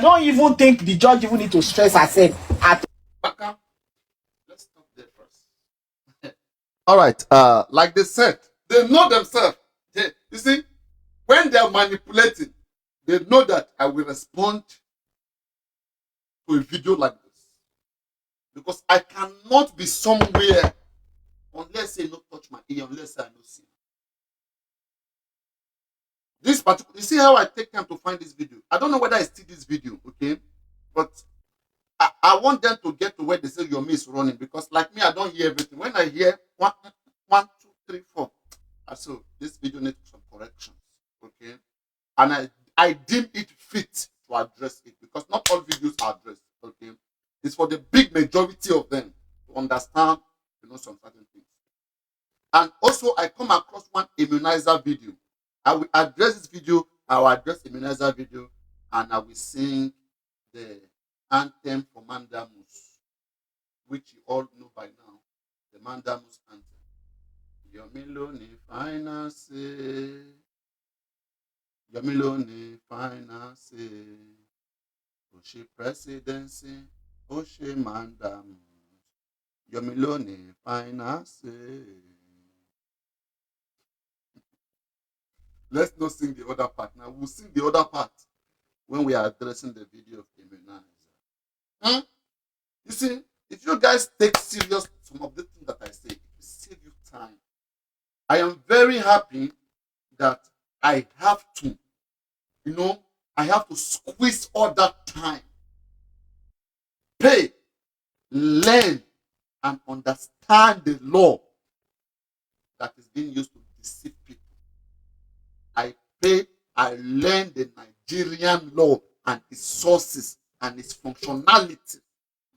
don't even think the judge even need to stress herself at all. Let's stop there first. All right. Like they said, they know themselves. You see, when they are manipulating, they know that I will respond to a video like this. Because I cannot be somewhere unless they not touch my ear, unless I don't see. This particular, you see how I take time to find this video. I don't know whether I see this video, okay? But I want them to get to where they say your me is running, because like me, I don't hear everything. When I hear one, two, three, four, I say this video needs some corrections, okay? And I deem it fit to address it, because not all videos are addressed, okay? It's for the big majority of them to understand, some certain things. And also, I come across one immunizer video. I will address this video, I will address immunizer video, and I will sing the anthem for Mandamus, which you all know by now, the Mandamus anthem. Yomiloni finance, Yomiloni finance, Oshi presidency, Oshi Mandamus, Yomiloni finance. Let's not sing the other part now. We'll sing the other part when we are addressing the video of immunizer. You see, if you guys take serious some of the things that I say, it will save you time. I am very happy that I have to, I have to squeeze all that time, pay, learn, and understand the law that is being used to deceive people. I pay, I learn the Nigerian law and its sources and its functionality,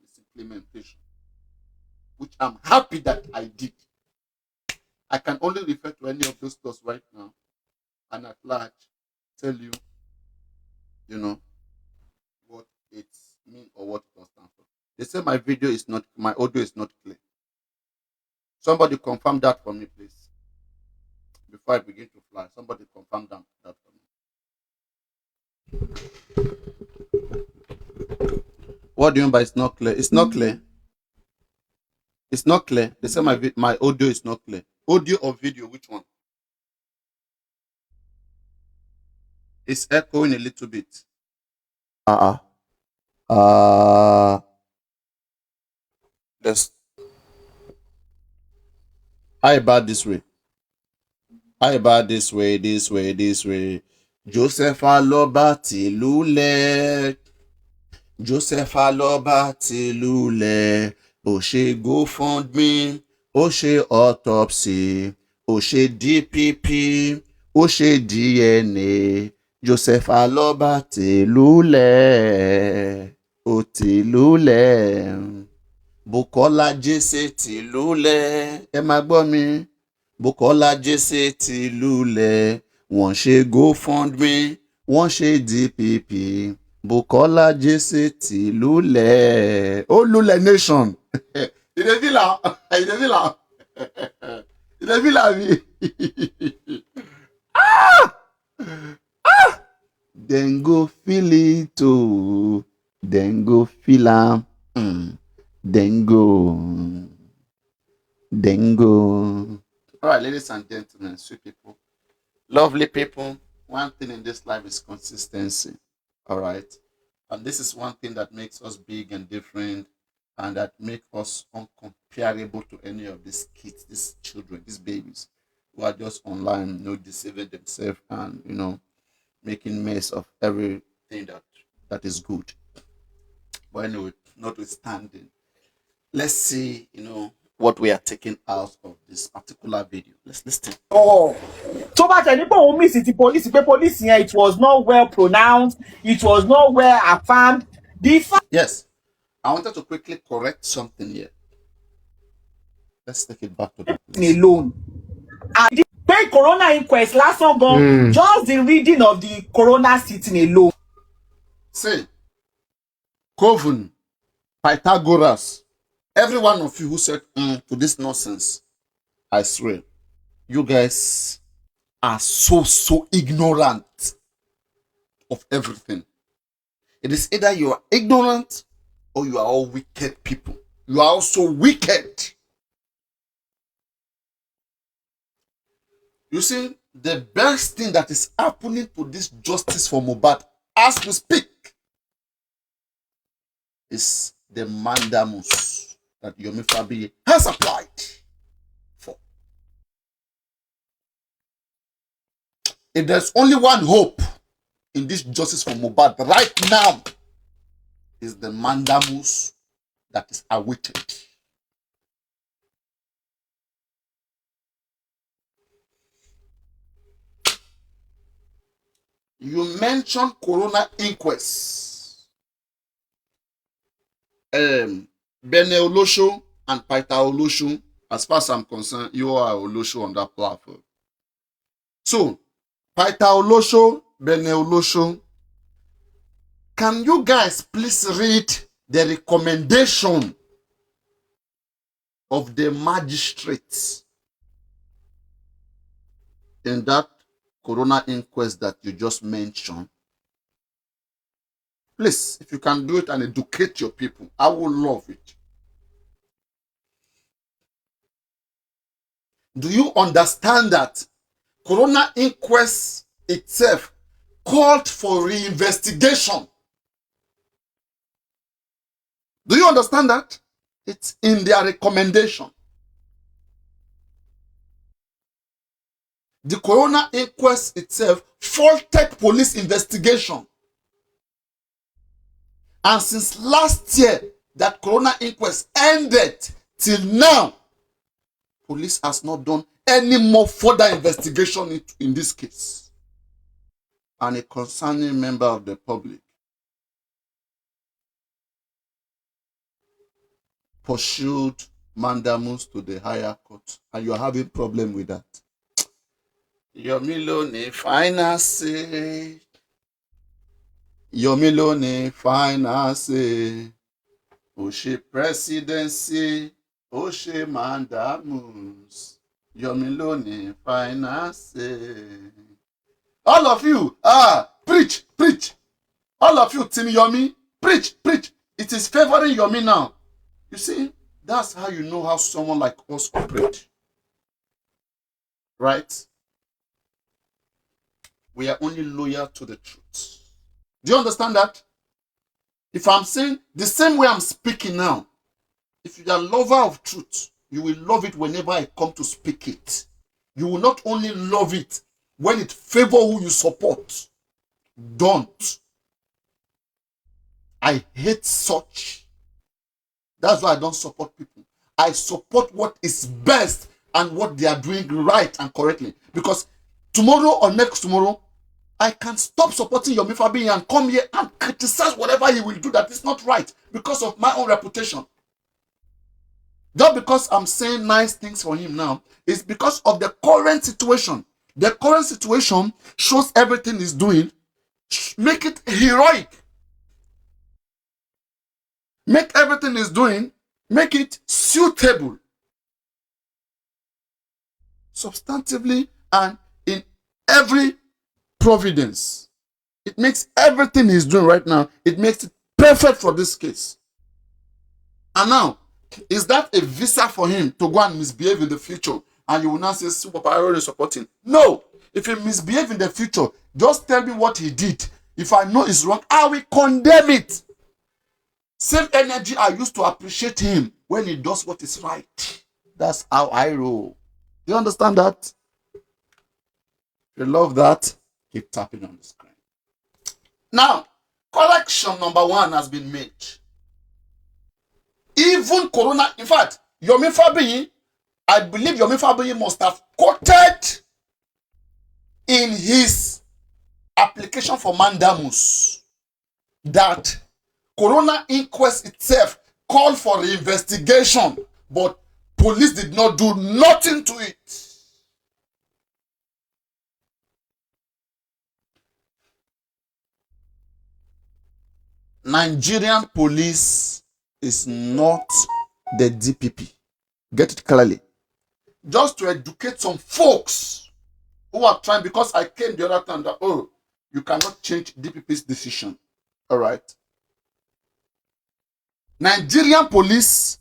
its implementation, which I'm happy that I did. I can only refer to any of those laws right now and at large tell you, what it means or what it does stand for. They say my audio is not clear. Somebody confirm that for me, please. Before I begin to fly, somebody confirm that for me. What do you mean by it's not clear? It's not clear. It's not clear. They say my audio is not clear. Audio or video, which one? It's echoing a little bit. Let's. How about this way? How about this way? Joseph Aloba Tilule. Joseph Aloba Tilule. Ó ṣe GoFundMe. Ó ṣe autopsy. Ó ṣe DPP. Ó ṣe DNA. Joseph Aloba Tilule. Ó Tilule. Bukola Jesse Tilule. Ẹ máa gbọ́ mi. Bukola Jesse Tilule. Wọ́n ṣe GoFundMe. Wọ́n ṣe DPP. Bukola Jesse Tilule. Ó lulẹ̀ nation. Ìdèbílà. mi. Then go feel it too. Then go feel am. Then go. All right, ladies and gentlemen, sweet people, lovely people, one thing in this life is consistency. All right. And this is one thing that makes us big and different, and that makes us uncomparable to any of these kids, these children, these babies who are just online, deceiving themselves and, making mess of everything that is good. But anyway, notwithstanding, let's see, what we are taking out of this particular video. Let's listen. all. So much people who miss it, the police here, it was not well pronounced, it was not well affirmed. Yes, I wanted to quickly correct something here. Let's take it back to that place. Alone. And the corona inquest last song, just the reading of the corona sitting alone. See, Coven, Pythagoras, every one of you who said to this nonsense, I swear, you guys are so ignorant of everything. It is either you are ignorant or you are all wicked people. You are also wicked. You see, the best thing that is happening to this justice for Mohbad as we speak is the mandamus that Yomi Fabiyi has applied for. If there's only one hope in this justice for Mohbad right now, is the mandamus that is awaited. You mentioned Corona inquest. Bene Olosho and Paita Olosho, as far as I'm concerned, you are Olosho on that platform. So, Paita Olosho, Bene Olosho, can you guys please read the recommendation of the magistrates in that Corona inquest that you just mentioned? Please, if you can do it and educate your people, I would love it. Do you understand that Corona inquest itself called for reinvestigation? Do you understand that? It's in their recommendation. The Corona inquest itself faulted police investigation. And since last year that Corona inquest ended till now, police has not done any more further investigation in this case. And a concerning member of the public pursued mandamus to the higher court, and you're having problem with that. Yomi ló ní finance. Yomi ló ní finance. Ó ṣe presidency. Ó ṣe mandamus. Yomi ló ní finance. All of you, preach, preach. All of you, Team Yomi, preach, preach. It is favoring Yomi now. You see, that's how you know how someone like us operate. Right? We are only loyal to the truth. Do you understand that? If I'm saying the same way I'm speaking now, if you are a lover of truth, you will love it whenever I come to speak it. You will not only love it when it favors who you support. Don't. I hate such. That's why I don't support people. I support what is best and what they are doing right and correctly. Because tomorrow or next tomorrow, I can stop supporting Yomi Fabiyi and come here and criticize whatever he will do that is not right because of my own reputation. Just because I'm saying nice things for him now, it's because of the current situation. The current situation shows everything he's doing. Make it heroic. Make everything he's doing, make it suitable. Substantively and in every providence. It makes everything he's doing right now, it makes it perfect for this case. And now, is that a visa for him to go and misbehave in the future? And you will not say, Super Papariano is supporting. No. If he misbehave in the future, just tell me what he did. If I know it's wrong, I will condemn it. Same energy I used to appreciate him when he does what is right. That's how I roll. Do you understand that? If you love that, keep tapping on the screen. Now, correction number 1 has been made. Even Corona, in fact, Yomi Fabiyi, I believe Yomi Fabiyi must have quoted in his application for mandamus that Corona inquest itself called for the investigation, but police did not do nothing to it. Nigerian police is not the DPP. Get it clearly. Just to educate some folks who are trying, because I came the other time that, oh, you cannot change DPP's decision. All right. Nigerian police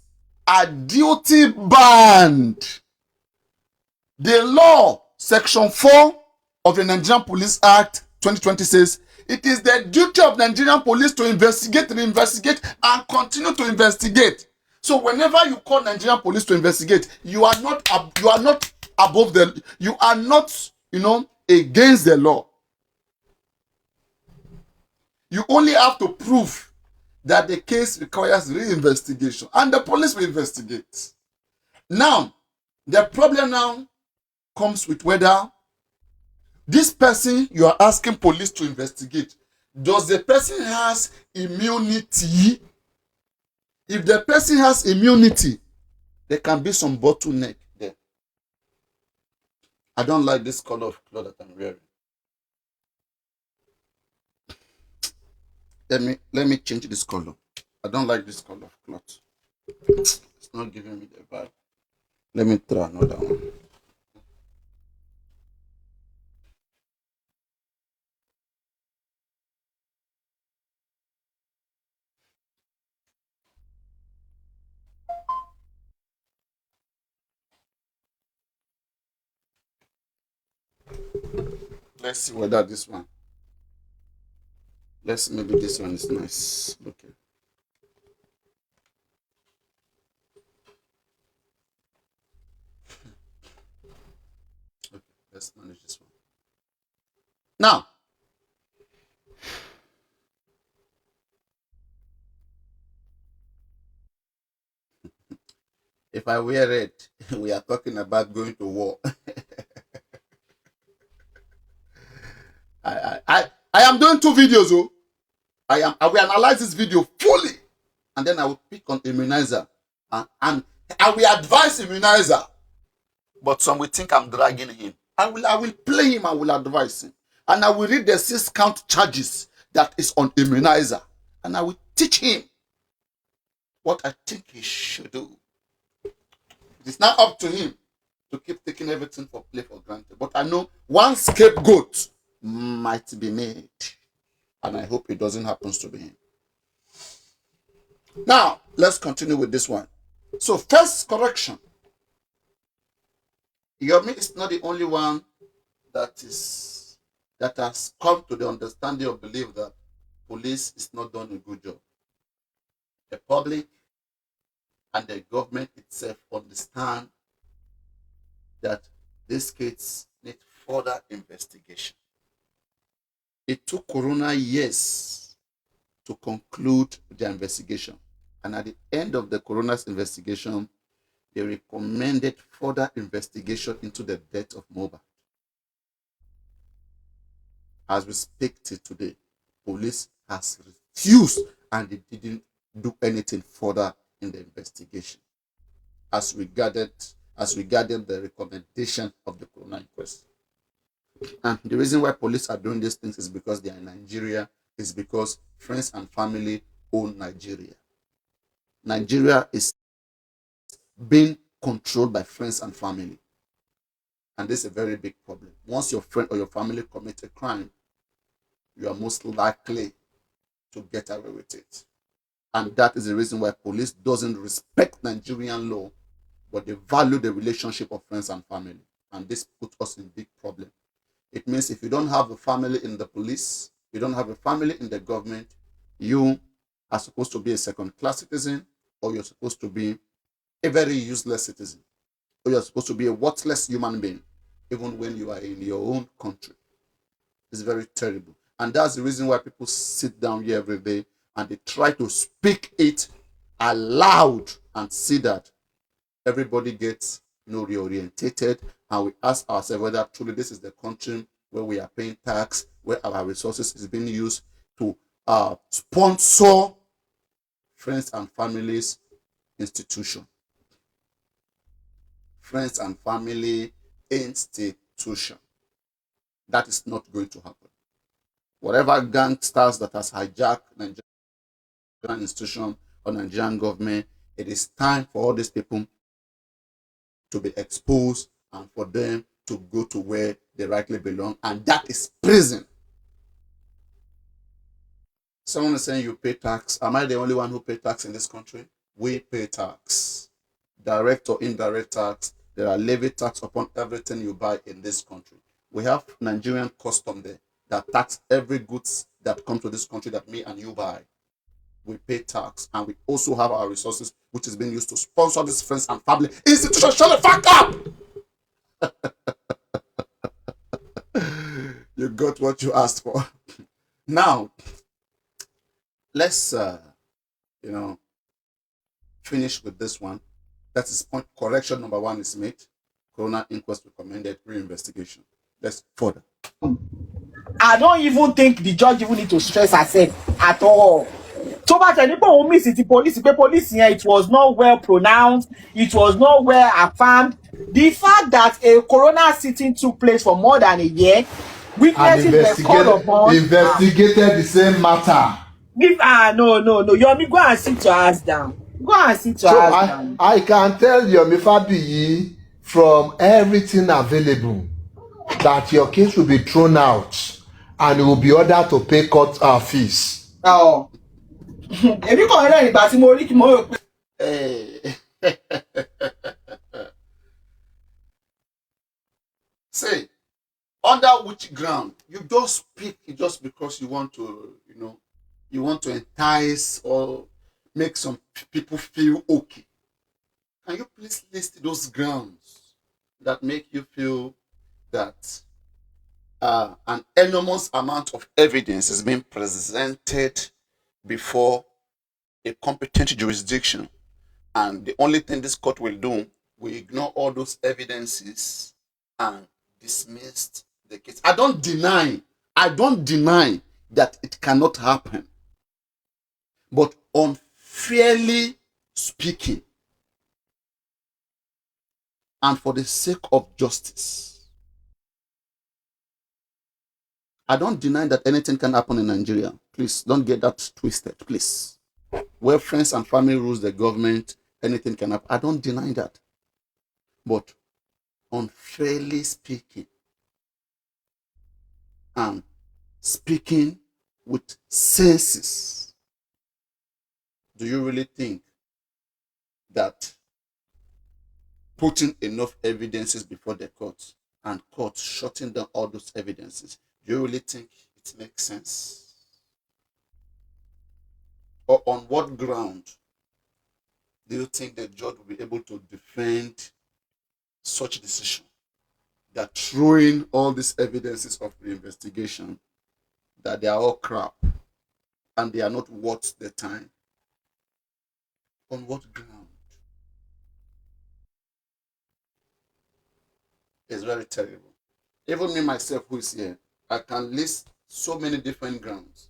are duty bound. The law, Section 4 of the Nigerian Police Act 2020 says, it is the duty of Nigerian police to investigate, reinvestigate, and continue to investigate. So whenever you call Nigerian police to investigate, you are not above the, you are not, against the law. You only have to prove that the case requires reinvestigation, and the police will investigate. Now, the problem now comes with whether this person you are asking police to investigate, does the person has immunity? If the person has immunity, there can be some bottleneck there. I don't like this color of cloth that I'm wearing. Let me change this color. I don't like this color of cloth. It's not giving me the vibe. Let me try another one. Let's see whether this one. Maybe this one is nice. Okay. Okay, let's manage this one. Now, if I wear it, we are talking about going to war. I am doing 2 videos. Oh, I will analyze this video fully, and then I will pick on immunizer, and I will advise immunizer. But some will think I'm dragging him. I will play him. I will advise him, and I will read the 6 count charges that is on immunizer, and I will teach him what I think he should do. It is now up to him to keep taking everything for granted. But I know one scapegoat might be made, and I hope it doesn't happen to be him. Now, let's continue with this one. So, first correction. Yomi is not the only one that has come to the understanding or belief that police is not doing a good job. The public and the government itself understand that these cases need further investigation. It took Corona years to conclude the investigation. And at the end of the coroner's investigation, they recommended further investigation into the death of Mohbad. As we speak till today, police has refused and they didn't do anything further in the investigation as regarded the recommendation of the coroner inquest. And the reason why police are doing these things is because they are in Nigeria, is because friends and family own Nigeria. Nigeria is being controlled by friends and family. And this is a very big problem. Once your friend or your family commit a crime, you are most likely to get away with it. And that is the reason why police doesn't respect Nigerian law, but they value the relationship of friends and family. And this puts us in big problem. It means if you don't have a family in the police, you don't have a family in the government, you are supposed to be a second-class citizen, or you're supposed to be a very useless citizen, or you're supposed to be a worthless human being, even when you are in your own country. It's very terrible. And that's the reason why people sit down here every day and they try to speak it aloud and see that everybody gets reorientated, and we ask ourselves whether truly this is the country where we are paying tax, where our resources is being used to sponsor friends and families institution. Friends and family institution. That is not going to happen. Whatever gangsters that has hijacked Nigerian institution or Nigerian government, it is time for all these people to be exposed and for them to go to where they rightly belong, and that is prison. Someone is saying you pay tax. Am I the only one who pay tax in this country? We pay tax. Direct or indirect tax. There are levy tax upon everything you buy in this country. We have Nigerian custom there that tax every goods that come to this country that me and you buy. We pay tax, and we also have our resources, which is being used to sponsor these friends and family institutions. Shut the fuck up! You got what you asked for. Now, let's finish with this one. That is point correction number 1 is made. Coroner inquest recommended reinvestigation. Let's further. I don't even think the judge even need to stress herself at all. tó bá tẹ̀ ní pé òun miss ti police pé police yẹn it was not well pronounced, it was not well affirmed. The fact that a coroner sitting took place for more than a year, witnesses were called upon. Investigated the same matter. No, Yomi, go and sit your ass down. Go and sit your ass down. I can tell Yomi Fabiyi from everything available that your case will be thrown out and you will be ordered to pay court fees. Oh. Èmi kàn rẹ́ ìgbà tí mo rí kí mo rò pé. Say, under which ground you just speak just because you want to, you want to entice or make some people feel okay? Can you please list those grounds that make you feel that an enormous amount of evidence is being presented before a competent jurisdiction, and the only thing this court will do, we ignore all those evidences and dismiss the case? I don't deny that it cannot happen, but unfairly speaking, and for the sake of justice, I don't deny that anything can happen in Nigeria. Please don't get that twisted, please. Where friends and family rules the government, anything can happen. I don't deny that. But unfairly speaking and speaking with senses, do you really think that putting enough evidences before the court and court shutting down all those evidences, do you really think it makes sense? Or on what ground do you think the judge will be able to defend such decision? That throwing all these evidences of the investigation, that they are all crap and they are not worth the time. On what ground? It's very terrible. Even me myself who is here, I can list so many different grounds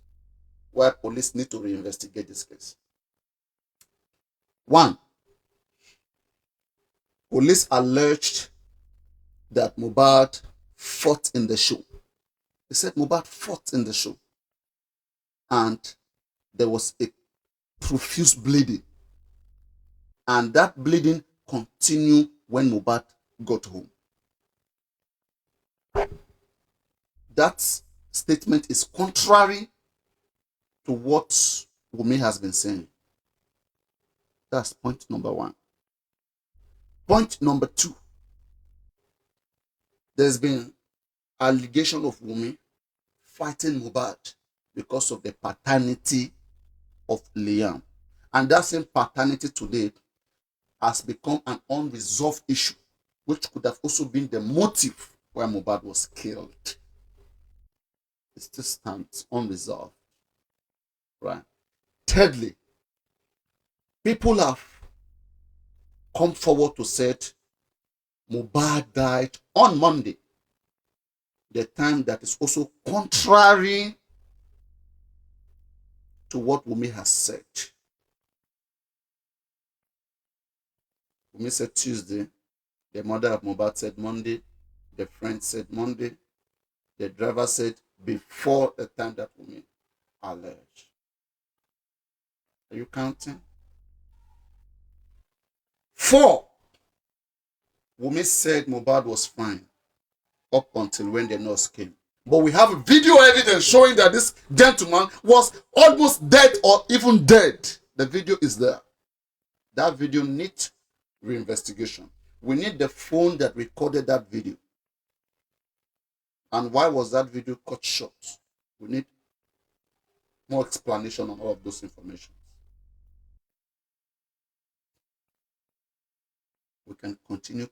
why police need to reinvestigate this case. 1, police alleged that Mohbad fought in the show. They said Mohbad fought in the show, and there was a profuse bleeding, and that bleeding continued when Mohbad got home. That statement is contrary to what Wunmi has been saying. That's point number 1. Point number 2. There's been allegation of Wunmi fighting Mohbad because of the paternity of Liam. And that same paternity today has become an unresolved issue, which could have also been the motive why Mohbad was killed. It still stands unresolved. Right. Thirdly, people have come forward to say Mohbad died on Monday, the time that is also contrary to what Wunmi has said. Wunmi said Tuesday, the mother of Mohbad said Monday, the friend said Monday, the driver said before the time that Wunmi alleged. Are you counting? 4, Wunmi said Mohbad was fine up until when the nurse came. But we have video evidence showing that this gentleman was almost dead or even dead. The video is there. That video needs reinvestigation. We need the phone that recorded that video. And why was that video cut short? We need more explanation on all of those information. We can continue.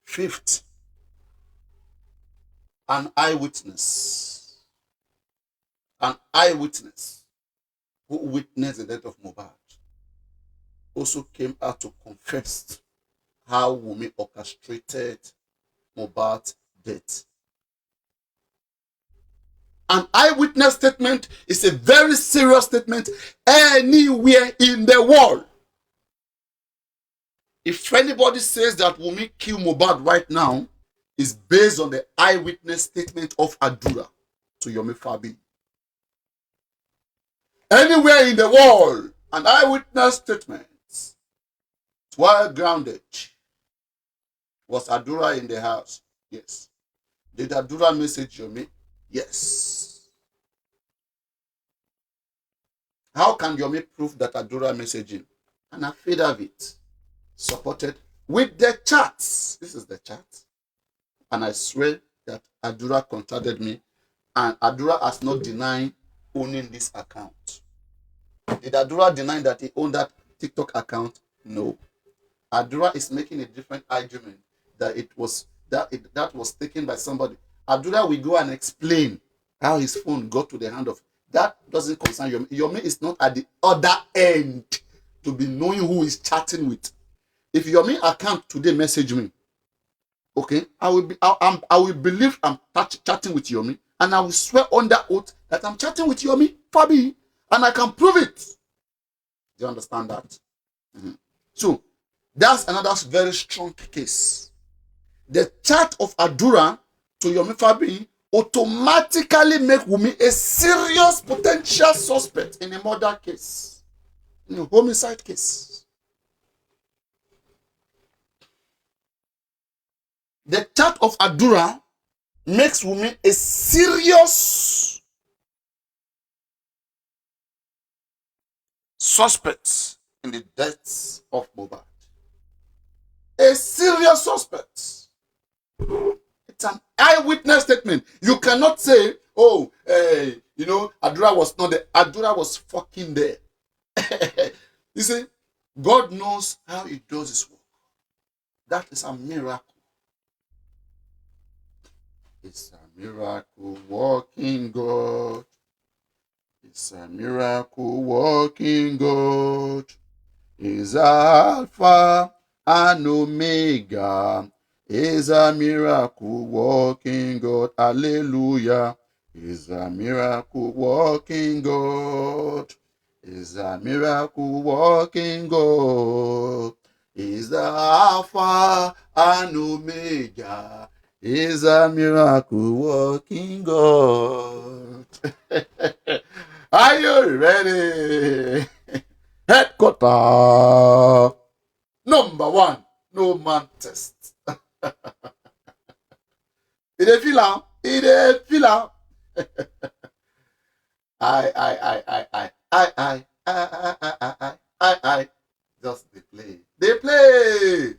Fifth, an eyewitness. An eyewitness who witnessed the death of Mohbad also came out to confess how Wunmi orchestrated Mohbad's death. An eyewitness statement is a very serious statement anywhere in the world. If anybody says that Wunmi killed Mohbad right now, is based on the eyewitness statement of Adura to Yomi Fabi. Anywhere in the world, an eyewitness statement, well grounded. Was Adura in the house? Yes. Did Adura message Yomi? Yes. How can Yomi prove that Adura messaged him? An affidavit supported with the charts. This is the chart. And I swear that Adura contacted me, and Adura has not denied owning this account. Did Adura deny that he owned that TikTok account? No. Adura is making a different argument that it was that was taken by somebody. Adura will go and explain how his phone got to the hand of. That doesn't concern Yomi. Yomi is not at the other end to be knowing who is chatting with. If Yomi account today message me, okay, I will believe I'm chatting with Yomi, and I will swear on that oath that I'm chatting with Yomi Fabi, and I can prove it. Do you understand that? So that's another very strong case. The chat of Adura to Yomi Fabi automatically make Wunmi a serious potential suspect in a murder case, in a homicide case. The chat of Adura makes Wunmi a serious suspect in the deaths of Mohbad. A serious suspect. It's an eyewitness statement. You cannot say, oh, Adura was not there. Adura was fucking there. You see, God knows how he does his work. That is a miracle. It's a miracle working God. It's a miracle working God. Is Alpha and Omega. Is a miracle working God. Hallelujah. Is a miracle working God. Is a miracle working God. Is the Alpha and Omega. Is a miracle working God. Are you ready? Headquarter. Number one, no man test. It a feel out. It a feel out. I. Just they play. They play.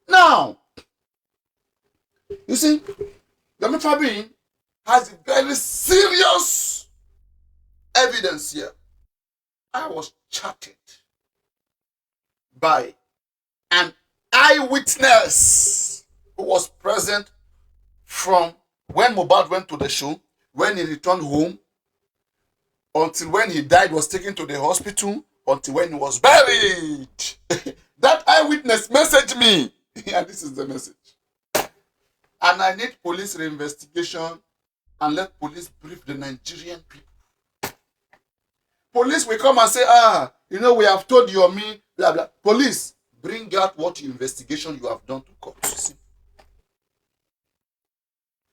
Now, you see, Yomi Fabi has a very serious evidence here. I was chatted by an eyewitness who was present from when Mohbad went to the show, when he returned home, until when he died, was taken to the hospital, until when he was buried. That eyewitness messaged me. And this is the message. And I need police reinvestigation and let police brief the Nigerian people. Police will come and say, we have told Yomi, blah, blah. Police, bring out what investigation you have done to court. See?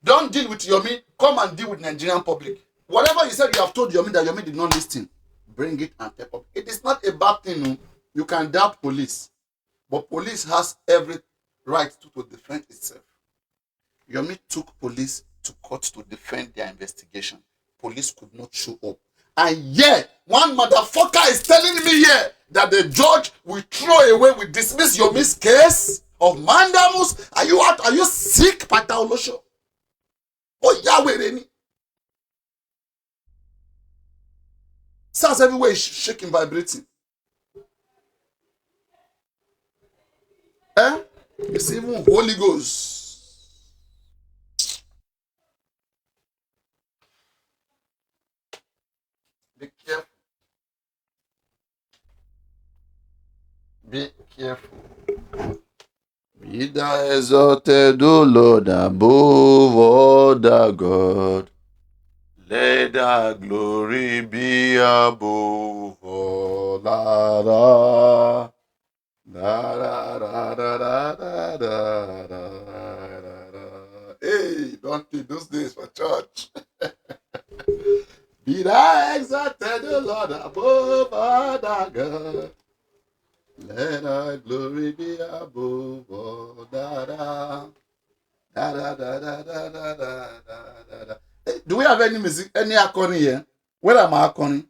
Don't deal with Yomi. Come and deal with Nigerian public. Whatever you said you have told Yomi that Yomi did not listen, bring it and step up. It is not a bad thing. No? You can doubt police. But police has every right to defend itself. Yomi took police to court to defend their investigation. Police could not show up. And yet, one motherfucker is telling me here that the judge will throw away, will dismiss Yomi's case of mandamus. Are you out? Are you sick, Pata Olosho? Oh, Yahweh, Reni. Sounds everywhere is shaking, vibrating. Eh? It's even Holy Ghost. Be careful. Be careful. Be thou exalted, O Lord, above all the God. Let thy glory be above all. La, la. Da, da, da, da, da, da, da, da, da. Hey, don't think those days for church. Be thou exalted, O Lord, above all the God. Let thy glory be above all. Da, da. Da, da, da, da, da, da, da, da. Hey, do we have any music, any accordion here? Where am I accordion?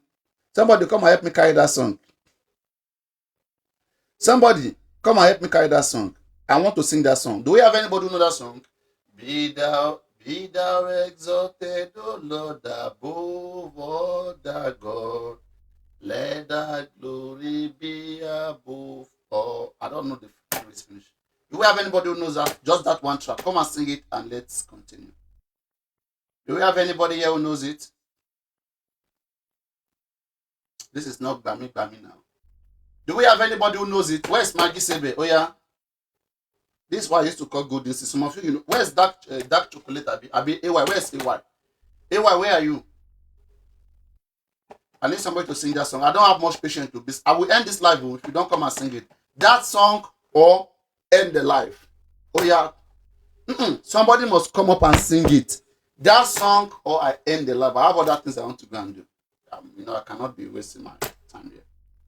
Somebody come and help me carry that song. Somebody come and help me carry that song. I want to sing that song. Do we have anybody who know that song? Be thou exalted, O Lord, above all the God. Let thy glory be above all. I don't know the lyrics finish. Do we have anybody who knows that? Just that one track. Come and sing it and let's continue. Do we have anybody here who knows it? This is not Bami now. Do we have anybody who knows it? Where's Maggie Sebe? Oh yeah. This is why I used to call good. This is some of you know. Where's dark chocolate? Abi AY. Where's AY? AY, where are you? I need somebody to sing that song. I don't have much patience to this. I will end this live if you don't come and sing it. That song or end the live. Oh yeah. Somebody must come up and sing it. That song or I end the live. I have other things I want to go and do. I cannot be wasting my time here.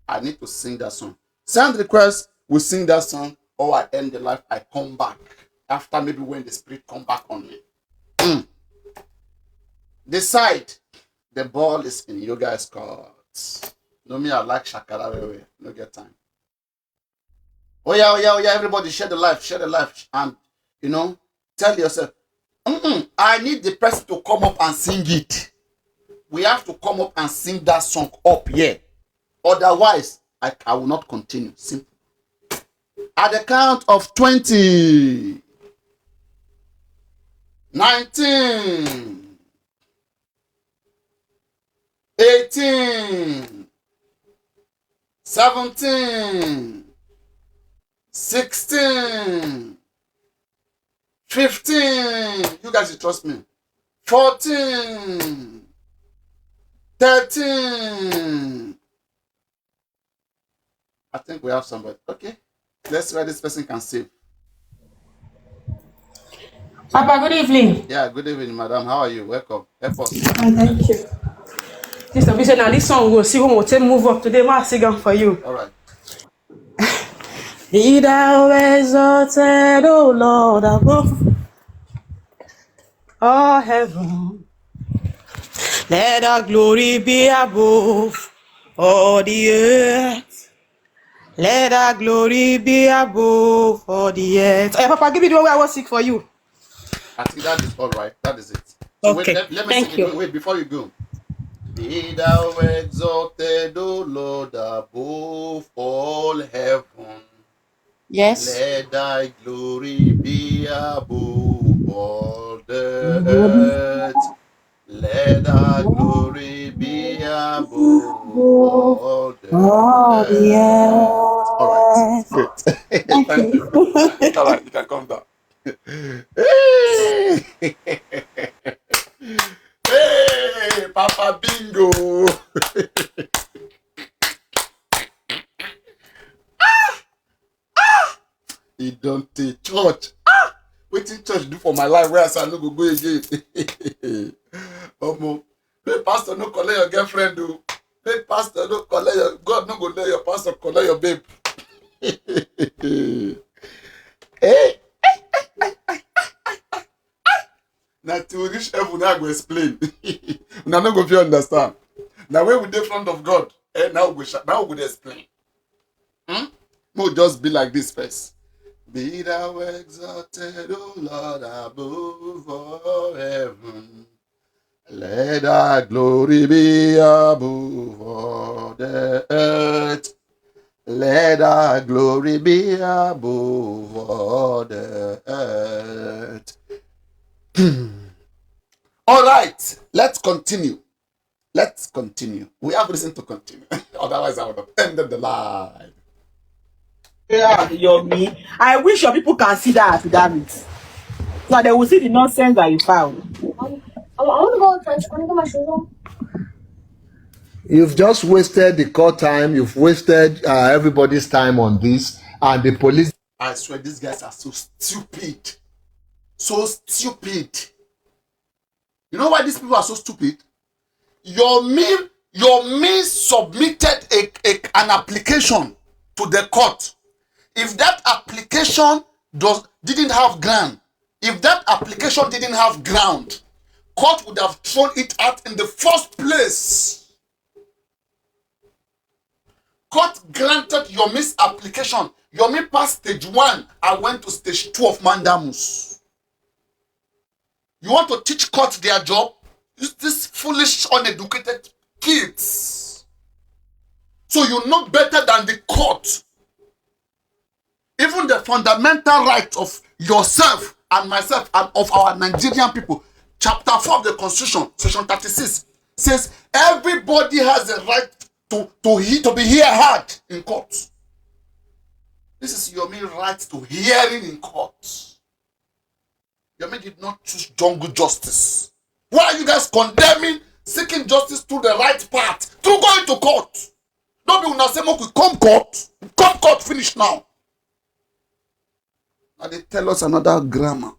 I need to sing that song. Send request, we sing that song, or I end the life, I come back. After maybe when the spirit come back on me. Decide. The ball is in you guys' court. No me, I like Shakara. No get time. Oh yeah, everybody share the life. And, tell yourself, I need the person to come up and sing it. We have to come up and sing that song up here. Otherwise, I will not continue. Simple. At the count of 20, 19, 18, 17, 16, 15. You guys should trust me. 14, 13. I think we have somebody. Okay. Let's see where this person can save. Papa, good evening. Yeah, good evening, madam. How are you? Welcome. Help us. Thank you. This song will see when we move up today. Ma sing for you. All right. Be thou exalted, O Lord, above all heaven. Let thy glory be above all the earth. Let thy glory be above all the earth. Hey, Papa, give me the one where I was sick for you. I think that is all right. That is it. So Okay. Let me Thank sing you. it. Wait, before you go. Be thou exalted, O Lord, above all heaven. Yes. Let thy glory be above all the earth. Let thy glory be above all the earth. All right. Good. Thank you. All right. You can come down. Hey! Hey, Papa Bingo! He don't take church. Wetin church do for my life where I say I no go again? Hey, pastor no collect your girlfriend o. Hey, pastor no collect your God no go let your pastor collect your babe. Hey. Now to reach heaven, I go explain. Now no go fit understand. Now when we dey front of God, now we go explain. We'll just be like this first. Be thou exalted, O Lord, above all heaven. Let thy glory be above all the earth. Let thy glory be above all the earth. All right, let's continue. Let's continue. We have reason to continue. Otherwise, I would have ended the live. Yeah, Yomi. I wish your people can see that affidavit. So that they will see the nonsense that you found. I want to go outside. I want to get my shoes on. You've just wasted the court time. You've wasted everybody's time on this, and the police. I swear, these guys are so stupid. So stupid. You know why these people are so stupid? Your me submitted an application to the court. If that application didn't have ground, court would have thrown it out in the first place. Court granted Yomi's application. Yomi passed stage 1. I went to stage 2 of Mandamus. You want to teach court their job? Use these foolish, uneducated kids. So you know better than the court. Even the fundamental right of yourself and myself and of our Nigerian people, chapter 4 of the Constitution, section 36, says everybody has a right to be heard in court. This is Yomi's right to hearing in court. Yomi did not choose jungle justice. Why are you guys condemning seeking justice through the right path, through going to court? Don't be una say we come court, finish now. And they tell us another grammar.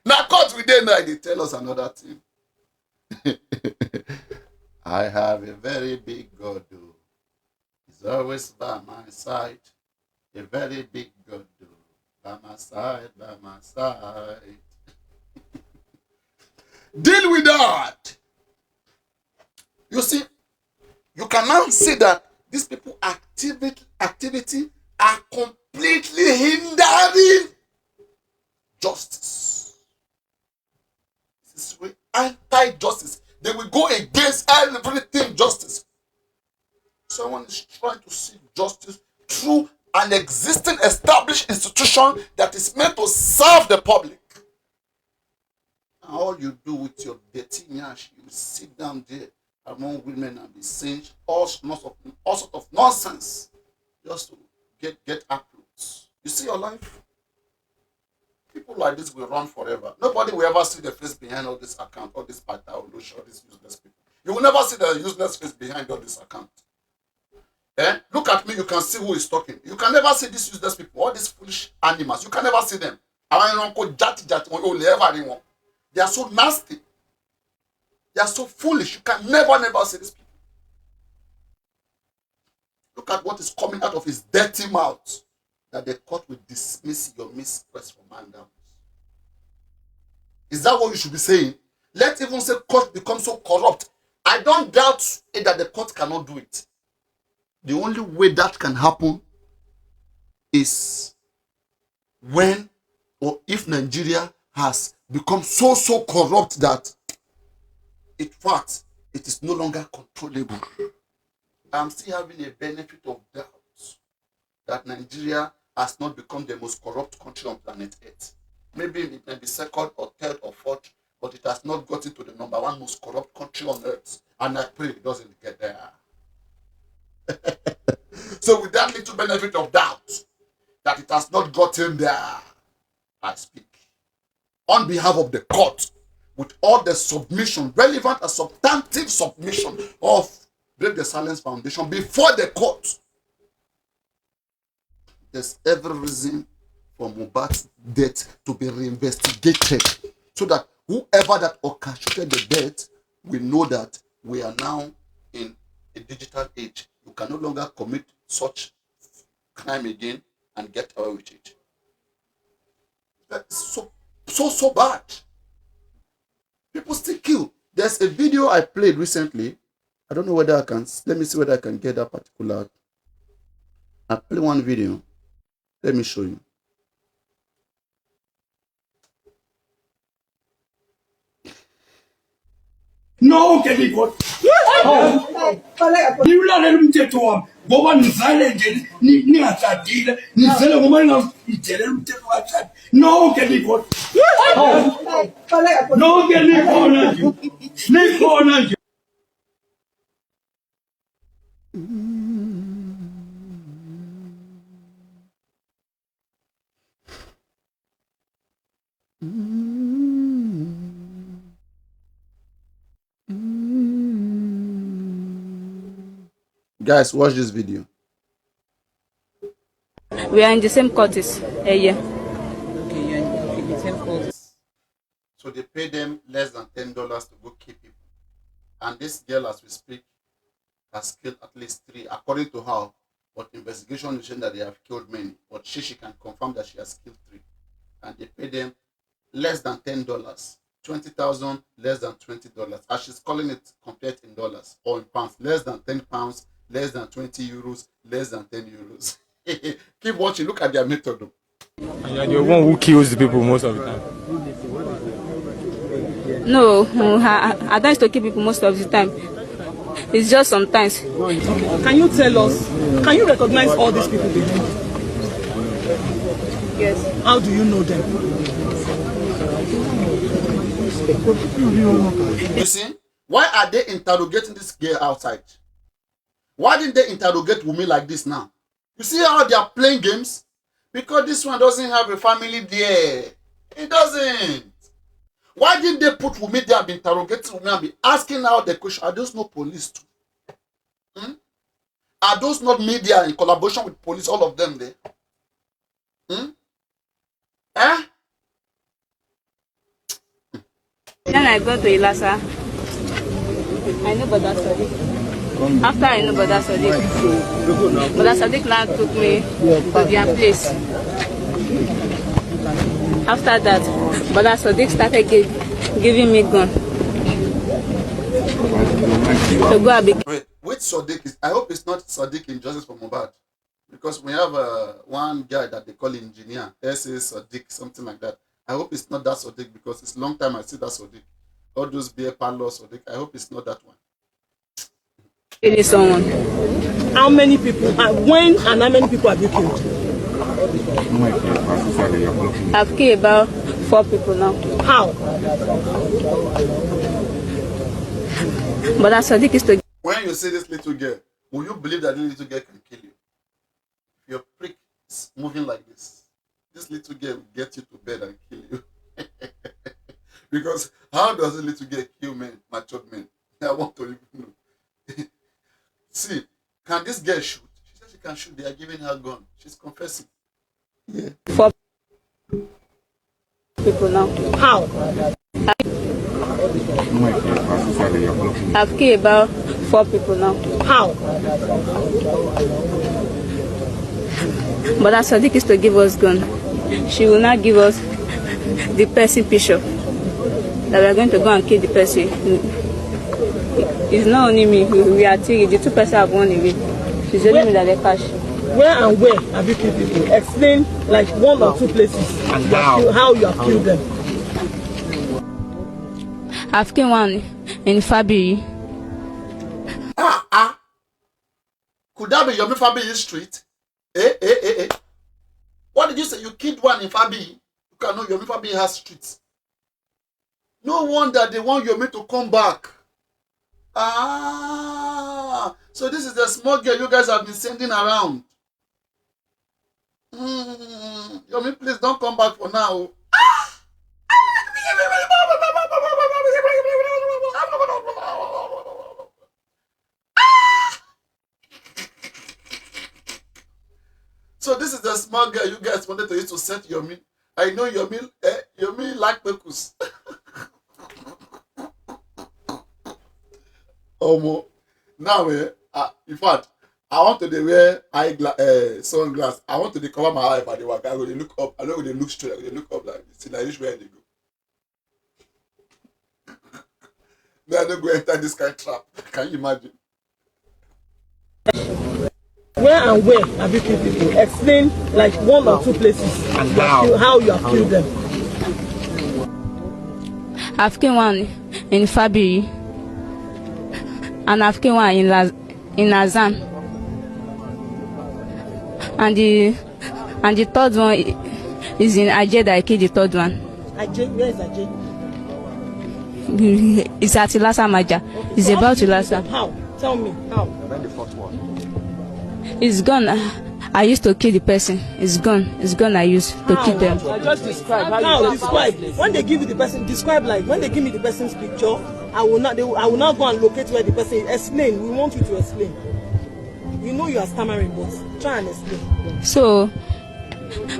Now court we dey now, they tell us another thing. I have a very big God though. He's always by my side. A very big God though. By my side, by my side. Deal with that. You see, you can now see that these people activity are completely hindering justice. This is anti-justice. They will go against everything justice. Someone is trying to seek justice through an existing established institution that is meant to serve the public. And all you do with your dirty nyash, you sit down there among women and be saying all sorts of nonsense just to get uploads. You see your life? People like this will run forever. Nobody will ever see the face behind all this account, all this Pata, all these useless people. You will never see the useless face behind all this account. Look at me, you can see who is talking. You can never see these useless people, all these foolish animals. You can never see them. They are so nasty. They are so foolish. You can never see these people. Look at what is coming out of his dirty mouth. That the court will dismiss your misquest from Mandam. Is that what you should be saying? Let's even say court becomes so corrupt. I don't doubt that the court cannot do it. The only way that can happen is when or if Nigeria has become so corrupt that in fact it is no longer controllable. I'm still having a benefit of doubt that Nigeria has not become the most corrupt country on planet Earth. Maybe it may be second or third or fourth, but it has not gotten to the number 1 most corrupt country on Earth. And I pray it doesn't get there. So with that little benefit of doubt that it has not gotten there, I speak on behalf of the court with all the submission, relevant and substantive submission of Break the Silence Foundation before the court. There's every reason for Mohbad's death to be reinvestigated so that whoever that orchestrated the death will know that we are now in a digital age. You can no longer commit such crime again and get away with it. So bad. People still kill. There's a video I played recently. I don't know whether I can. Let me see whether I can get that particular. I played one video. Let me show you. No, Kelly, God. Ni ulale lumthetho wami ngoba nizale nje ningasadile nizele ngoba ningidele lumthetho kathani nonke likhona nonke likhona nje Guys, watch this video. We are in the same courses. Yeah. Okay, you're in the same course. So they pay them less than $10 to go kill people. And this girl, as we speak, has killed at least 3, according to her. But investigation is showing that they have killed many. But she can confirm that she has killed 3. And they pay them less than $10. 20,000, less than $20. As she's calling it, compared in dollars or in pounds. Less than 10 pounds, less than 20 euros, less than 10 euros. Keep watching. Look at their method. And you're the one who kills the people most of the time. No, I don't used to kill people most of the time. It's just sometimes. Can you tell us, can you recognize all these people behind you? Yes. How do you know them? You see? Why are they interrogating this girl outside? Why didn't they interrogate Wumi like this now? You see how they are playing games? Because this one doesn't have a family there. It doesn't. Why didn't they put Wumi there and be interrogating Wumi and be asking her the question? Are those not police too? Are those not media in collaboration with police, all of them there? Then I go to Ilasa. I know Brother Sadiq. After I know Brother Sadiq, Brother Sadiq now took me to their place. After that, Brother Sadiq started giving me gun. To go and be. Wait, which Sadiq is? I hope it's not Sadiq in Justice for Mohbad. Because we have one guy that they call engineer, S.A. Sadiq, something like that. I hope it's not that Sadiq because it's a long time I see that Sadiq. All those beer parlors Sadiq. I hope it's not that one. Kill someone. How many people, when and how many people have you killed? I've killed about 4 people now. How? But that's Sadiq is to. When you see this little girl, will you believe that this little girl can kill you? If your prick is moving like this little girl will get you to bed and kill you. Because how does a little girl kill men, matured men? I want to even know. See, can this girl shoot? She says she can shoot. They are giving her a gun. She's confessing. Yeah. 4 people now. How? I've killed about 4 people now. How? But that Sadiq is to give us gun. She will not give us the person picture. That we are going to go and kill the person. It's not only me. We are 3. The 2 persons have gone away. It's only me that they catch. Where and where have you killed people? Explain like 1 or 2 places. And how you have killed them. I've killed one in Fabi. Could that be Yomi Fabi street? Eh? What did you say? You killed one in Fabi? You can know Yomi Fabi has streets. No wonder they want Yomi to come back. So this is the small girl you guys have been sending around. Yomi, please don't come back for now. So this is the small girl you guys wanted to use to set Yomi. I know Yomi like Pekus. Now, in fact, I want to wear sunglass. I want to cover my eye by the work. I go dey look up. I don't go dey look straight. I go dey look up like this. See, like this where they go. Then I don't go enter this kind of trap. Can you imagine? Where and where have you killed people? Explain like one or two places and how you have killed them. I've killed one in Fabiri, and I've killed one in Azan, and the third one is in Ajay. That I killed the third one. Ajay, where is Ajay? It's at Ilasa Maja. Okay. It's So about Ilasa. How? Tell me how. It's gone. I used to kill the person. It's gone. It's gone. I used to kill them. I just describe how. Describe. When they give you the person, describe like when they give me the person's picture. I will not go and locate where the person is. Explain. We want you to explain. You know you are stammering, but try and explain. So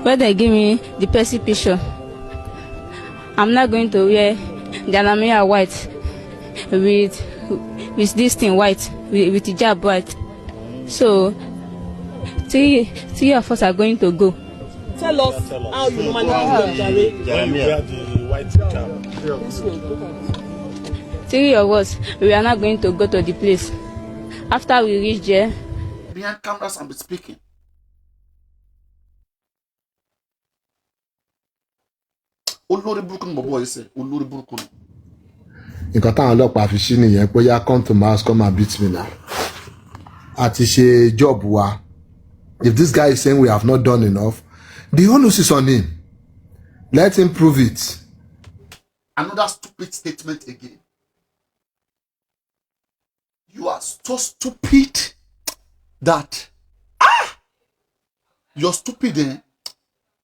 when they give me the person picture, I'm not going to wear the Alamia white with this thing white with the hijab white. So three of us are going to go. Tell us how you normally do them, Jare. When you wear the white hijab. Three of us, we are not going to go to the place. After we reach there, Behind cameras and be speaking. Olórí burúkú ni bọ̀bọ́ yìí sẹ́, olórí burúkú ni. nǹkan táwọn ọlọ́pàá fi ṣí nìyẹn pé yá come to my house come and beat me now àti ṣe job wa if this guy is saying we have not done enough the onus is on him let him prove it. Another stupid statement again. You are so stupid that you're stupid, eh?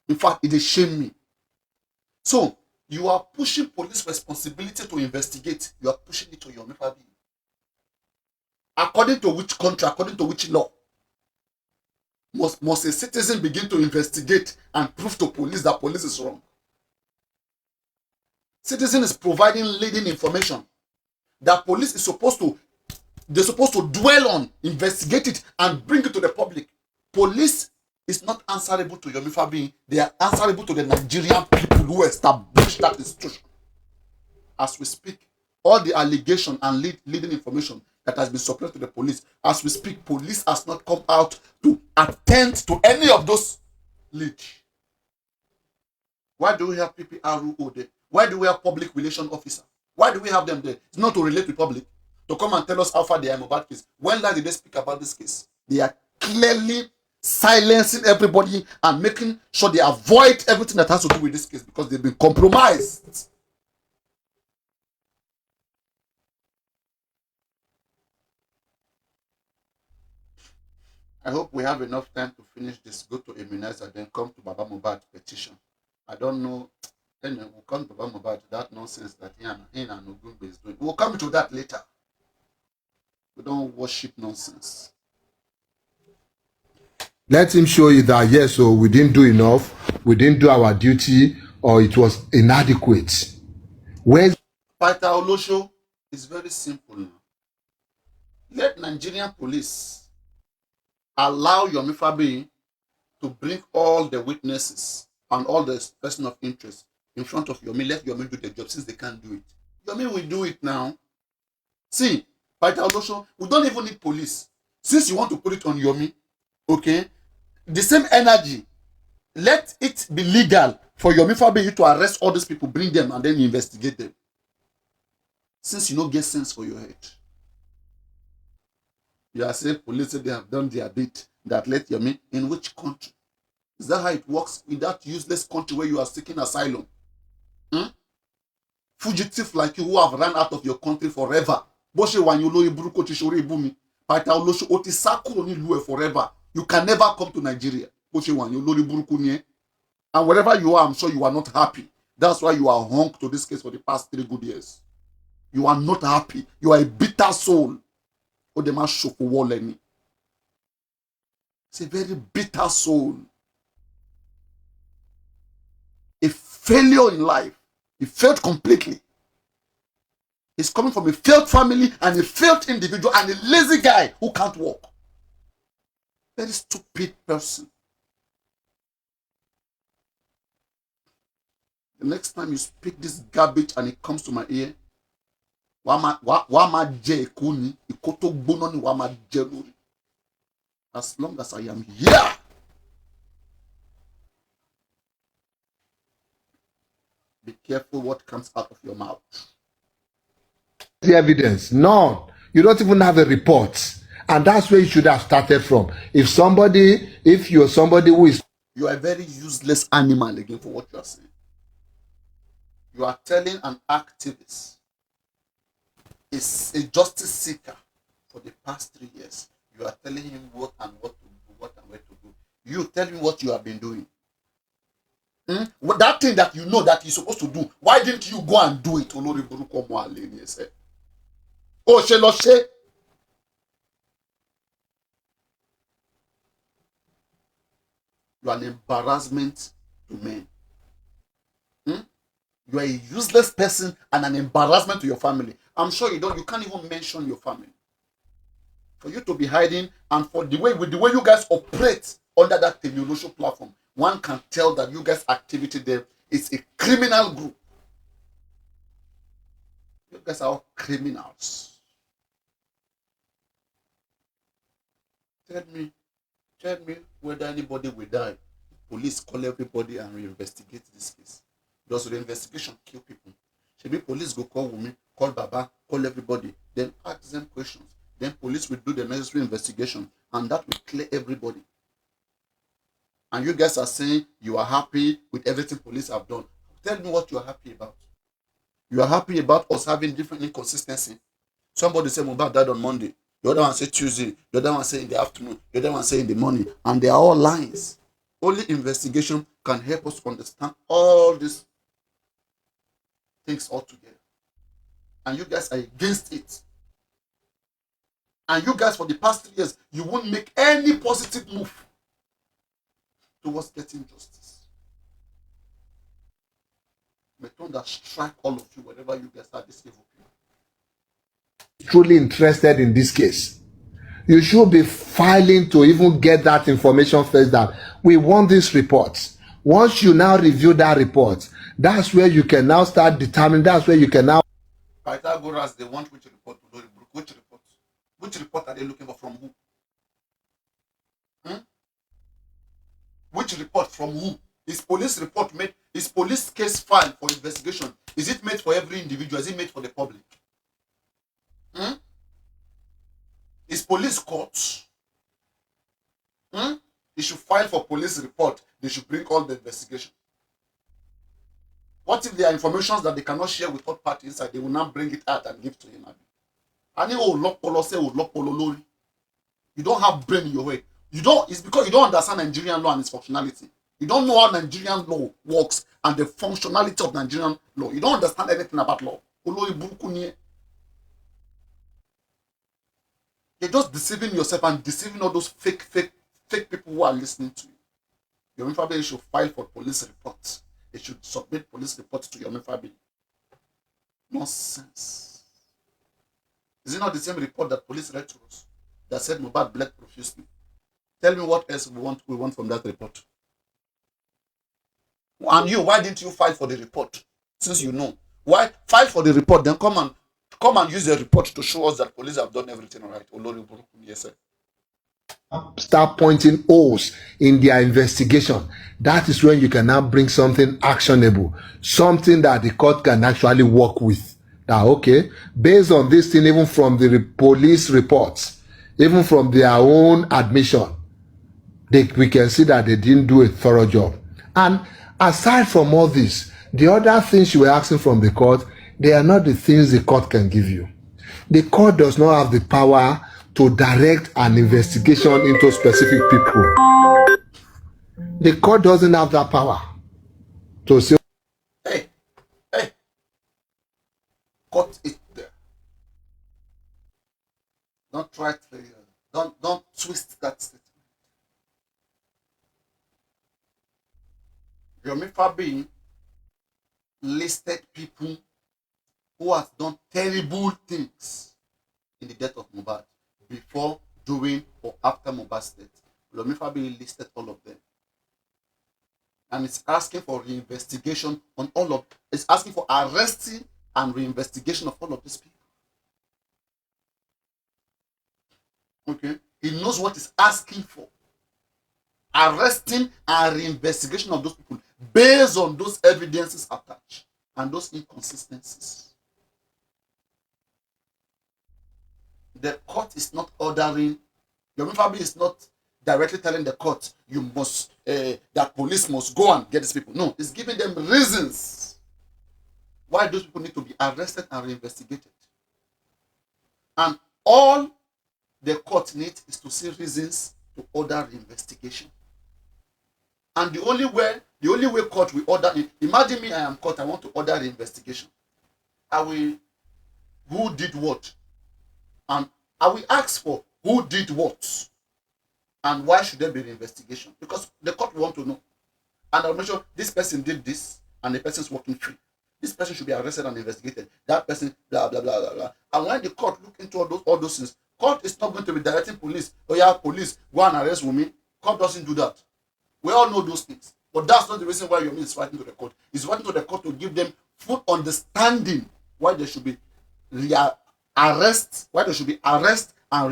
In fact, it shame me. So you are pushing police responsibility to investigate. You are pushing it to your family. According to which country, according to which law? Must a citizen begin to investigate and prove to police that police is wrong? Citizen is providing leading information that police is supposed to dwell on, investigate it, and bring it to the public. Police is not answerable to Yomi Fabi. They are answerable to the Nigerian people who established that institution. As we speak, all the allegation and leading information that has been supplied to the police, as we speak, police has not come out to attend to any of those leads. Why do we have PPRO there? Why do we have public relation officer? Why do we have them there? It's not to relate to public, to come and tell us how far they are in about case. When last did they speak about this case? They are clearly silencing everybody and making sure they avoid everything that has to do with this case because they've been compromised. I hope we have enough time to finish this, go to immunizer, then come to Baba Mohbad petition. I don't know. Then we'll come to Baba Mohbad, that nonsense that he and Ogungbe is doing. We'll come to that later. We don't worship nonsense. Let him show you that yes, so we didn't do enough, we didn't do our duty, or it was inadequate. Where's Paita Olosho is very simple now. Let Nigerian police allow Yomi Fabi to bring all the witnesses and all the person of interest in front of Yomi. Let Yomi do the job since they can't do it. Yomi will do it now. See, Paita Olosho, we don't even need police. Since you want to put it on Yomi, okay, the same energy, let it be legal for Yomi Fabi to arrest all these people, bring them, and then investigate them. Since you don't get sense for your head. You are saying police say they have done their bit, that let Yomi. In which country? Is that how it works in that useless country where you are seeking asylum? Fugitive like you who have run out of your country forever. Forever. You can never come to Nigeria. And wherever you are, I'm sure you are not happy. That's why you are hung to this case for the past 3 good years. You are not happy. You are a bitter soul. It's a very bitter soul. A failure in life. He failed completely. He's coming from a failed family and a failed individual and a lazy guy who can't walk. Very stupid person. The next time you speak this garbage and it comes to my ear, as long as I am here, be careful what comes out of your mouth. The evidence, none. You don't even have a report, and that's where you should have started from. If you're somebody who is, you are a very useless animal again for what you are saying. You are telling an activist, is a justice seeker for the past 3 years. You are telling him what and what to do, what and where to do. You tell him what you have been doing. Well, that thing that you know that you're supposed to do, why didn't you go and do it? Oh, she. You are an embarrassment to men. You are a useless person and an embarrassment to your family. I'm sure you can't even mention your family. For you to be hiding and with the way you guys operate under that Telunosho platform, one can tell that you guys' activity there is a criminal group. You guys are all criminals. Tell me whether anybody will die. Police call everybody and reinvestigate this case. Does the investigation kill people? Maybe police go call women, call Baba, call everybody, then ask them questions. Then police will do the necessary investigation, and that will clear everybody. And you guys are saying you are happy with everything police have done. Tell me what you are happy about. You are happy about us having different inconsistency. Somebody say Mohbad died on Monday. The other one say Tuesday. The other one say in the afternoon. The other one say in the morning. And they are all lies. Only investigation can help us understand all these things all together. And you guys are against it. And you guys, for the past 3 years, you won't make any positive move towards getting justice. May thunder strike all of you wherever you guys are this evil people. truly interested in this case, you should be filing to even get that information first, that we want this report. Once you now review that report, that's where you can now start determining, that's where you can now. Pythagoras, they want which report to do? Which report? Which report are they looking for? From who? Which report from who? Is police report made? Is police case file for investigation? Is it made for every individual? Is it made for the public? Is police court? They should file for police report. They should bring all the investigation. What if there are informations that they cannot share with third party inside? They will not bring it out and give to him. You don't have brain in your head. It's because you don't understand Nigerian law and its functionality. You don't know how Nigerian law works and the functionality of Nigerian law. You don't understand anything about law. You're just deceiving yourself and deceiving all those fake people who are listening to you. Your family should file for police reports. They should submit police reports to your family. Nonsense. Is it not the same report that police read to us that said Mohbad bled profusely? Tell me what else we want from that report. And you, why didn't you file for the report? Since you know. Why file for the report, then come and use the report to show us that police have done everything right. Yes, sir. Start pointing holes in their investigation. That is when you can now bring something actionable, something that the court can actually work with. That, okay, based on this thing, even from the police reports, even from their own admission, we can see that they didn't do a thorough job. And aside from all this, the other things you were asking from the court, they are not the things the court can give you. The court does not have the power to direct an investigation into specific people. The court doesn't have that power to say, hey, cut it there. Don't try to, don't twist that statement. Yomi Fabi listed people who have done terrible things in the death of Mohbad before, during, or after Mohbad's death. Yomi Fabiyi listed all of them. And it's asking for reinvestigation on all of, it's asking for arresting and reinvestigation of all of these people. Okay? He knows what he's asking for. Arresting and reinvestigation of those people based on those evidences attached and those inconsistencies. The court is not ordering, Yomi Fabiyi is not directly telling the court, you must, that police must go and get these people. No, it's giving them reasons why those people need to be arrested and reinvestigated. And all the court needs is to see reasons to order reinvestigation. And the only way court will order, imagine me, I am court, I want to order the investigation. I will, who did what? And I will ask for who did what. And why should there be an investigation? Because the court will want to know. And I'll make sure this person did this and the person is working free. This person should be arrested and investigated. That person, blah, blah, blah, blah, blah. And when the court look into all those things, court is not going to be directing police. Oh yeah, police, go and arrest Wunmi. Court doesn't do that. We all know those things. But that's not the reason why Yomi is fighting to the court. He's fighting to the court to give them full understanding why there should be arrest and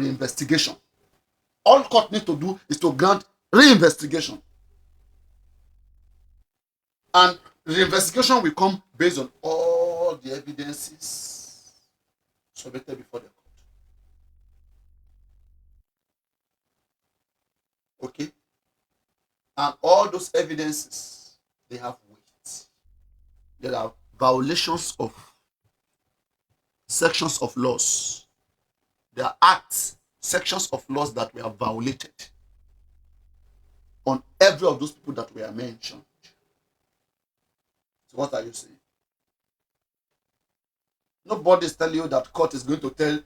reinvestigation. All court need to do is to grant reinvestigation. And reinvestigation will come based on all the evidences submitted before the court. Okay? And all those evidences, they have weight. There are violations of sections of laws. There are acts, sections of laws that were violated on every of those people that were mentioned. So what are you saying? Nobody is telling you that court is going to tell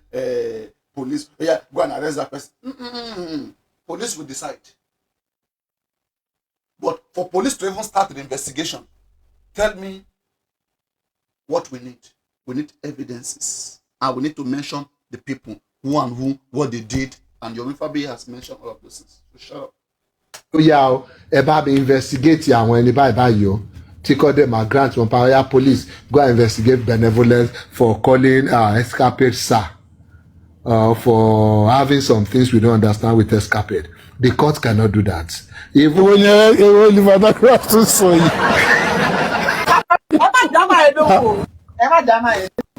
police, oh yeah, go and arrest that person. Police will decide. But for police to even start the investigation, tell me what we need. We need evidences. And we need to mention the people, who and who, what they did. And Yomi Fabiyi has mentioned all of those things. So shut up. Yeah, about investigate when anybody buy you. Take all them grant from Papariano police. Go and investigate benevolence for calling escapade sir. For having some things we don't understand with escapade. The court cannot do that. Even when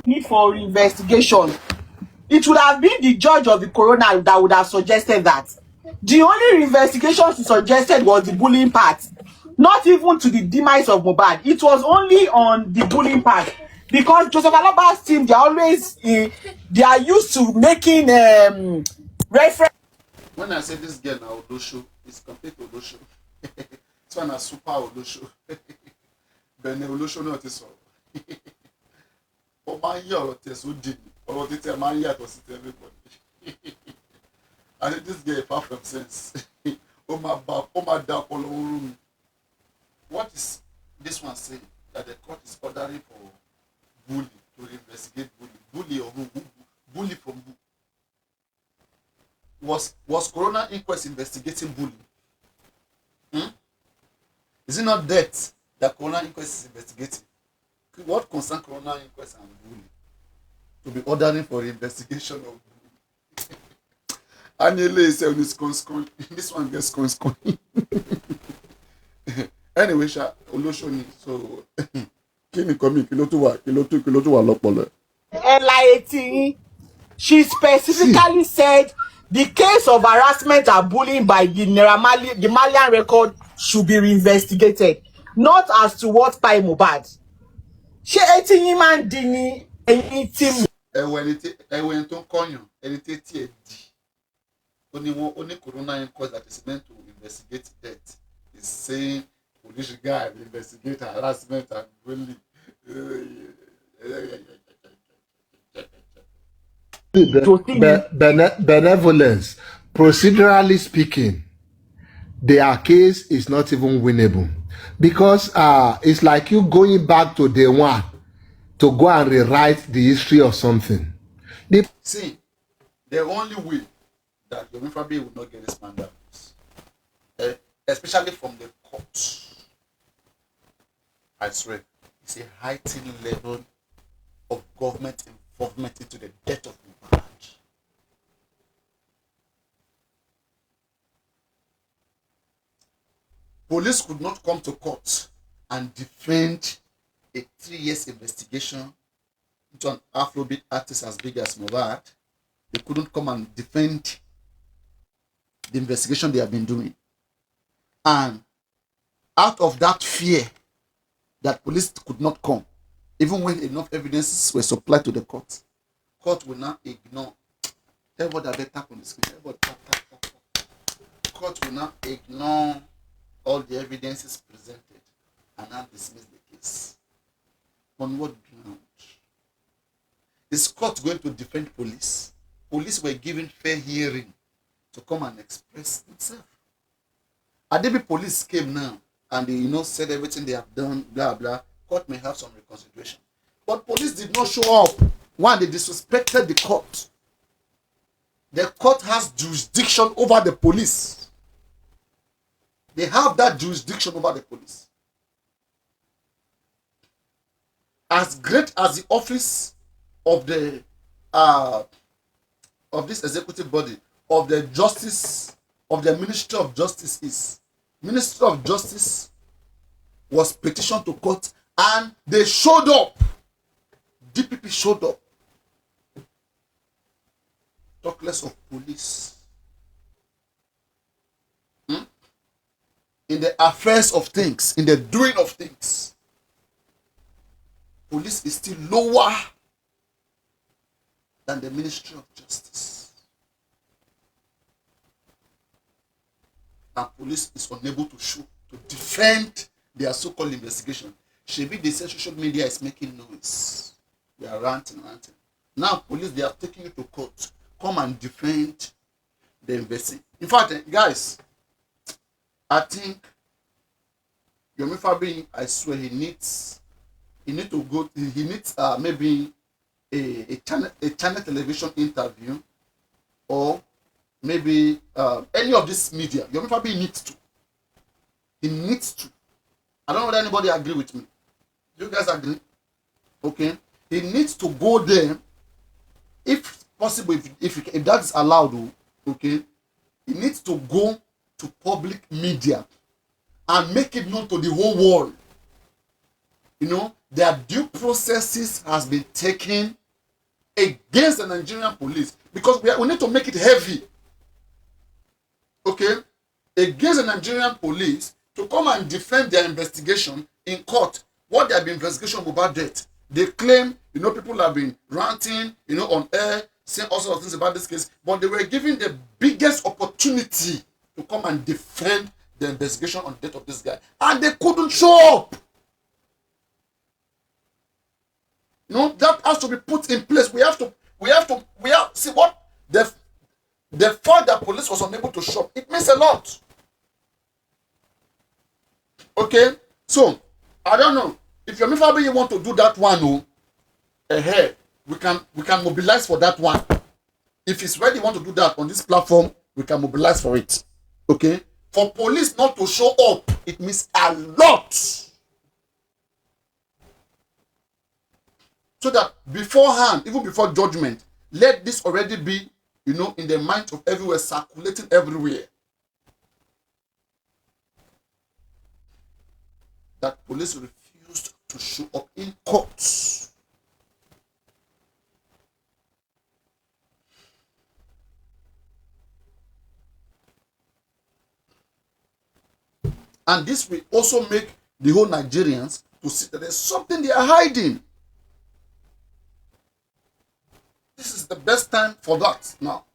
need for investigation. It would have been the judge of the coroner that would have suggested that. The only investigation she suggested was the bullying part, not even to the demise of Mohbad. It was only on the bullying part, because Joseph Alaba's team, they are always they are used to making reference. When I say this girl now Olosho, it's complete Olosho. This one is super Olosho. Bene Olosho náà ti sọ̀rọ̀. Ó máa ń yí ọ̀rọ̀ tẹ̀ sódì ni. Ọ̀rọ̀ títẹ̀ máa ń yàtọ̀ sí ti everybody. I think this girl apart from sense. Ó máa da ọpọlọ orú mi. What is this one saying? That the court is ordering for bully to investigate bully. Bully or who? Bully from who? Was coroner inquest investigating bullying? Is it not that coroner inquest is investigating? What concern coroner inquest and bullying? To be ordering for investigation of bullying. Anile is saying this one gets conscon. Anyway, Olosho so kini komi kí ló tún wà lọ́pọlọ. She specifically said the case of harassment and bullying by the Malian record should be reinvestigated, not as to what by Mohbad. Ṣé etí yín máa ń di ní ẹ̀yin tí. Ẹ̀wẹ̀ tó ń kọ́yàn ẹni tí ẹ̀ di. Ó ní coroner inquest that is meant to investigate death is saying police guy investigate harassment and bullying. Benevolence, procedurally speaking, their case is not even winnable, because it's like you going back to day one to go and rewrite the history of something. See, the only way that Yomi Fabiyi will not get this man especially from the court. I swear, it's a heightened level of government involvement into the death of Mohbad. Police could not come to court and defend a 3 years investigation into an Afrobeat artist as big as Mohbad. They couldn't come and defend the investigation they have been doing. And out of that fear that police could not come, even when enough evidences were supplied to the court will now ignore. Everybody better tap on the screen. Everybody tap. Court will now ignore all the evidences presented and now dismiss the case. On what ground? Is court going to defend police? Police were given fair hearing to come and express themselves. Adebi police came now and they, said everything they have done, blah, blah. Court may have some reconsideration. But police did not show up. One, they disrespected the court. The court has jurisdiction over the police. They have that jurisdiction over the police. As great as the office of the of this executive body, of the justice, of the Ministry of Justice is, Ministry of Justice was petitioned to court and they showed up. DPP showed up. Talk less of police. In the affairs of things, in the doing of things, police is still lower than the Ministry of Justice. And police is unable to defend their so-called investigation. Shebi, they say social media is making noise. They are ranting. Now police, they are taking you to court. Come and defend the investigation. In fact, guys, I think Yomi Fabi, I swear he needs maybe a channel television interview, or maybe any of this media. Yomi Fabi needs to. I don't know whether anybody agree with me. Do you guys agree? Okay. He needs to go there, if possible, if that is allowed. Okay. He needs to go to public media and make it known to the whole world. Their due processes has been taken against the Nigerian police, because we need to make it heavy. Okay? Against the Nigerian police to come and defend their investigation in court. What they have been investigation about death. They claim, people have been ranting, on air, saying all sorts of things about this case, but they were given the biggest opportunity to come and defend the investigation on the death of this guy, and they couldn't show up. That has to be put in place. We have see what the fact that police was unable to show up, it means a lot. Okay, so I don't know if you want to do that one. We can mobilize for that one. If it's ready, want to do that on this platform, we can mobilize for it. Okay, for police not to show up, it means a lot. So that beforehand, even before judgment, let this already be, in the mind of everywhere, circulating everywhere. That police refused to show up in courts. And this will also make the whole Nigerians to see that there's something they are hiding. This is the best time for that now.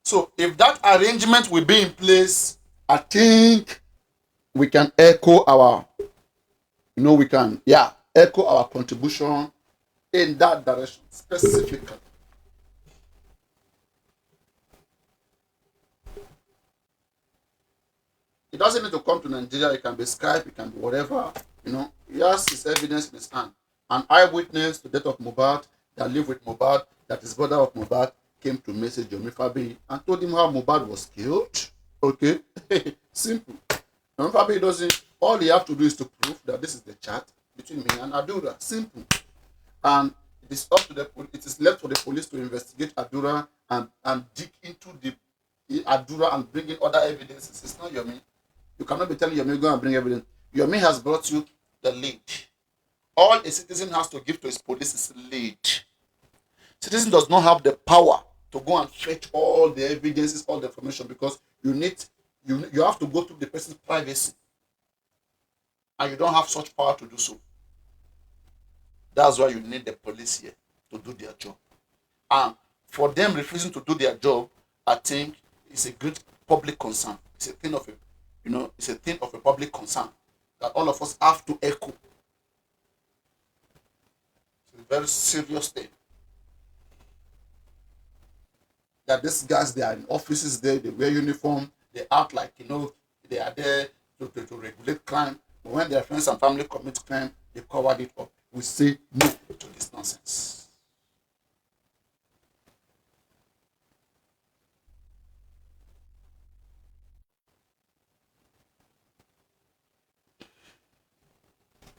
So if that arrangement will be in place, I think we can echo our, echo our contribution in that direction specifically. It doesn't need to come to Nigeria. It can be Skype. It can be whatever. He has his evidence in his hand. An eyewitness to the death of Mohbad that lived with Mohbad, that is brother of Mohbad, came to message Yomi Fabiyi and told him how Mohbad was killed. Okay, simple. Yomi Fabiyi doesn't. All he have to do is to prove that this is the chat between me and Adura. Simple. And it is up to it is left for the police to investigate Adura and dig into the Adura and bring in other evidences. It's not Yomi. You cannot be telling Yomi go and bring evidence. Yomi has brought you the lead. All a citizen has to give to his police is lead. Citizen does not have the power to go and fetch all the evidences, all the information, because you have to go through the person's privacy, and you don't have such power to do so. That's why you need the police here to do their job. And for them refusing to do their job, I think it's a great public concern. It's a thing of a public concern that all of us have to echo. It's a very serious thing. That these guys, they are in offices there, they wear uniform, they act like, they are there to regulate crime. But when their friends and family commit crime, they covered it up. We say no to this nonsense.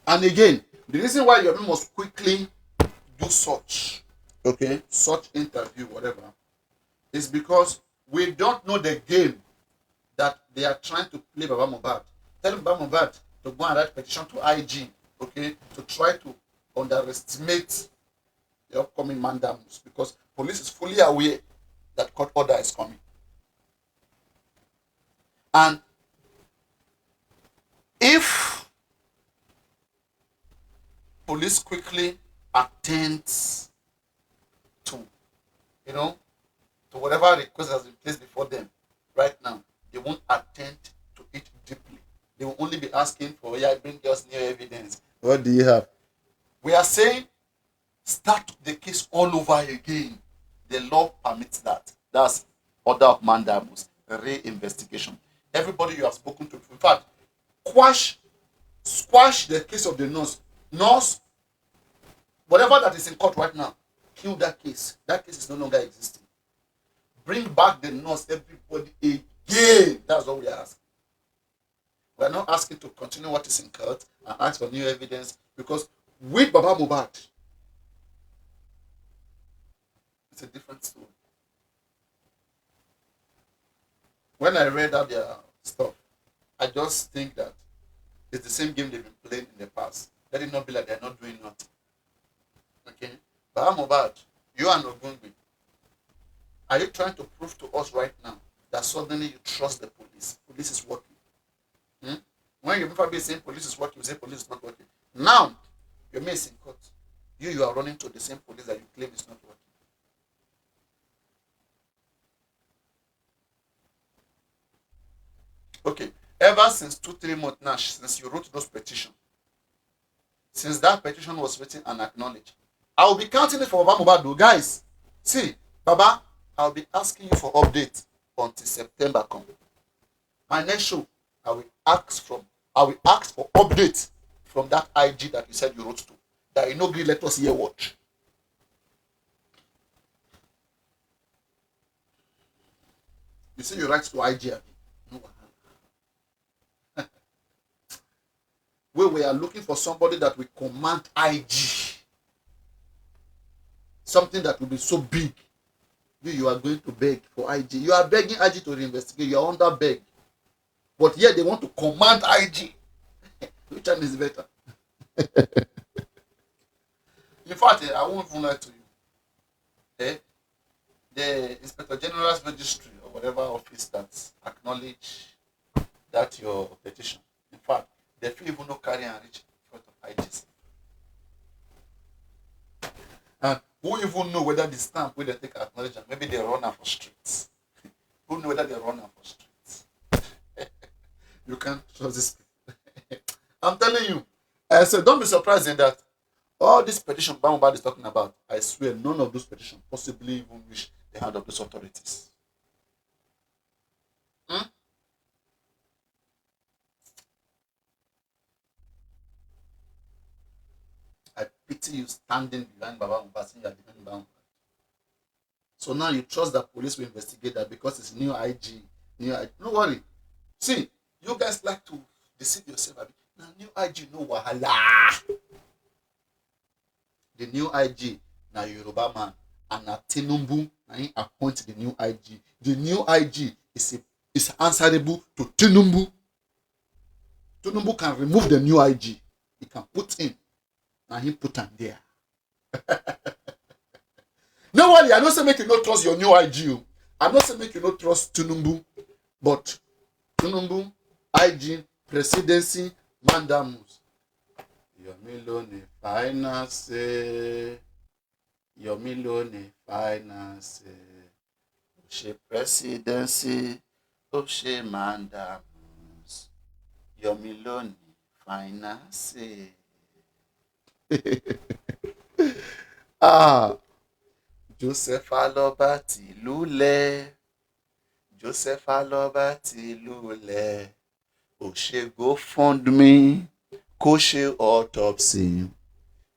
And again, the reason why Yomi must quickly do such interview, whatever, is because we don't know the game that they are trying to play Baba Mohbad. Tell Baba Mohbad to go and write petition to IG, to try to underestimate the upcoming mandamus, because police is fully aware that court order is coming. And if police quickly attends to whatever request has been placed before them right now, they won't attend to it deeply. They will only be asking for, bring us new evidence. What do you have? We are saying start the case all over again. The law permits that. That's order of mandamus, re-investigation. Everybody you have spoken to, in fact, squash the case of the nurse, whatever that is in court right now, kill that case. That case is no longer existing. Bring back the nurse, everybody again. That's what we are asking. We are not asking to continue what is in court and ask for new evidence, because with Baba Mohbad, it's a different story. When I read out their stuff, I just think that it's the same game they've been playing in the past. Let it not be like they're not doing nothing. Okay? Baba Mohbad, you and Ogungbe, are you trying to prove to us right now that suddenly you trust the police? Police is working. When you be saying police is working, you say police is not working. Now, you're missing court. You are running to the same police that you claim is not working. Okay, ever since 2-3 months now, since you wrote those petitions, since that petition was written and acknowledged, I will be counting it for Baba Mohbad. Guys, see, Baba, I'll be asking you for updates until September comes. My next show, I will ask for updates from that IG that you said you wrote to. That you know, let us hear what. You say you write to IG. No. We are looking for somebody that will command IG. Something that will be so big. You are going to beg for IG. You are begging IG to reinvestigate. You are under beg. But yet they want to command IG. Which one is better? In fact, I won't even lie to you. The Inspector General's Registry or whatever office that acknowledge that your petition, in fact, they feel even no carry and reach in front of IGs. And who even know whether the stamp where they take acknowledgement, maybe they run out for streets. Who know whether they run out for streets? You can't trust this. I'm telling you. So don't be surprised in that all this petition Bamba is talking about, I swear none of those petitions possibly even reach the hand of those authorities. pity you standing behind Baba Mohbad saying you are defending Baba Mohbad. So now you trust that police will investigate that because it's new IG. No worry. See, you guys like to deceive yourself. Now new IG, no wahala. The new IG, now Yoruba man, and na Tinubu, now he appoint the new IG. The new IG is answerable to Tinubu. Tinubu can remove the new IG. He can put in, and he put him there. No worry, I don't say make you not trust your new IG. I'm not saying make you not trust Tinubu, but Tinubu, IG, presidency, mandamus. Yomi Lone finance. Yomi Lone finance. Oshe presidency. Oshe mandamus. Yomi Lone finance. Joseph Aloba Tilule. Joseph Aloba Tilule. Oshe GoFundMe. Kó ṣe autopsy.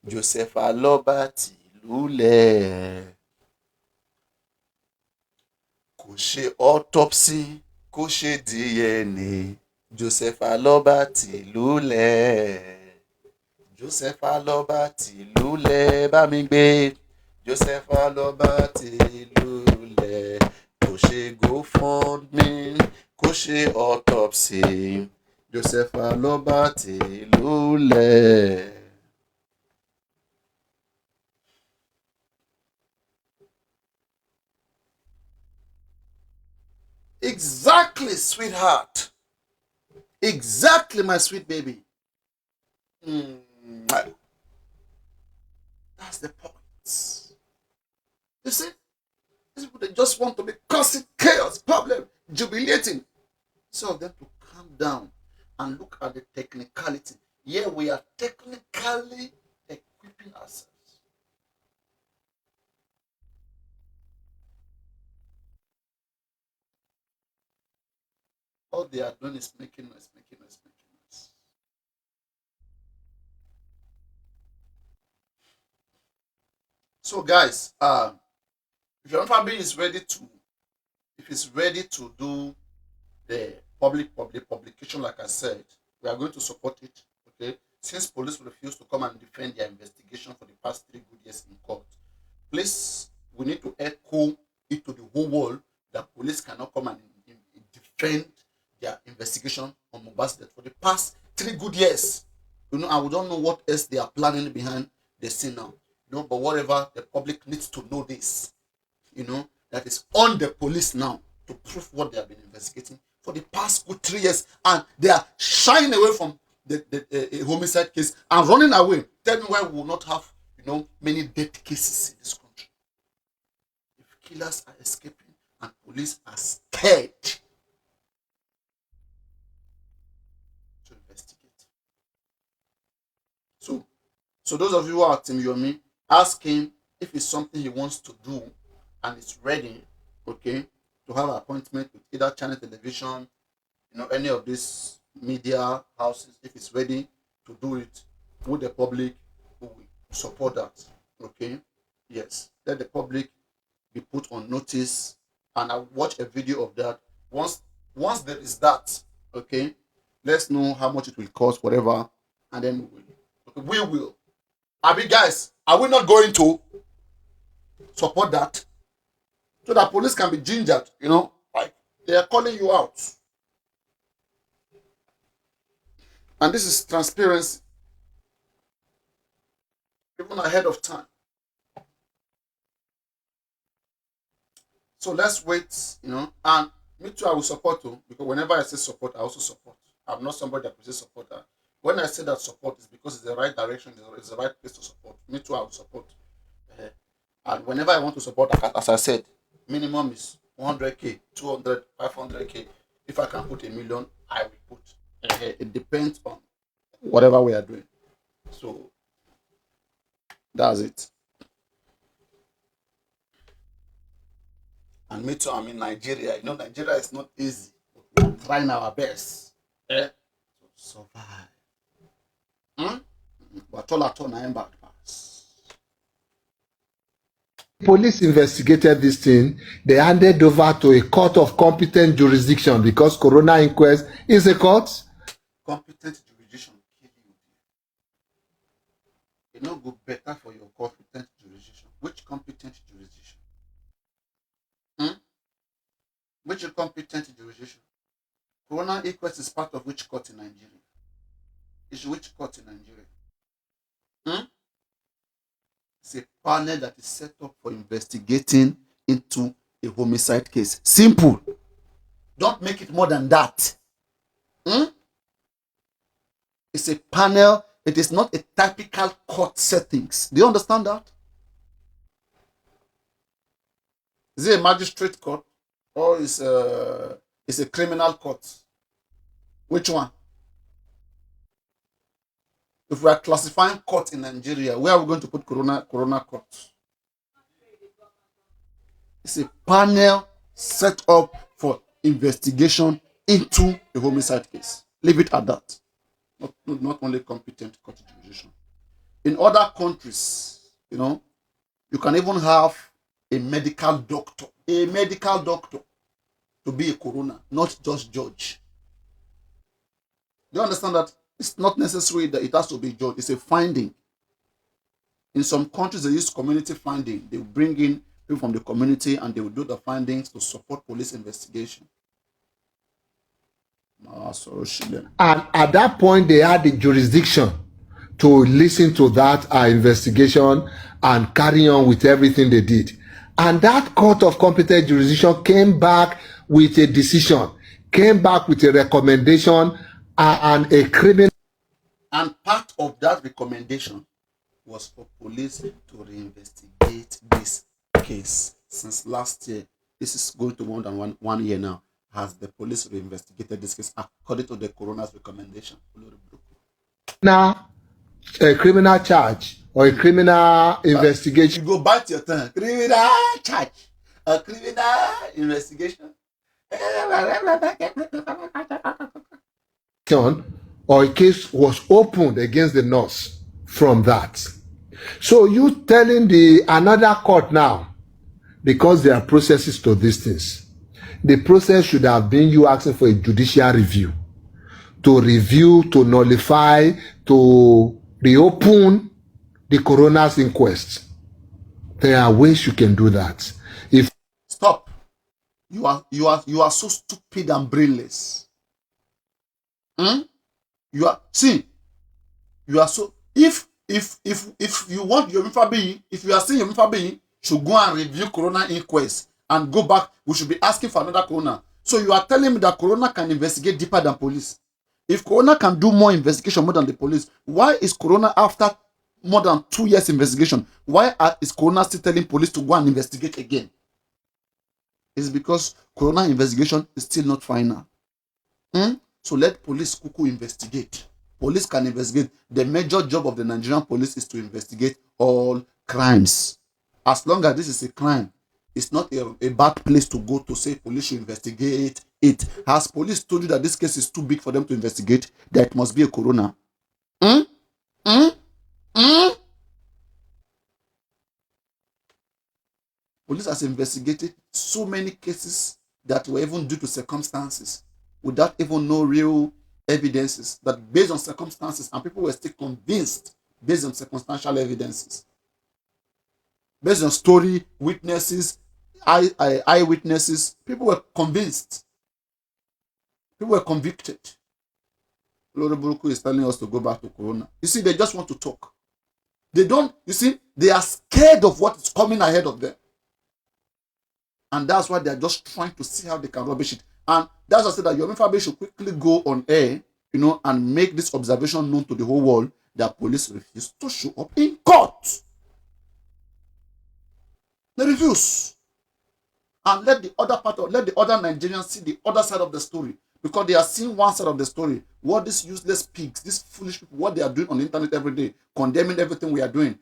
Joseph Aloba Tilule. Kó ṣe autopsy. Kó ṣe DNA. Joseph Aloba Tilule. Joseph Aloba Tilule. Bá mi gbé. Joseph Aloba Tilule. Kó ṣe GoFundMe. Kó ṣe autopsy. Joseph Aloba Tilule. Exactly, sweetheart. Exactly, my sweet baby. That's the point. You see, these people, they just want to be causing chaos, problem, jubilating. Some of them to calm down and look at the technicality. Yeah, we are technically equipping ourselves. All they are doing is making noise, making noise, making noise. So, guys, if your family is ready to, if it's ready to do the publication, like I said, we are going to support it. Okay, since police refused to come and defend their investigation for the past 3 good years in court, please, we need to echo it to the whole world that police cannot come and defend their investigation on Mohbad's death for the past 3 good years. You know, and we don't know what else they are planning behind the scene now. You know, but whatever, the public needs to know this. You know, that is on the police now to prove what they have been investigating for the past good 3 years, and they are shying away from the homicide case and running away. Tell me why we will not have, you know, many death cases in this country. If killers are escaping and police are scared to investigate. So those of you who are Team Yomi, ask him if it's something he wants to do and it's ready, okay, to have an appointment with either channel television, you know, any of these media houses. If it's ready to do it with the public, who will support that. Okay, yes, let the public be put on notice, and I'll watch a video of that. Once there is that, okay, let's know how much it will cost, whatever, and then we will. Abi guys, are we not going to support that? So that police can be gingered, you know, like they are calling you out. And this is transparency, even ahead of time. So let's wait, you know, and me too, I will support you, because whenever I say support, I also support. I'm not somebody that will say support that. When I say that support, is because it's the right direction, it's the right place to support. Me too, I will support. And whenever I want to support, as I said, minimum is 100k, 200, 500k. If I can put 1 million, I will put. It depends on whatever we are doing. So that's it. And me too, I'm in Nigeria. You know, Nigeria is not easy. We're trying our best to survive. But all at all, I am bad pass. Police investigated this thing. They handed over to a court of competent jurisdiction because Corona inquest is a court. Competent jurisdiction kill you. It no go better for your competent jurisdiction. Which competent jurisdiction? Which competent jurisdiction? Corona inquest is part of which court in Nigeria? It's which court in Nigeria? It's a panel that is set up for investigating into a homicide case. Simple. Don't make it more than that. It's a panel. It is not a typical court settings. Do you understand that? Is it a magistrate court or is a criminal court? Which one? If we are classifying court in Nigeria, where are we going to put Corona court? It's a panel set up for investigation into a homicide case. Leave it at that. Not only competent court jurisdiction. In other countries, you can even have a medical doctor to be a coroner, not just judge. Do you understand that? It's not necessary that it has to be judge. It's a finding. In some countries, they use community finding. They will bring in people from the community and they will do the findings to support police investigation. And at that point, they had the jurisdiction to listen to that investigation and carry on with everything they did. And that court of competent jurisdiction came back with a decision, came back with a recommendation and a criminal. And part of that recommendation was for police to reinvestigate this case. Since last year, this is going to more than one year now. Has the police reinvestigated this case according to the coroner's recommendation? Now, a criminal charge or a criminal investigation. You go bite your tongue. Criminal charge. A criminal investigation. Or a case was opened against the nurse from that. So you telling another court now, because there are processes to these things. The process should have been you asking for a judicial review, to review, to nullify, to reopen the coroner's inquest. There are ways you can do that. Stop. You are so stupid and brainless. You are so if you want your being, if you are saying your being should go and review coroner inquest and go back, we should be asking for another coroner. So you are telling me that coroner can investigate deeper than police. If coroner can do more investigation more than the police, why is coroner after more than 2 years investigation? Why is coroner still telling police to go and investigate again? It's because coroner investigation is still not final. So let police cuckoo investigate. Police can investigate. The major job of the Nigerian police is to investigate all crimes. As long as this is a crime, it's not a bad place to go to say police should investigate it. Has police told you that this case is too big for them to investigate, that it must be a coroner? Police has investigated so many cases that were even due to circumstances without even no real evidences, that based on circumstances, and people were still convinced based on circumstantial evidences, based on story, witnesses, eyewitnesses. People were convinced. People were convicted. Lord Buruku is telling us to go back to Corona. You see, they just want to talk. They don't, you see, they are scared of what is coming ahead of them. And that's why they're just trying to see how they can rubbish it. And that's why I said that Yomi Fabi should quickly go on air, and make this observation known to the whole world that police refuse to show up in court. They refuse. And let the other Nigerians see the other side of the story. Because they are seeing one side of the story. What these useless pigs, these foolish people, what they are doing on the internet every day, condemning everything we are doing,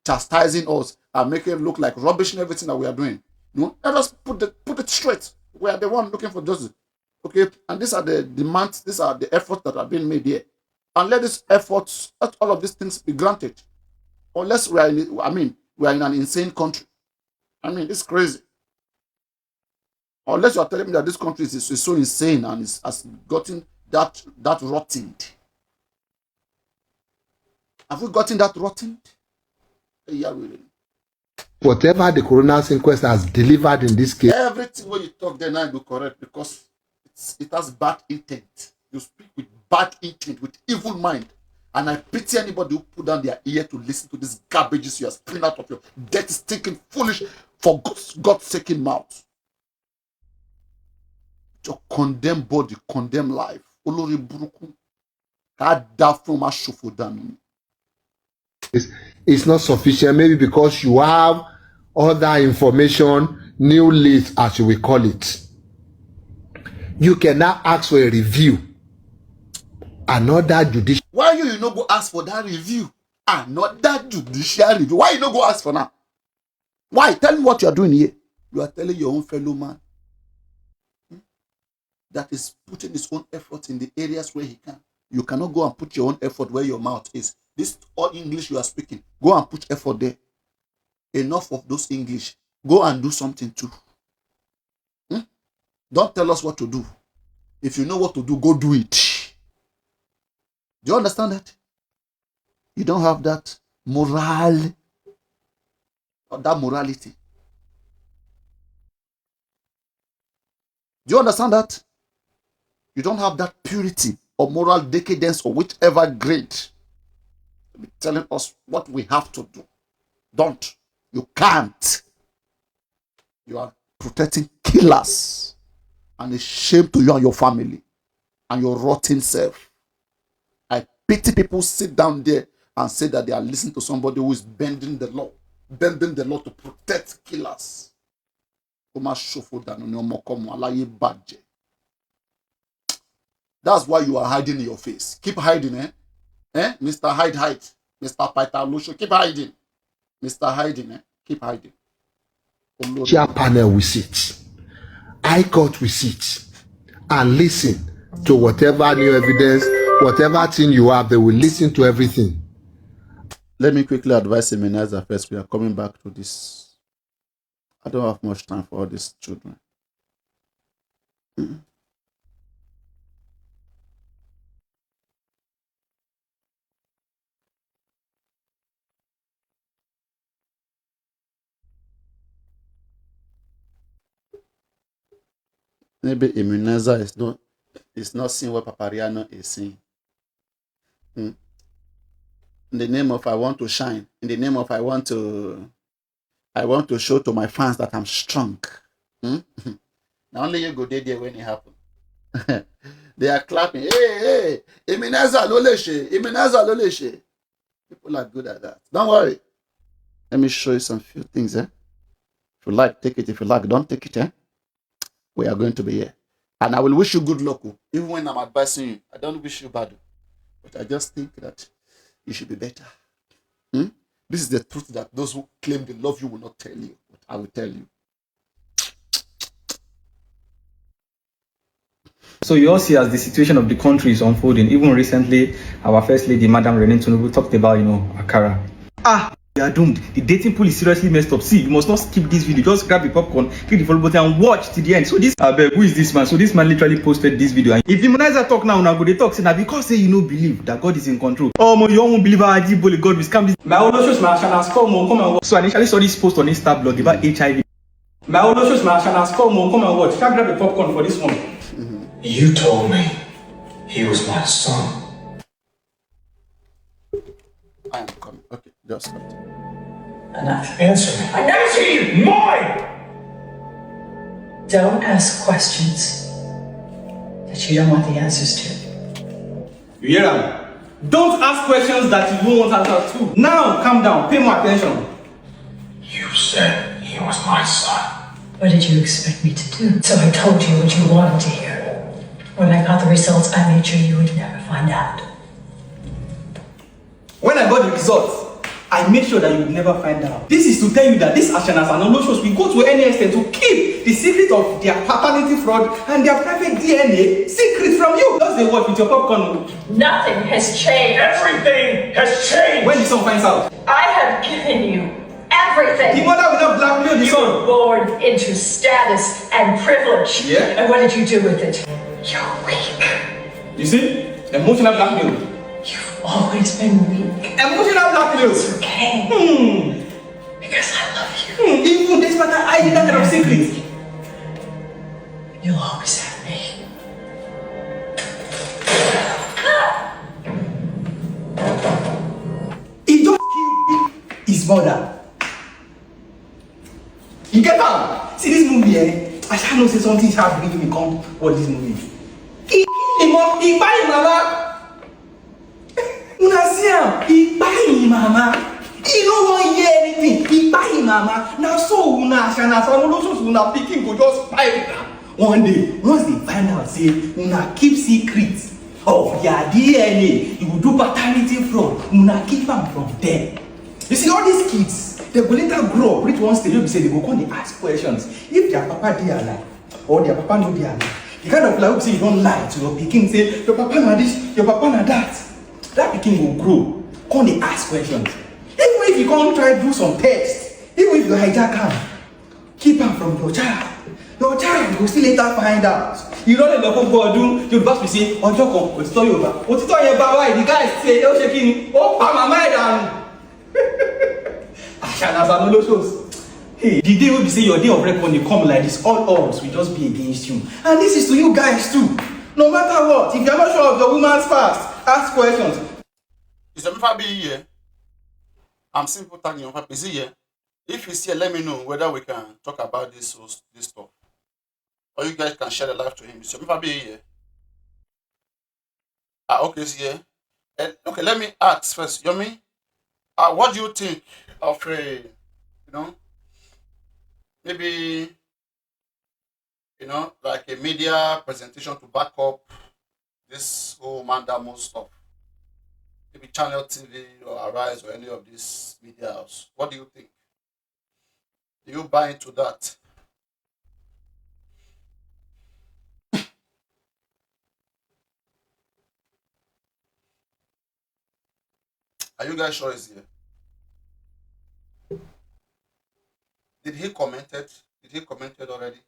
chastising us, and making it look like rubbish and everything that we are doing. Let us put it straight. We are the one looking for justice. Okay, and these are the demands, these are the efforts that are being made here. And let these efforts, let all of these things be granted. Unless we are in an insane country. I mean, it's crazy. Unless you are telling me that this country is so insane and has gotten that rotted. Have we gotten that rotted? Yeah, really. Whatever the coroner's inquest has delivered in this case, Everything when you talk there now you go correct because it has bad intent. You speak with bad intent, with evil mind. And I pity anybody who put down their ear to listen to these garbages you are spilling out of your dirty, stinking, foolish, for God's sake mouth. Your condemned body, condemned life. Olori buruku. it's not sufficient, maybe because you have other information, new leads as you will call it. You can now ask for a review. Another judicial. Why you not go ask for that review? Another judicial review. Why you not go ask for now? Why? Tell me what you are doing here. You are telling your own fellow man that is putting his own effort in the areas where he can. You cannot go and put your own effort where your mouth is. This all English you are speaking. Go and put effort there. Enough of those English. Go and do something too. Don't tell us what to do. If you know what to do, go do it. Do you understand that? You don't have that morale or that morality. Do you understand that? You don't have that purity or moral decadence or whichever grade to be telling us what we have to do. Don't. You can't. You are protecting killers and a shame to you and your family and your rotten self. I pity people who sit down there and say that they are listening to somebody who is bending the law to protect killers. That's why you are hiding your face. Keep hiding, Mr. Hide. Mr. Papariano, keep hiding. Mr. Hiding, keep hiding. Chair panel will sit. High Court will sit and listen to whatever new evidence, whatever thing you have, they will listen to everything. Let me quickly advise Emineza first. We are coming back to this. I don't have much time for all these children. Maybe Emineza is not seeing what Papariano is seeing. In the name of I want to shine, in the name of I want to show to my fans that I'm strong. Now only you go there when it happens. They are clapping. Hey, Emineza Loleshe. People are good at that. Don't worry. Let me show you some few things. If you like, take it. If you like, don't take it. We are going to be here. And I will wish you good luck. Even when I'm advising you, I don't wish you bad. But I just think that you should be better. This is the truth that those who claim they love you will not tell you. But I will tell you. So you all see as the situation of the country is unfolding. Even recently, our First Lady, Madam Renee Tinubu, talked about, Akara. We are doomed. The dating pool is seriously messed up. See, you must not skip this video. Just grab the popcorn, click the follow button, and watch to the end. So this, who is this man? So this man literally posted this video. And if Immunizer talk now go they talk, say now because say you don't believe that God is in control. Oh, you won't believe how God will scam this. My own shows, my channel come and watch. So I initially saw this post on Insta blog about HIV. My own shows, my channel come and watch. Can't grab the popcorn for this one. You told me he was my son. I am coming. Okay, just cut. Answer me. I never see you. Mine! Don't ask questions that you don't want the answers to. You hear him? Don't ask questions that you don't want answers to. Now, calm down. Pay more attention. You said he was my son. What did you expect me to do? So I told you what you wanted to hear. When I got the results, I made sure you would never find out. When I got the results, I made sure that you would never find out. This is to tell you that these Ashanas and Oloshos will go to any extent to keep the secret of their paternity fraud and their private DNA secret from you. Just they watch with your popcorn. Nothing has changed. Everything has changed. When did someone finds out? I have given you everything. The mother will not blackmail the You son. were born into status and privilege. Yeah. And what did you do with it? You're weak. You see? Emotional blackmail. You've always been weak. Emotional blackmail. It's okay. Because I love you. Even despite hiding that kind of secret. You'll always have me. He just killed his mother. You get that? See this movie, I shall not say something shall bring me come watch this movie. He killed him up, he buy him mama. Una see him, he buy him mama. He no wan hear anything, he buy him mama. Now so una shana so una pikin go just buy it. One day, once they find out say una keep secrets of their DNA, you will do paternity fraud, una keep am from them. You see all these kids, they go later grow up, reach one stage, you say they go come dey ask questions. If their papa dey alive or their papa no dey alive, the kind of like say you don't lie to your pikin, say your papa na this, your papa na that. That pikin will grow, come dey ask questions. Even if you can't try do some tests, even if you hijack am, keep am from your child. Your child will still later find out. You don't let the football do, you pass me say, ọjọ́ kan, òtítọ́ Yorùbá. Òtítọ́ yẹn bá wáyé, the guy say, ó ṣe kí ni, ó pa màmá ẹ̀ dànù. Àṣàlàṣà no shows. Hey, the day wey be say your day of reckoning come like this, all odds will just be against you. And this is to you guys too. No matter what, if you are not sure of your woman's past, ask questions. Is your Mifa be here? I'm simple tagging your Mifa. Is he here? If he's here, let me know whether we can talk about this stuff. Or you guys can share the life to him. Is your Mifa be here? Okay, he's here. Okay, let me ask first. Yomi, what do you think of maybe, like a media presentation to back up this whole Mandamo stuff? Maybe Channel TV or Arise or any of these media house. What do you think? Do you buy into that? Are you guys sure he's here? Did he comment it? Did he comment it already?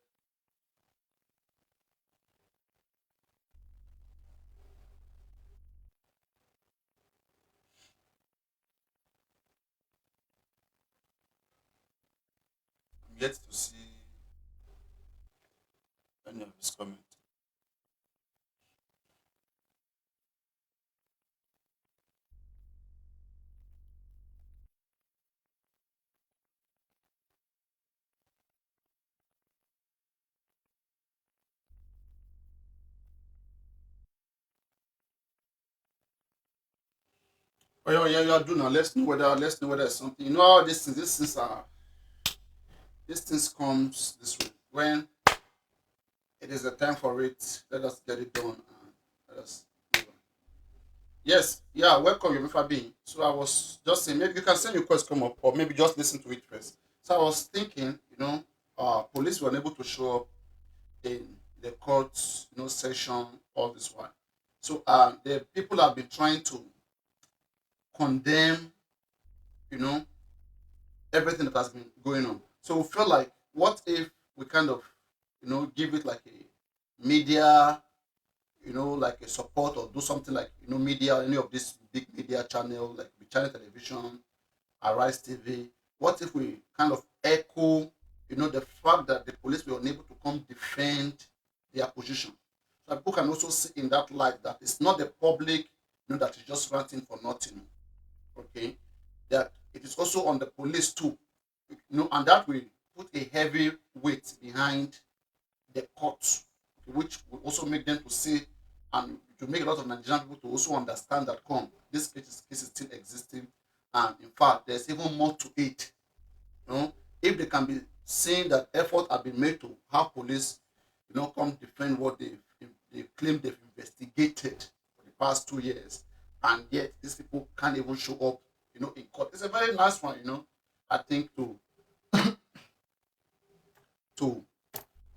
I'm yet to see any of his comments. Oh yeah, do now. Let's know whether it's something. You know how these things comes this way. When it is the time for it, let us get it done and let us move on. Yes, yeah, welcome you for being. So I was just saying maybe you can send your request come up or maybe just listen to it first. So I was thinking, police were unable to show up in the court, session all this while. So the people have been trying to condemn, everything that has been going on. So we feel like, what if we kind of, give it like a media, like a support or do something like, media, any of this big media channel, like Channel Television, Arise TV. What if we kind of echo, the fact that the police were unable to come defend their position? So people can also see in that light that it's not the public, that is just ranting for nothing. Okay, that it is also on the police too, and that will put a heavy weight behind the courts, which will also make them to see and to make a lot of Nigerian people to also understand that this case is still existing, and in fact there's even more to it. If they can be seeing that effort have been made to have police, come defend what they claim they've investigated for the past 2 years. And yet these people can't even show up, in court. It's a very nice one, I think to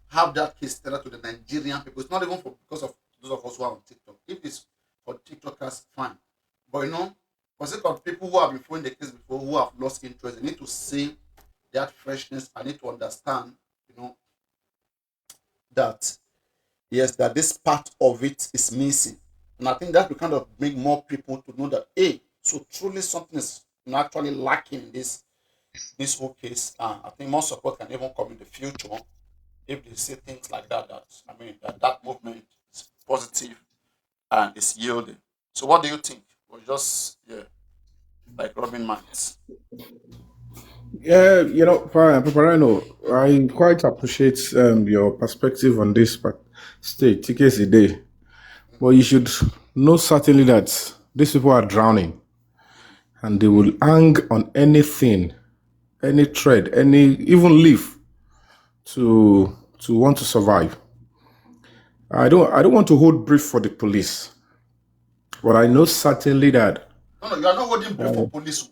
have that case tailored to the Nigerian people. It's not even because of those of us who are on TikTok. If it's for TikTokers, fine. But for the sake of people who have been following the case before, who have lost interest, they need to see that freshness. I need to understand, you know, that yes, that this part of it is missing. And I think that will kind of bring more people to know that, hey, so truly something is, you know, actually lacking in this whole case. I think more support can even come in the future if they say things like that. That I mean, that movement is positive and is yielding. So, what do you think? Or just yeah, like rubbing minds? Yeah, Papariano, I quite appreciate your perspective on this state. Take it a day. But you should know certainly that these people are drowning and they will hang on anything, any thread, any even leaf to want to survive. I don't want to hold brief for the police, but I know certainly that No, you are not holding brief for police.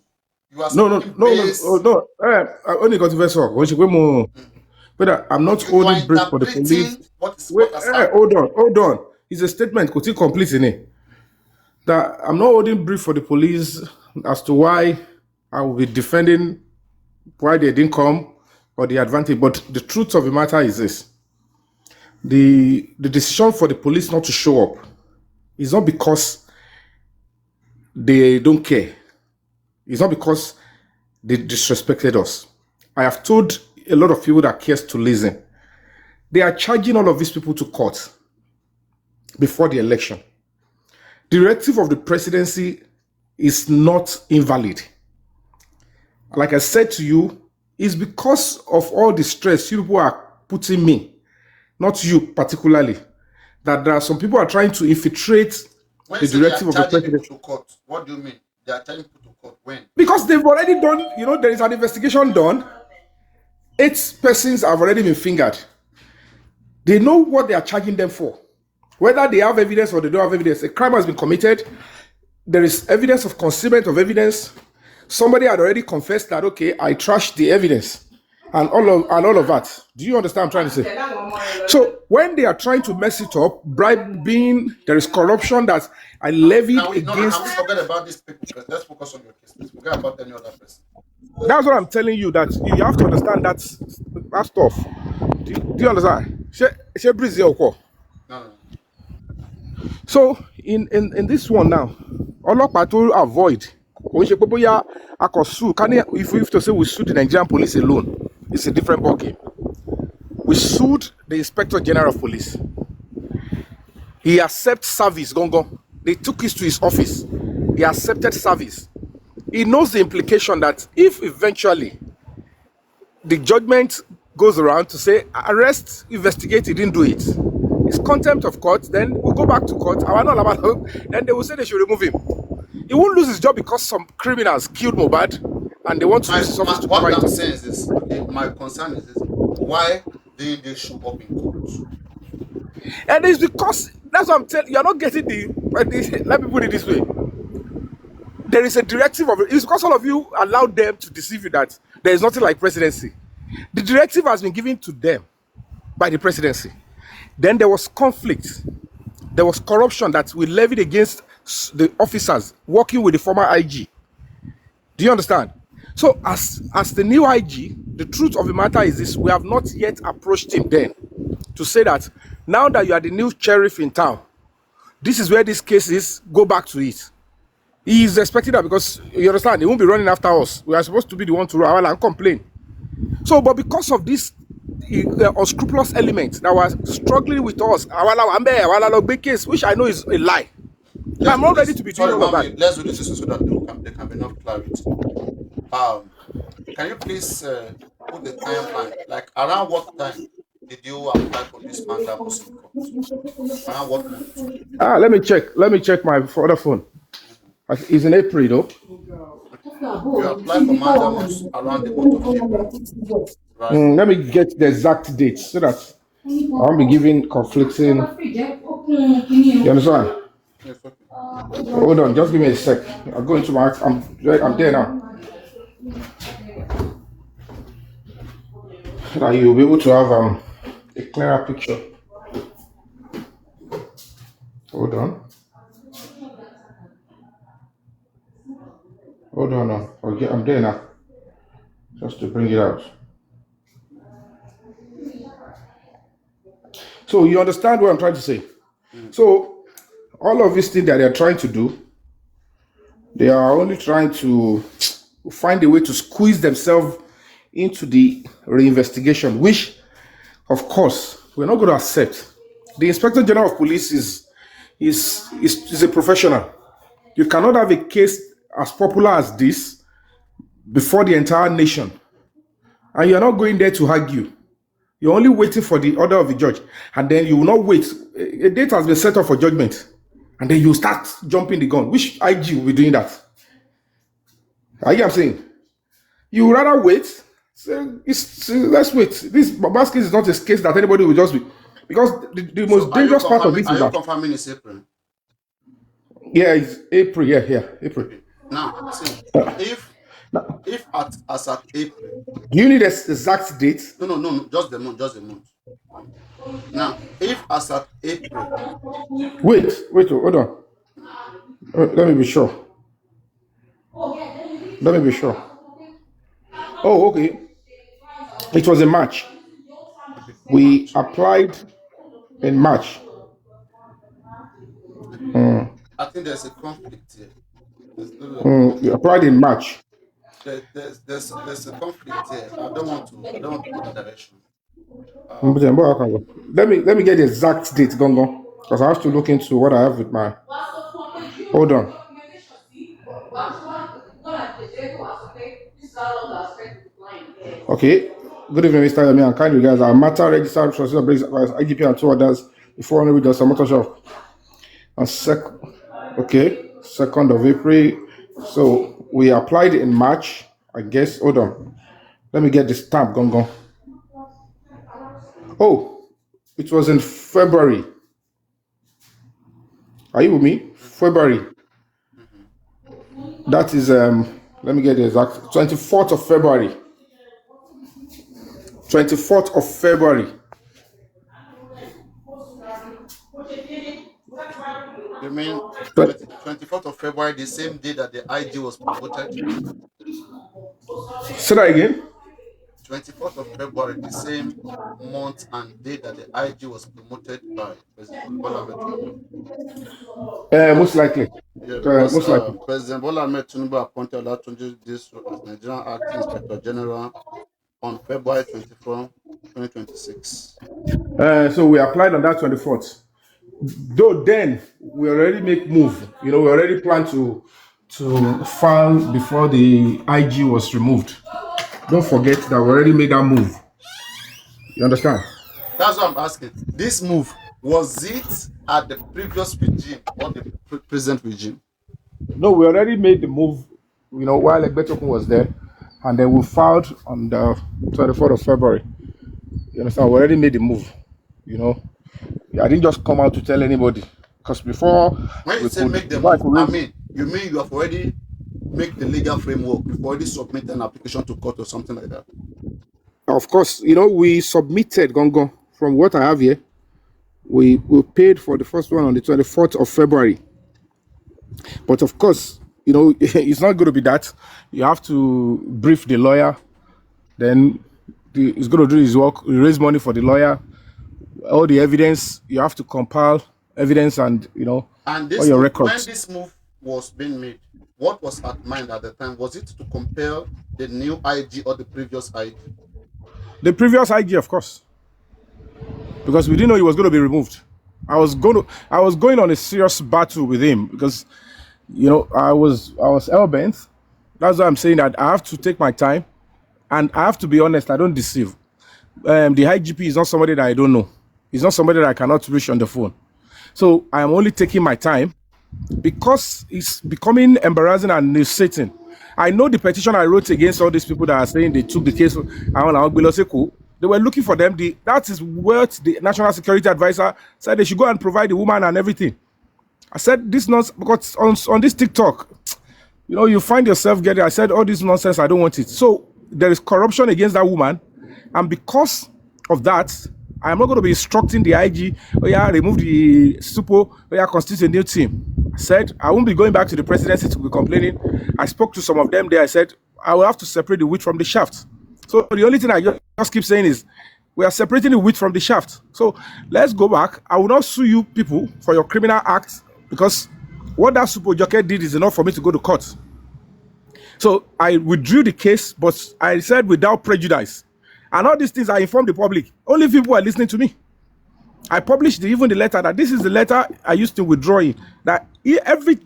You are no, no, speaking no, no, oh, base. no. I only got to vessel. But I'm not You are holding brief for the police. interpreting Wait, what has happened. hold on. It's a statement. Could you complete in it? That I'm not holding brief for the police as to why I will be defending why they didn't come or the advantage. But the truth of the matter is this: the decision for the police not to show up is not because they don't care. It's not because they disrespected us. I have told a lot of people that cares to listen. They are charging all of these people to court before the election. The directive of the presidency is not invalid. Like I said to you, it's because of all the stress you people are putting me, not you particularly, that there are some people are trying to infiltrate When the you say they are directive of the charging people president. to court, what do you mean? They are charging people to court when? Because they've already done, there is an investigation done. 8 persons have already been fingered. They know what they are charging them for. Whether they have evidence or they don't have evidence, a crime has been committed. There is evidence of concealment of evidence. Somebody had already confessed that, okay, I trashed the evidence and all of that. Do you understand what I'm trying to say? So when they are trying to mess it up, bribing, there is corruption that I levied Can we against. forget about these people first. Let's focus on your case. Let's forget about any other person. That's what I'm telling you, that you have to understand that stuff. Do you understand? No, no. So in this one now, ọlọ́pàá to avoid. If we have to say we sued the Nigerian police alone, it's a different ballgame. We sued the Inspector General of Police. He accepts service, Gongo. They took it to his office. He accepted service. He knows the implication that if eventually the judgment goes around to say arrest, investigate, he didn't do it, it's contempt of court, then we'll go back to court. Then they will say they should remove him. He won't lose his job because some criminals killed Mobad and they want to use his office to What provide I'm it. saying is this. Okay, my concern is this: why didn't they show up in court? And it's because that's what I'm telling you. You're not getting let me put it this way. There is a directive of it. It's because all of you allowed them to deceive you that there is nothing like presidency. The directive has been given to them by the presidency. Then there was conflict. There was corruption that we levied against the officers working with the former IG. Do you understand? So as the new IG, the truth of the matter is this: we have not yet approached him then to say that now that you are the new sheriff in town, this is where this case is, go back to it. He is expecting that because, you understand, he won't be running after us. We are supposed to be the one to run and complain. So, but because of this unscrupulous element that was struggling with us, case, which I know is a lie. I'm not ready to be doing all of that. Let's do this so that there can be enough clarity. Can you please put the timeline? Like around what time did you apply for this mandamus in court? Around what month? Let me check. Let me check my other phone. It's in April, though. You applied for mandamus around the month of April. Right. Let me get the exact date so that I won't be giving conflicting. You understand? Yes, okay. Hold on, just give me a sec. I'll go into my. I'm there now. So that you'll be able to have a clearer picture. Hold on. Hold on now. Okay, I'm there now. just to bring it out. So you understand what I'm trying to say? So all of these things that they're trying to do, they are only trying to find a way to squeeze themselves into the reinvestigation, which, of course, we're not going to accept. The Inspector General of Police is a professional. You cannot have a case as popular as this before the entire nation, and you're not going there to argue. You're only waiting for the order of the judge, and then you will not wait. A date has been set up for judgment, and then you start jumping the gun. Which IG will be doing that? Are you what I'm saying? You would rather wait. So let's wait. This Babas case is not a case that anybody will just be, because the most dangerous part of it is Are you that, confirming it's April? yeah, it's April. Yeah, April. Now, see, if as at April. Do you need an exact date? No, just the month. Now, if as at April. Wait, hold on. Let me be sure. Oh, okay. It was in March. We applied in March. I think there's a conflict here. We applied in March. There's a conflict here. I don't want to go that direction. Let me get the exact date, Gongo, because I have to look into what I have with my. Hold on. Okay. Good evening, Mr. Yemi, and kind you guys. Our matter registered trustee of IGP and two others before only with the motor shop. And okay, 2nd of April. So we applied in March, I guess. Hold on. Let me get the stamp, Gongo. Oh, it was in February. Are you with me? February. That is let me get the exact 24th of February. 24th of February. You mean 24th of February, the same day that the IG was promoted? Say that again. 24th of February, the same month and day that the IG was promoted by President Bola Ahmed Tinubu. Most likely. Yeah, because most likely. President Bola Ahmed Tinubu appointed Olatunji Diso as Nigerian Acting Inspector General on February 24, 2026. So we applied on that 24th. Though then we already make move. We already planned to file before the IG was removed. Don't forget that we already made that move. You understand? That's what I'm asking. This move, was it at the previous regime or the present regime? No, we already made the move, while Egbetokun was there, and then we filed on the 24th of February. You understand? We already made the move. I didn't just come out to tell anybody, because before. When you say make the move, you mean you have already make the legal framework, you've already submitted an application to court or something like that? Of course, we submitted, Gongo, from what I have here. We paid for the first one on the 24th of February. But of course, it's not going to be that. You have to brief the lawyer. Then he's going to do his work, raise money for the lawyer. All the evidence, you have to compile evidence and, and all your records. When this move was being made, what was at mind at the time? Was it to compel the new IG or the previous IG? The previous IG, of course. Because we didn't know he was going to be removed. I was going on a serious battle with him because, I was hell-bent. That's why I'm saying that I have to take my time, and I have to be honest. I don't deceive. The IGP is not somebody that I don't know. He's not somebody that I cannot reach on the phone. So I am only taking my time because it's becoming embarrassing and nauseating. I know the petition I wrote against all these people that are saying they took the case. They were looking for them. That is what the National Security Advisor said they should go and provide the woman and everything. I said this nonsense because on this TikTok, you find yourself getting. I said all this nonsense. I don't want it. So there is corruption against that woman, and because of that, I am not going to be instructing the IG. Remove the SUPO. Constitute a new team. I said I won't be going back to the presidency to be complaining. I spoke to some of them there. I said I will have to separate the wheat from the shaft. So the only thing I just keep saying is we are separating the wheat from the shaft. So let's go back. I will not sue you people for your criminal acts because what that Super Joker did is enough for me to go to court. So I withdrew the case, but I said without prejudice. And all these things I informed the public. Only people are listening to me. I published even the letter that this is the letter I used to withdraw in. That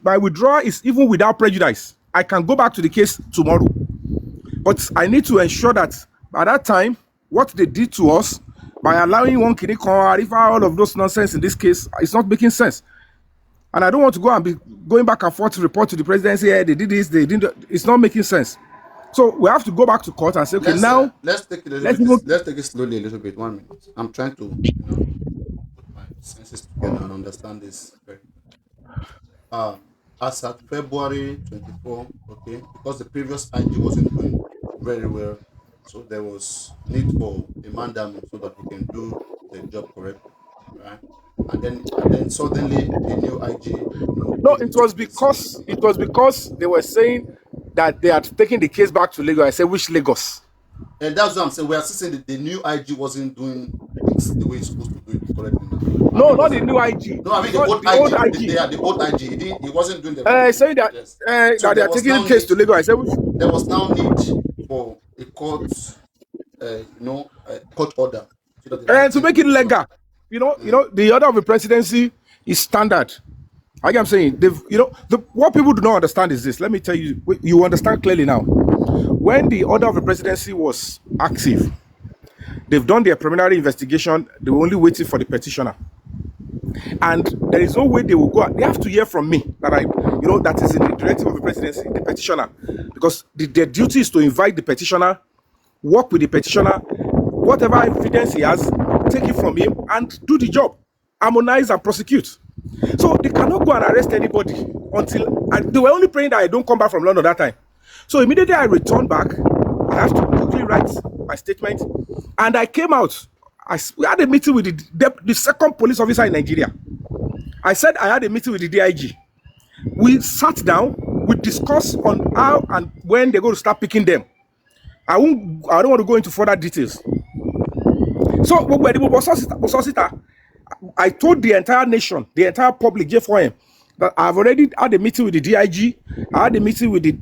my withdrawal is even without prejudice. I can go back to the case tomorrow. But I need to ensure that by that time, what they did to us by allowing one Kiriko, all of those nonsense in this case, it's not making sense. And I don't want to go and be going back and forth to report to the presidency. Yeah, they did this, they didn't. It's not making sense. So we have to go back to court and say, okay, let's take it let's take it slowly a little bit. 1 minute. I'm trying to, put my senses together and understand this very as at February 24, okay, because the previous IG wasn't doing very well, so there was need for a mandam so that he can do the job correctly, right? And then suddenly the new IG, no, it was because they were saying that they had taken the case back to Lagos. I said, which Lagos? And that's what I'm saying. We are still saying that the new IG wasn't doing things the way it's supposed to do it correctly now. No, not the new IG. No, I mean the old IG. The old IG. He wasn't doing the. Saying that that they are taking the case to Lagos. I said, there was now need for a court, court order. And to make it legal, the order of the presidency is standard. Like I'm saying, what people do not understand is this. Let me tell you, you understand clearly now. When the order of the presidency was active, they've done their preliminary investigation. They were only waiting for the petitioner. And there is no way they will go. They have to hear from me that that is in the directive of the presidency, the petitioner, because their duty is to invite the petitioner, work with the petitioner, whatever evidence he has, take it from him and do the job, harmonize and prosecute. So they cannot go and arrest anybody until they were only praying that I don't come back from London that time. So immediately I returned back, I have to quickly write my statement, and I came out. We had a meeting with the second police officer in Nigeria. I said I had a meeting with the DIG. We sat down, we discussed on how and when they're going to start picking them. I don't want to go into further details. So I told the entire nation, the entire public, J4M, that I've already had a meeting with the DIG. I had a meeting with the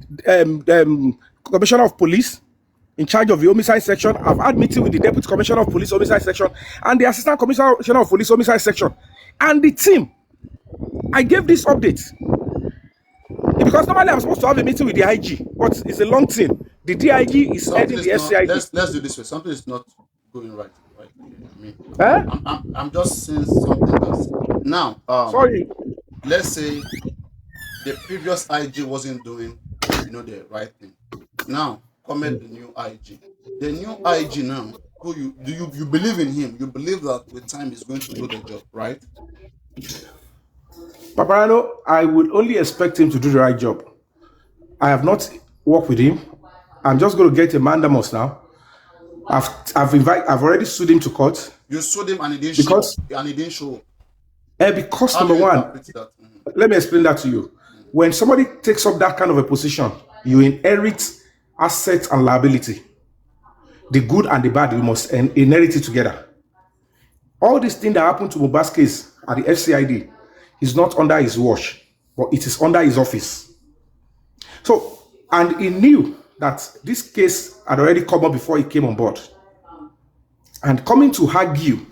Commissioner of Police in charge of the homicide section. I've had meeting with the Deputy Commissioner of Police homicide section and the Assistant Commissioner of Police homicide section and the team. I gave this update because normally I'm supposed to have a meeting with the IG, but it's a long thing. The DIG is heading the SCID. Let's do this way. Something is not going right. I mean, I'm just saying something else. Now, sorry. Let's say the previous IG wasn't doing, the right thing. Now, comment the new IG. The new IG now, who you believe in him? You believe that with time he's going to do the job, right? Papariano, I would only expect him to do the right job. I have not worked with him. I'm just going to get a mandamus now. I've already sued him to court. You sued him and he didn't show. Because number one, let me explain that to you. When somebody takes up that kind of a position, you inherit assets and liability. The good and the bad, you must inherit it together. All this thing that happened to Mohbad's case at the FCID is not under his watch, but it is under his office. So, and he knew that this case had already come up before he came on board. And coming to argue,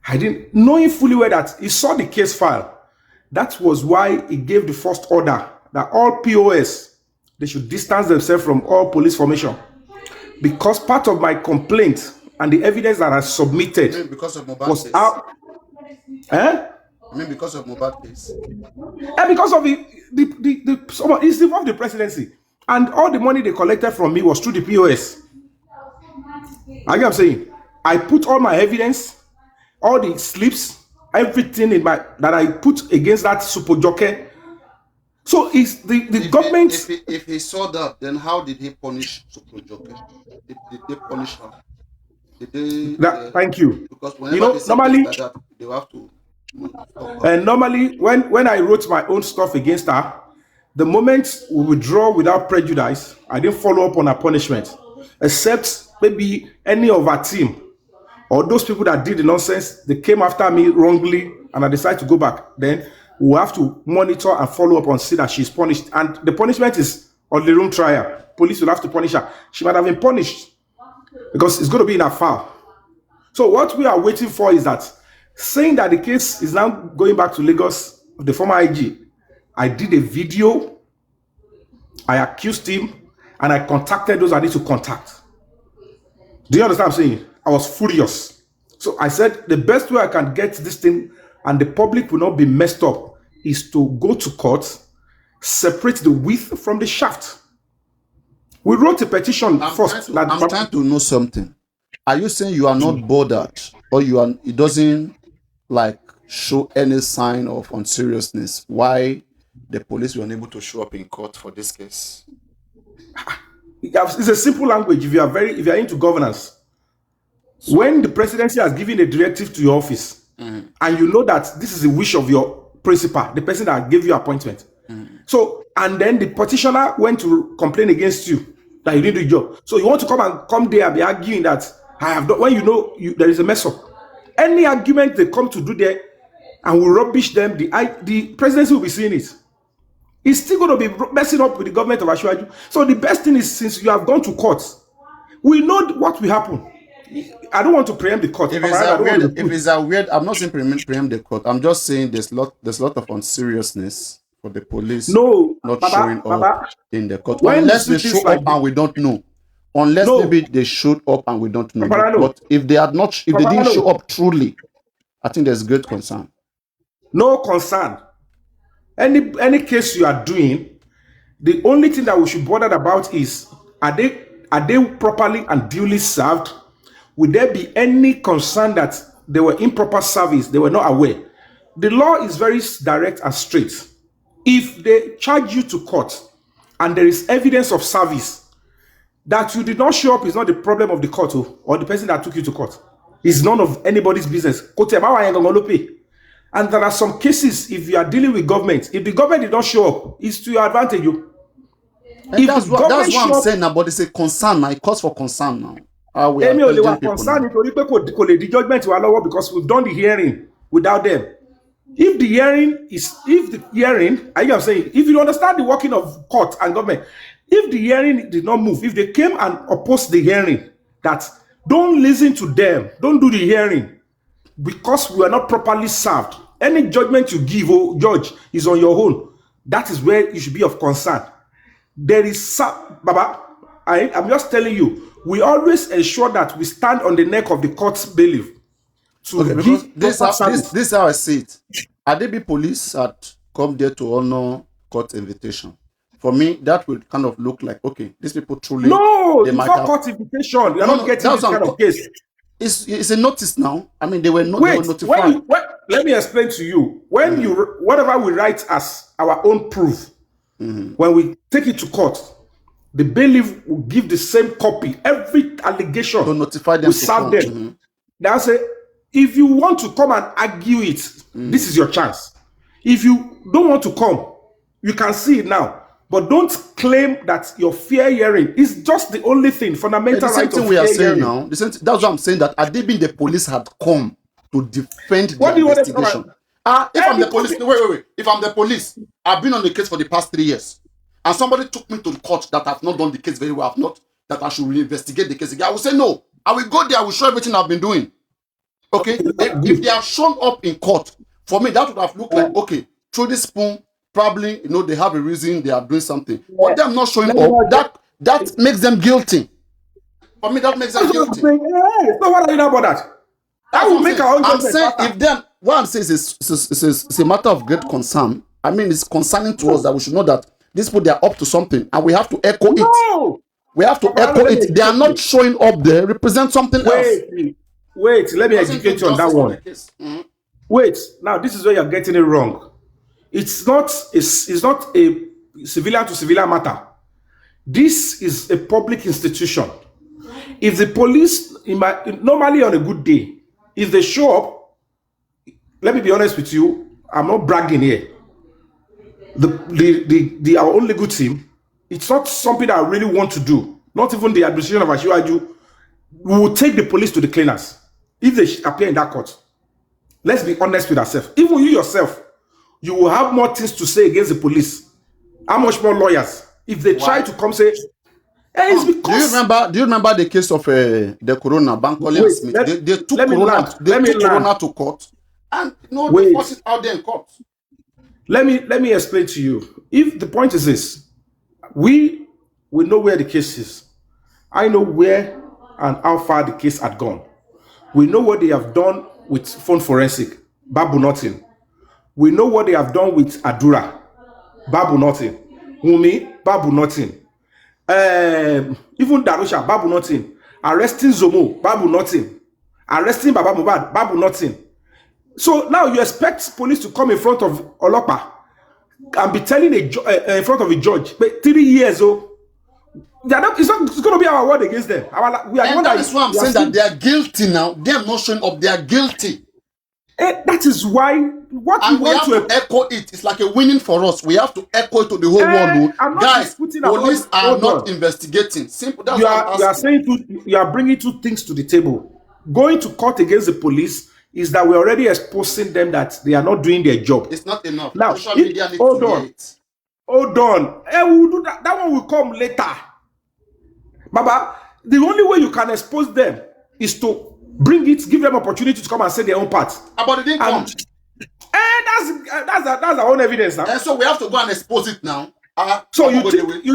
I didn't, knowing fully well that he saw the case file. That was why he gave the first order that all POS, they should distance themselves from all police formation. Because part of my complaint and the evidence that I submitted because of Mohbad was case. out. I mean, because of Mohbad case. And because of it's involved the presidency. And all the money they collected from me was through the POS. Like I'm saying, I put all my evidence, all the slips, everything that I put against that super jockey. So is the government. If he saw that, then how did he punish super jockey? Did they punish her? Did they? Thank you. Because whenever they normally like that, they have to. And normally, when I wrote my own stuff against her, the moment we withdraw without prejudice, I didn't follow up on her punishment. except maybe any of our team or those people that did the nonsense, they came after me wrongly and I decided to go back, then we'll have to monitor and follow up and see that she's punished. And the punishment is on the room trial. Police will have to punish her. She might have been punished because it's going to be in her file. So what we are waiting for is that, saying that the case is now going back to Lagos, the former IG, I did a video, I accused him, and I contacted those I need to contact. Do you understand what I'm saying? I was furious. So I said the best way I can get this thing and the public will not be messed up is to go to court, separate the width from the shaft. We wrote a petition first. I'm trying to know something. Are you saying you are not bothered, or it doesn't like show any sign of unseriousness why the police were unable to show up in court for this case? It's a simple language. If you are into governance, when the presidency has given a directive to your office, and you know that this is the wish of your principal, the person that gave you appointment, so and then the petitioner went to complain against you that you didn't do your job, so you want to come there and be arguing that I have done, when you know there is a mess up. Any argument they come to do there and will rubbish them, the presidency will be seeing it. It's still going to be messing up with the government of Ashwaju. So the best thing is, since you have gone to court, we know what will happen. I don't want to preempt the court. If it's a weird, I'm not saying preempt the court. I'm just saying there's a lot of unseriousness for the police not showing up in the court. Unless they show up and we don't know. Unless maybe they showed up and we don't know. But if they didn't show up truly, I think there's great concern. No concern. Any case you are doing, the only thing that we should bother about is, are they properly and duly served? Would there be any concern that they were improper service, they were not aware? The law is very direct and straight. If they charge you to court and there is evidence of service, that you did not show up is not the problem of the court or the person that took you to court. It's none of anybody's business. And there are some cases, if you are dealing with government, if the government did not show up, it's to your advantage. If that's what I'm saying now, but it's a concern now. It calls for concern now. They were concerned judgment because we've done the hearing without them. If the hearing, I'm saying, if you understand the working of court and government, if the hearing did not move, if they came and opposed the hearing, that don't listen to them, don't do the hearing, because we are not properly served. Any judgment you give, judge, is on your own. That is where you should be of concern. There is, Baba, I'm just telling you, we always ensure that we stand on the neck of the court's bailiff. This is how I see it. Adebi police had come there to honor court invitation. For me, that would kind of look like, okay, these people truly... No, it's not court invitation. You're not getting this kind of case. It's a notice now. I mean, they were notified. Let me explain to you. When whatever we write as our own proof, when we take it to court, the bailiff will give the same copy. Every allegation to notify them. We serve them. They'll say, if you want to come and argue it, this is your chance. If you don't want to come, you can see it now. But don't claim that your fair hearing is just the only thing, fundamental right of we are saying now. That's what I'm saying, that Adebi the police had come to defend the investigation. If I'm the police, wait. If I'm the police, I've been on the case for the past 3 years. And somebody took me to the court that I've not done the case very well, that I should investigate the case again. I will say no. I will go there, I will show everything I've been doing. Okay? If they have shown up in court, for me, that would have looked like, okay, through this spoon, probably, they have a reason they are doing something. But them not showing up, that makes them guilty. For me, that makes them guilty. So what are you about that? That will make our own I'm saying, if them, what I'm saying is it's a matter of great concern. I mean, it's concerning to us that we should know that these people, they are up to something, and we have to echo it. We have to echo it. They are not showing up there, represent something else. Wait, let me educate you on that one. Wait, now this is where you're getting it wrong. It's not a civilian to civilian matter. This is a public institution. If the police, normally on a good day, if they show up, let me be honest with you, I'm not bragging here. Our own legal team, it's not something that I really want to do. not even the administration of Ashiwaju, will take the police to the cleaners if they appear in that court. Let's be honest with ourselves. Even you yourself, you will have more things to say against the police. How much more lawyers if they try to come say, hey, it's because do you remember the case of the Corona, Bankole and Smith? They took Corona to court, and they forced it out there in court. Let me explain to you. If the point is this, we know where the case is. I know where and how far the case had gone. We know what they have done with phone forensic, Babu nothing. We know what they have done with Adura, Babu nothing. Wumi, Babu nothing. Even Darusha, Babu nothing. Arresting Zomo, Babu nothing. Arresting Baba Mubad, Babu nothing. So now you expect police to come in front of Olopa and be telling in front of a judge, but 3 years old. It's going to be our word against them. That is why I'm saying that they are guilty now. They are not showing up. They are guilty. That is why we have to echo it. It's like a winning for us. We have to echo it to the whole world. Guys, police are not investigating. Simple. That's you are bringing two things to the table. Going to court against the police is that we're already exposing them that they are not doing their job. It's not enough. Now, social media needs to hear it. Hold on. We'll do that. That one will come later. Baba, the only way you can expose them is to bring it, give them opportunity to come and say their own part. But it didn't come. That's our own evidence now. And so we have to go and expose it now. So you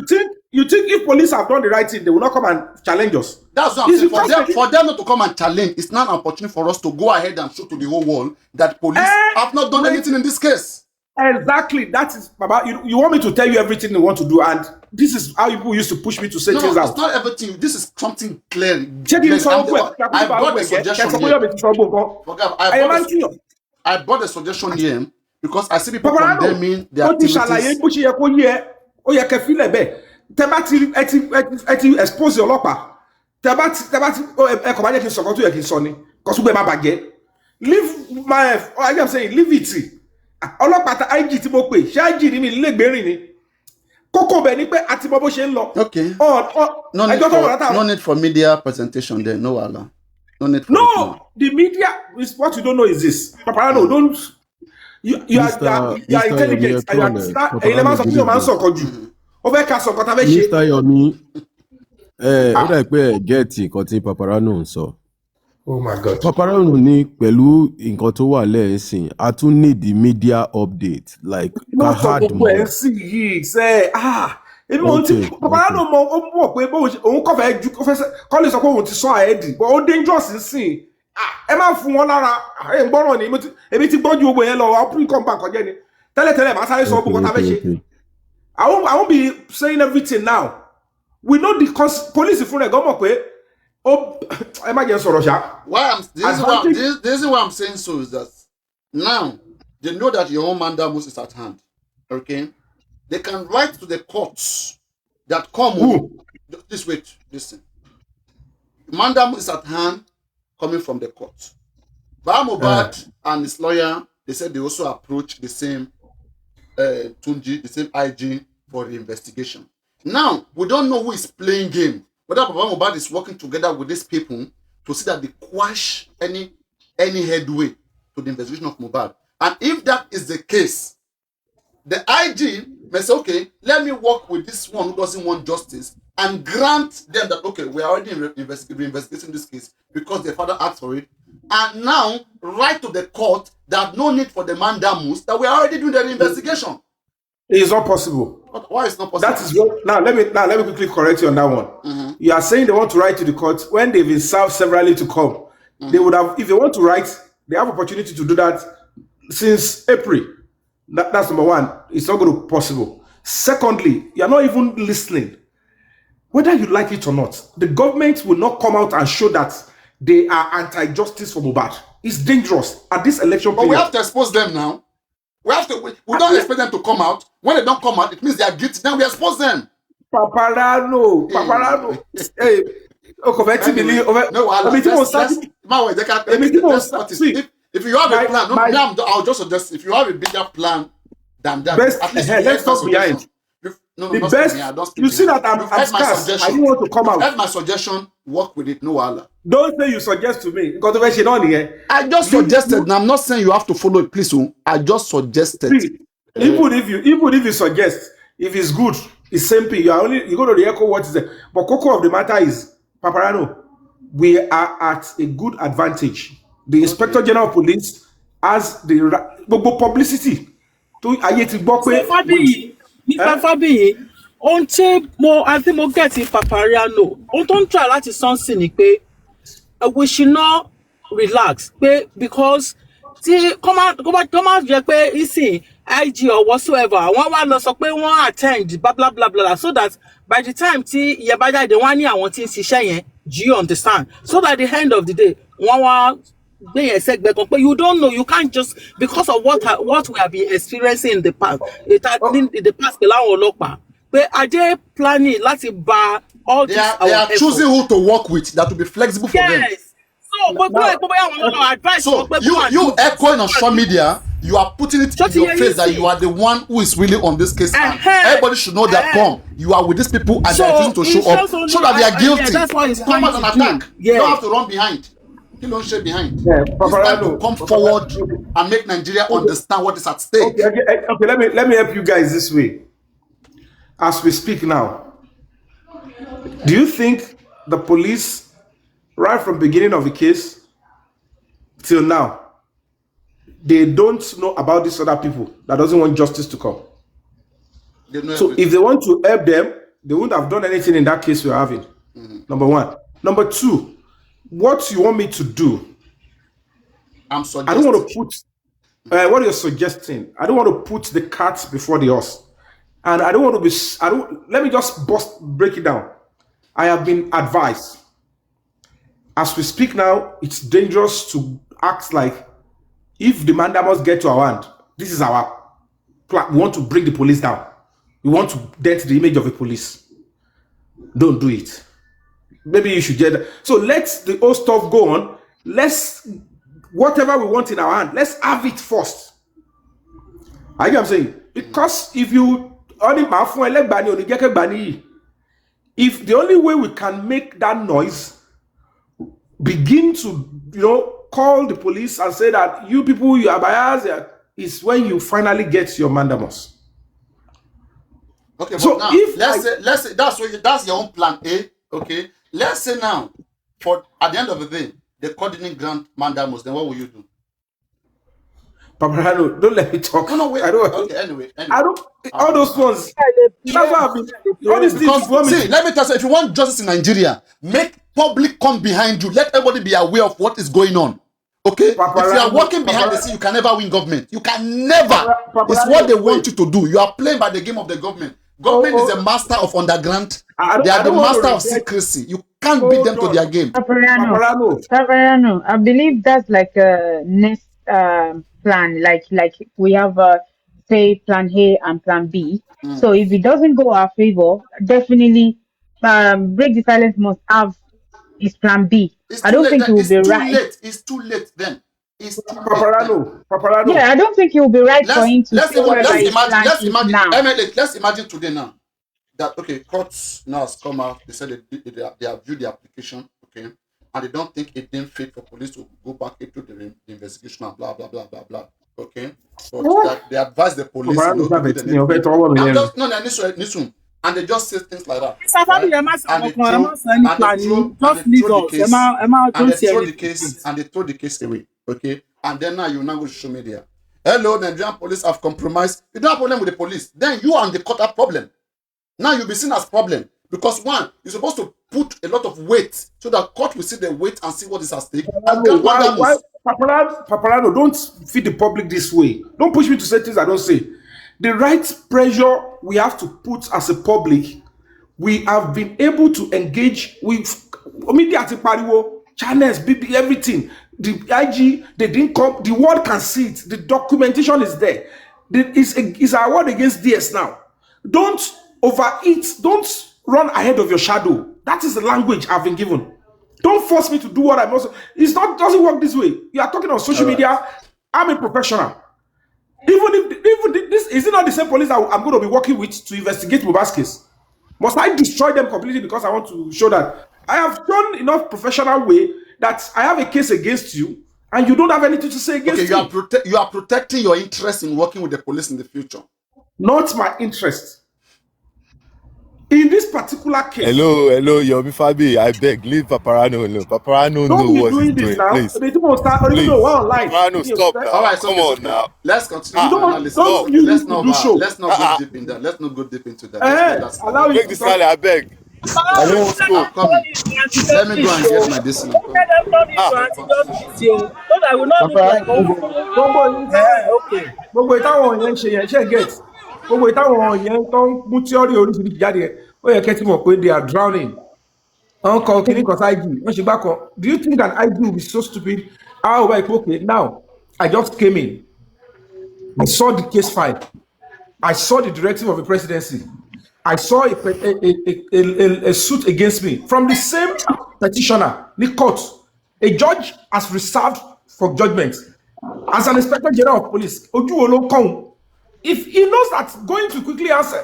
think if police have done the right thing, they will not come and challenge us? That's what I'm saying. For them not to come and challenge, it's not an opportunity for us to go ahead and show to the whole world that police have not done anything in this case. Exactly. That is, Baba. You want me to tell you everything they want to do, and this is how people used to push me to say things out. It's not everything. This is something clear. I brought a suggestion here. I brought a suggestion here because I see people condemning their activities. Expose your lopa. Leave my. I am saying, leave it. Ọlọ́pàá IG tí mo pè ṣé IG ni mi lè gbérin ni kókó bẹ̀ ni pé àti mọ bó ṣe ń lọ. Okay. No need for media presentation there. No wahala. No need for the media is what you don't know is this. Papariano, don't you are intelligent. Mr. Yomi, ó dà pé gẹ́ẹ̀tì nǹkan tí Papariano ń sọ. Oh my God. Papariano ní pẹ̀lú nǹkan tó wà lẹ́ẹ̀sìn, a tún need the media update like kahad mo. Èmi ò tí Papariano mọ̀ pé òun kọ́ fẹ́ ju kọ́ lè sọ pé òun ti sọ àẹ́dì but ó dangerous nsìn. Ẹ máa fún wọn lára ẹ̀ ń gbọ́ràn ni èmi ti gbọ́jú gbogbo yẹn lọ ọ̀pọ̀ nǹkan bá nǹkan jẹ́ ni tẹ́lẹ̀tẹ́lẹ̀ máa sáré sọ gbogbo nǹkan tá fẹ́ ṣe. I won't be saying everything now. We know the police fún rẹ̀ gọ́mọ̀ pé am I getting this is what I'm saying so is that now they know that your own mandamus is at hand. Okay? They can write to the courts that come this way, listen. Mandamus is at hand coming from the court. Bahmobad and his lawyer, they said they also approached the same Tunji, the same IG for the investigation. Now, we don't know who is playing game. Whether Bahmobad is working together with these people to see that they quash any headway to the investigation of Mohbad. And if that is the case, the IG may say, okay, let me work with this one who doesn't want justice and grant them that, okay, we are already investigating this case because their father asked for it. And now write to the court that no need for the mandamus, that we are already doing the investigation. It is not possible. But why is not possible? That is what, now let me quickly correct you on that one. Mm-hmm. You are saying they want to write to the court when they've been served severally to come. Mm-hmm. They would have, if they want to write, they have opportunity to do that since April. That's number one. It's not going to be possible. Secondly, you are not even listening. Whether you like it or not, the government will not come out and show that they are anti-justice for Mohbad. It's dangerous at this election period. But we have to expose them now. We don't expect them to come out. When they don't come out, it means they are guilty. Then we expose them. Papariano. Hey, if you have a plan, I'll just suggest if you have a bigger plan than that. Let's talk behind. No, the not best. me. I don't speak You see behind. that I'm You've heard my scarce. I suggestion. didn't want to come You've out. heard my suggestion. Work with it. No wahala. Don't say you suggest to me because of on here. I just suggested. Now I'm not saying you have to follow it, please. I just suggested. See, even if you suggest, if it's good, it's same thing. You go to the echo what is it. But cocoa of the matter is, Papariano, we are at a good advantage. The Inspector General of Police has the publicity to Mr. Fabi, ohun tí I think mo get Papariano, ohun tó ń try láti sọ́nsìn ni pé we should not relax because tí kọ́ máa jẹ́ pé ìsìn IG or whatsoever wọ́n wá lọ sọ pé wọ́n attend blah blah blah blah so that by the time tí ìyẹn bá jáde wọ́n á ní àwọn tí ń ṣiṣẹ́ yẹn, do you understand? So that at the end of the day wọ́n wá gbé yẹn sẹ́gbẹ̀ẹ́ kan pé you don't know, you can't just because of what we have been experiencing in the past pẹ̀lú àwọn ọlọ́pàá pé are they planning láti ba all this our they are choosing who to work with that will be flexible for them. Yes. So advice. So you echoing on social media, you are putting it in your face that you are the one who is really on this case. And everybody should know that you are with these people and they are choosing to show up so that they are guilty. That's what he's come out and attack. Yeah. You don't have to run behind. You don't stay behind. Yeah, it's time to come forward and make Nigeria understand what is at stake. Okay, let me help you guys this way. As we speak now, do you think the police, right from the beginning of the case till now, they don't know about these other people that doesn't want justice to come? So if they want to help them, they wouldn't have done anything in that case we're having. Number one. Number two, what you want me to do? I'm suggesting. I don't want to put what you're suggesting. I don't want to put the cart before the horse. And I don't want to be, let me just break it down. I have been advised. As we speak now, it's dangerous to act like if the mandamus get to our hand, this is our plan. We want to bring the police down. We want to dent the image of the police. Don't do it. Maybe you should get that. So let the old stuff go on. Let's, whatever we want in our hand, let's have it first. I get what I'm saying? Because if you if the only way we can make that noise, begin to, call the police and say that you people, you are biased, is when you finally get your mandamus. Okay, so now, let's say that's your own plan A. Okay, let's say now, at the end of the day, the coordinating grant mandamus, then what will you do? Papariano, don't let me talk. No, wait. I don't. Okay, anyway. I don't. All those ones. That's what I've been. All these things. See, let me tell you, if you want justice in Nigeria, make public come behind you. Let everybody be aware of what is going on. Okay? Papariano, if you are working behind the scene, you can never win government. You can never. It's what they want you to do. You are playing by the game of the government. Government is a master of underground. They are the master of secrecy. You can't beat them to their game. Papariano, I believe that's like a next plan. Like we have say plan A and plan B. So if it doesn't go our favor, definitely Break the Silence must have his plan B. I don't think it will be right. It's too late then. It's too Papariano. Yeah, I don't think it will be right for him to say whatever his plan is now. Let's imagine today now that courts now has come out. They said they have viewed the application, and they don't think it didn't fit for police to go back into the investigation and blah blah blah blah blah. Okay, but that they advise the police. And they just say things like that. And they throw the case away. Okay, and then now you now go to social media. Hello, Nigerian police have compromised. You don't have a problem with the police. Then you and the court have problem. Now you'll be seen as problem because one, you're supposed to put a lot of weight so that court will see the weight and see what is at stake. Why, Papariano, don't feed the public this way. Don't push me to say things I don't say. The right pressure we have to put as a public, we have been able to engage with media, channels, BB, everything. The IG, they didn't come. The world can see it. The documentation is there. It's our word against DS now. Don't overeat. Don't run ahead of your shadow. That is the language I've been given. Don't force me to do what I must. Doesn't work this way. You are talking on social media. I'm a professional. This is it not the same police that I'm going to be working with to investigate Mohbad's case? Must I destroy them completely because I want to show that I have shown enough professional way that I have a case against you and you don't have anything to say against Okay, me? you are protecting your interest in working with the police in the future. Not my interest. In this particular case. Hello, Yomi Fabi. I beg, leave Papariano alone. Papariano Don't know be what he's doing this doing. now. Please. The people start or even know one live. Papariano, stop now. All right, so Come on now. Let's continue. Don't use Let's it not to do show. let's not go deep in that. Let's not go deep into that. Allow you Make this rally, I beg. I don't want to go. Let me go and get my distance. So that I will not look like okay. Gbogbo ìtàwọn yẹn ń ṣe yẹn ṣe get. Gbogbo ìtàwọn yẹn tó ń mú tíọ́rì oríṣiríṣi jáde yẹn ó yẹ kẹ́ ti mọ̀ pé they are drowning. Uncle Kini cause IG. When she back up, do you think that IG will be so stupid? Ah, well, okay. Now, I just came in. I saw the case file. I saw the directive of the presidency. I saw a suit against me from the same petitioner, the court. A judge has reserved for judgment. As an inspector general of police, if he knows that going to quickly answer,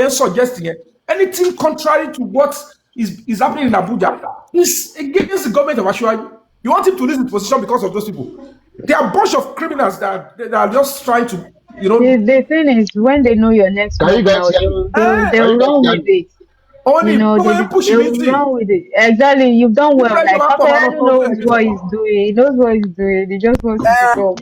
suggesting anything contrary to what is happening in Abuja is against the government of Ashwaju. You want him to lose his position because of those people. They are a bunch of criminals that are just trying to, you know. The thing is, when they know your next move now, they'll run with it. Only, you know, they'll run with it. Exactly, you've done well. Like Papariano knows what he's doing. He knows what he's doing. He just wants to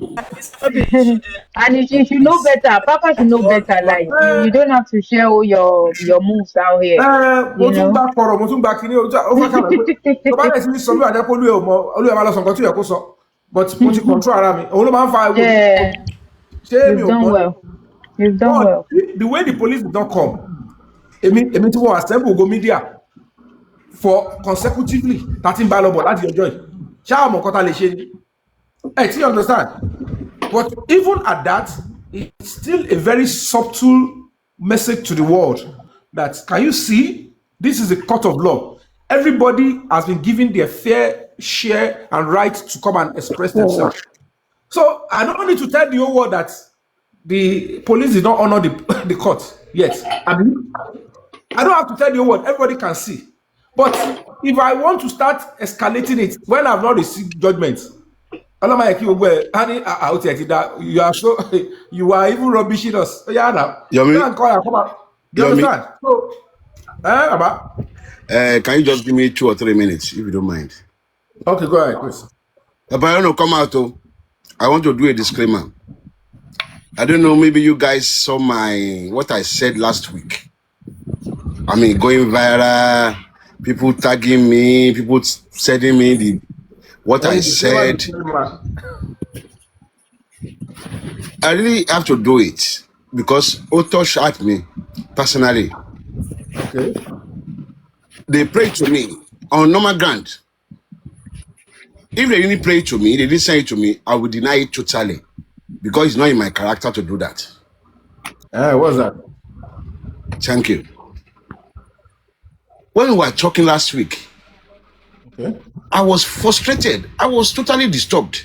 come. And he should know better. Papa should know better. Like you don't have to share all your moves out here. You know. But yeah, you've done well. You've done well. The way the police did not come, Emi will assemble go media for consecutively 13 ballot that's your joy. Hey, you understand? But even at that, it's still a very subtle message to the world that can you see this is a court of law. Everybody has been given their fair share and right to come and express themselves. So I don't need to tell the whole world that the police did not honor the court yet. I mean, I don't have to tell the whole world. Everybody can see. But if I want to start escalating it when I've not received judgment, you are so you are even rubbishing us. Yeah, now. You understand? So, can you just give me 2 or 3 minutes, if you don't mind? Okay, go ahead, please. Papariano, come out. I want to do a disclaimer. I don't know, maybe you guys saw what I said last week. I mean, going viral, people tagging me, people sending me what I said. I really have to do it because Otto shot me personally. Okay. They prayed to me on normal ground. If they didn't pray to me, they didn't say it to me, I would deny it totally because it's not in my character to do that. What's that? Thank you. When we were talking last week, okay, I was frustrated. I was totally disturbed.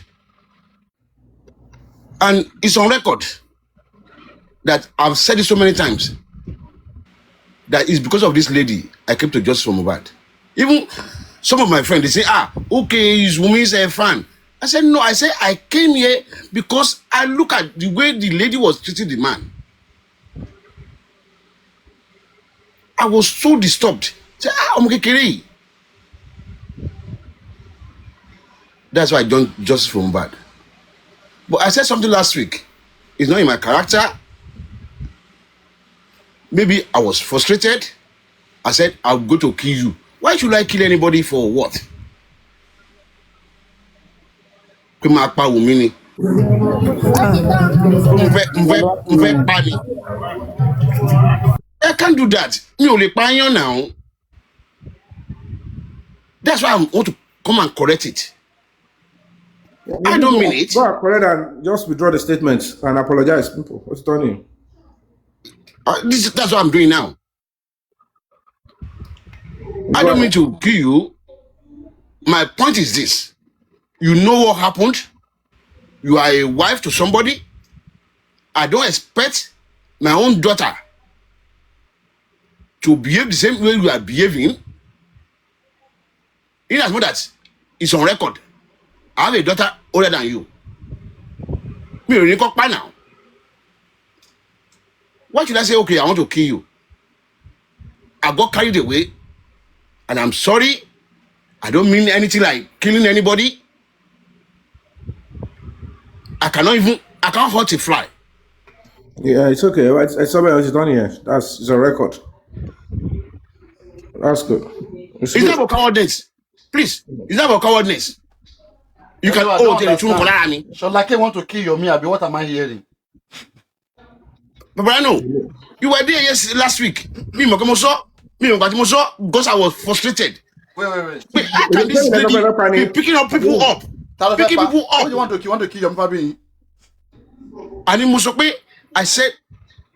And it's on record that I've said it so many times that it's because of this lady I came to justice for Mohbad. Even some of my friends, they say, okay, is Wumi's a fan. I said, no, I said, I came here because I look at the way the lady was treating the man. I was so disturbed. I said, that's why I joined justice for Mohbad. But I said something last week. It's not in my character. Maybe I was frustrated. I said, I'll go to kill you. Why should I kill anybody for what? I can't do that. Now. That's why I want to come and correct it. I don't mean it. Go correct and just withdraw the statement and apologize, people. What's done? That's what I'm doing now. I don't mean to kill you. My point is this. You know what happened? You are a wife to somebody. I don't expect my own daughter to behave the same way you are behaving. In as much that it's on record, I have a daughter older than you. Me only cock by now. Why should I say, okay, I want to kill you? I got carried away, and I'm sorry. I don't mean anything like killing anybody. I can't hurt a fly. Yeah, it's okay. It's somebody else is done here. It's a record. That's good. It's not about cowardness. Please, it's not about cowardness. You can tell the truth. So like I want to kill you, me, Abi, what am I hearing? Papariano, you were there last week. Because I was frustrated. Wait. How can this lady be picking up people up? Picking people up. What do you want to kill? You want to kill your Papi? And in Musope, I said,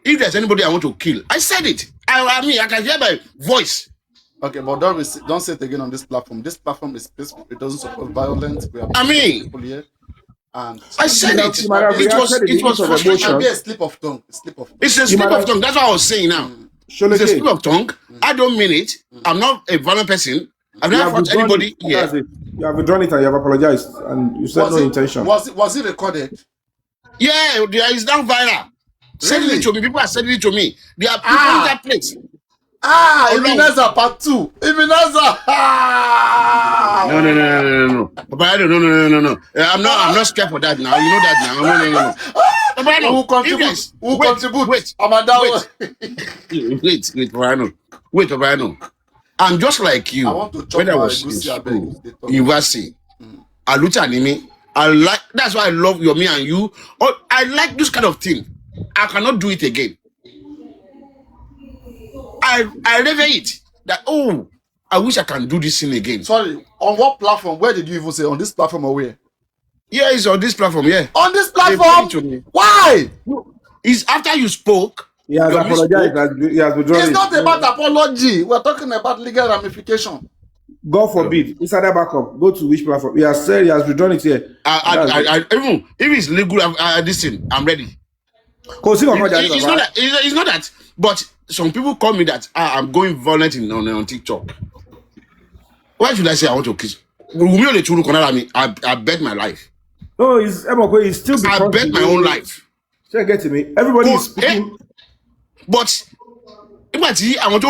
if there's anybody I want to kill, I said it. I can hear my voice. Okay, but don't say it again on this platform. This platform is peaceful. It doesn't support violence. We have people here. And I said it. It was frustration. Be a slip of tongue. It's a slip of tongue. That's what I was saying now. It's a slip of tongue. I don't mean it. I'm not a violent person. I've never fought anybody here. You have withdrawn it and you have apologized and you said no intention. Was it recorded? Yeah, it's now viral. Sending it to me. People are sending it to me. They are people in that place. Ebenezer part 2. Ebenezer. No. No. I'm not scared for that now. You know that now. No. Who contribute? Wait. Papariano. Wait, Papariano. I'm just like you. When I was in school, university, Aluta Nimi, that's why I love me and you. I like this kind of thing. I cannot do it again. I never it that I wish I can do this thing again. Sorry, on what platform? Where did you even say? On this platform or where? Yeah, it's on this platform, yeah. On this platform? Why? It's after you spoke. He has apologized. It's not about apology. We're talking about legal ramification. God forbid. Inside that backup, go to which platform? He has said he has withdrawn it here. Even if it's legal, this thing, I'm ready. It's not that. But some people call me that I'm going violent on TikTok. Why should I say I want to kiss? I bet my life. No, he's still. I bet my own life. Say get to me. Everybody is speaking. But I want to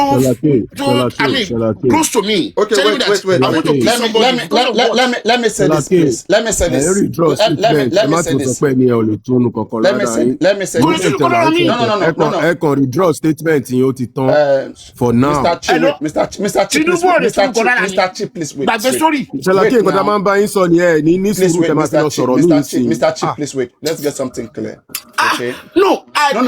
close to me. Okay, wait. I want to kiss somebody. Let me say this, please. Let me say this. Let me say this. No. I can withdraw statement in Yotiton for now. Mr. Chief, please wait. That's the story. Mr. Chief, please wait. Let's get something clear. Okay. No,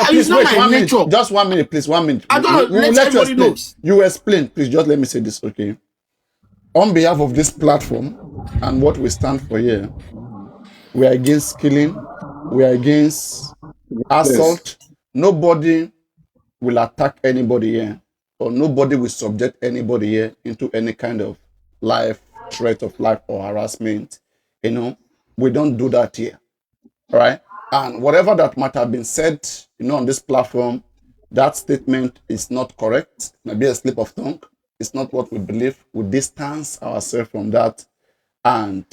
please wait. 1 minute. Just 1 minute, please. 1 minute. I don't know. Let everybody know. You explain, please. Just let me say this, okay? On behalf of this platform and what we stand for here, we are against killing. We are against assault. Nobody will attack anybody here, or nobody will subject anybody here into any kind of threat of life or harassment. We don't do that here, right? And whatever that might have been said, on this platform, that statement is not correct. Maybe a slip of tongue. It's not what we believe. We distance ourselves from that, and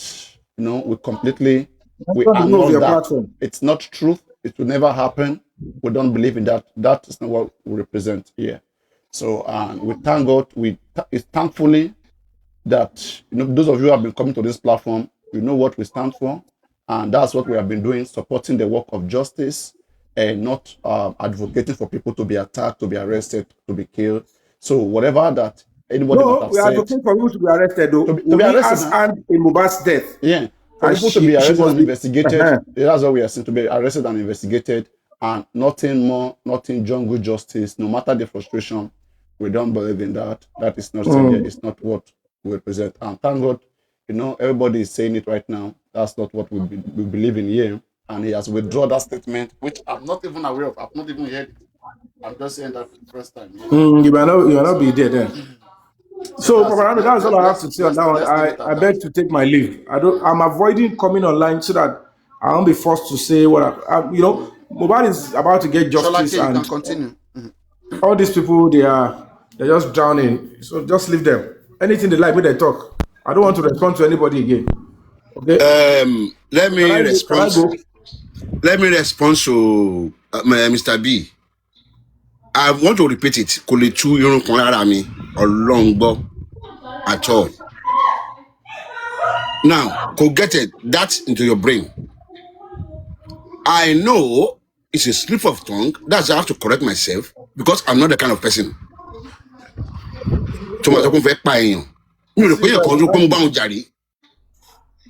we completely annul that. Platform. It's not truth. It will never happen. We don't believe in that. That is not what we represent here. So, we thank God. It's thankfully that those of you who have been coming to this platform, you know what we stand for, and that's what we have been doing, supporting the work of justice. And not advocating for people to be attacked, to be arrested, to be killed. So whatever that anybody might have said. No, we are advocating for people to be arrested, though. To be arrested and in Mubarak's death. Yeah, for people to be arrested and investigated. That's what we are saying, to be arrested and investigated, and nothing more, nothing jungle justice. No matter the frustration, we don't believe in that. That is not it's not what we represent. And thank God, everybody is saying it right now. That's not what we believe in here. And he has withdrawn that statement, which I'm not even aware of. I've not even heard it. I'm just saying that for the first time. You might not be there then. So, Papariano, that's all I have to say on that one. I beg to take my leave. I'm avoiding coming online so that I won't be forced to say what Mohbad is about to get justice, Sholake, you can and continue. all these people they're just drowning. So just leave them. Anything they like, when they talk. I don't want to respond to anybody again. Okay? Let Can me I go? Can I respond. go? Let me respond to Mr. B. I want to repeat it. Kò lè tú irun kan lára mi, Ọlọ́run gbọ́, at all. Now, go get that into your brain. I know it's a slip of tongue. That's why I have to correct myself because I'm not the kind of person. Tó máa sọ pé mo fẹ́ pa èèyàn. Mi ò rò pé èèyàn kan ló pé mo bá wọn jàre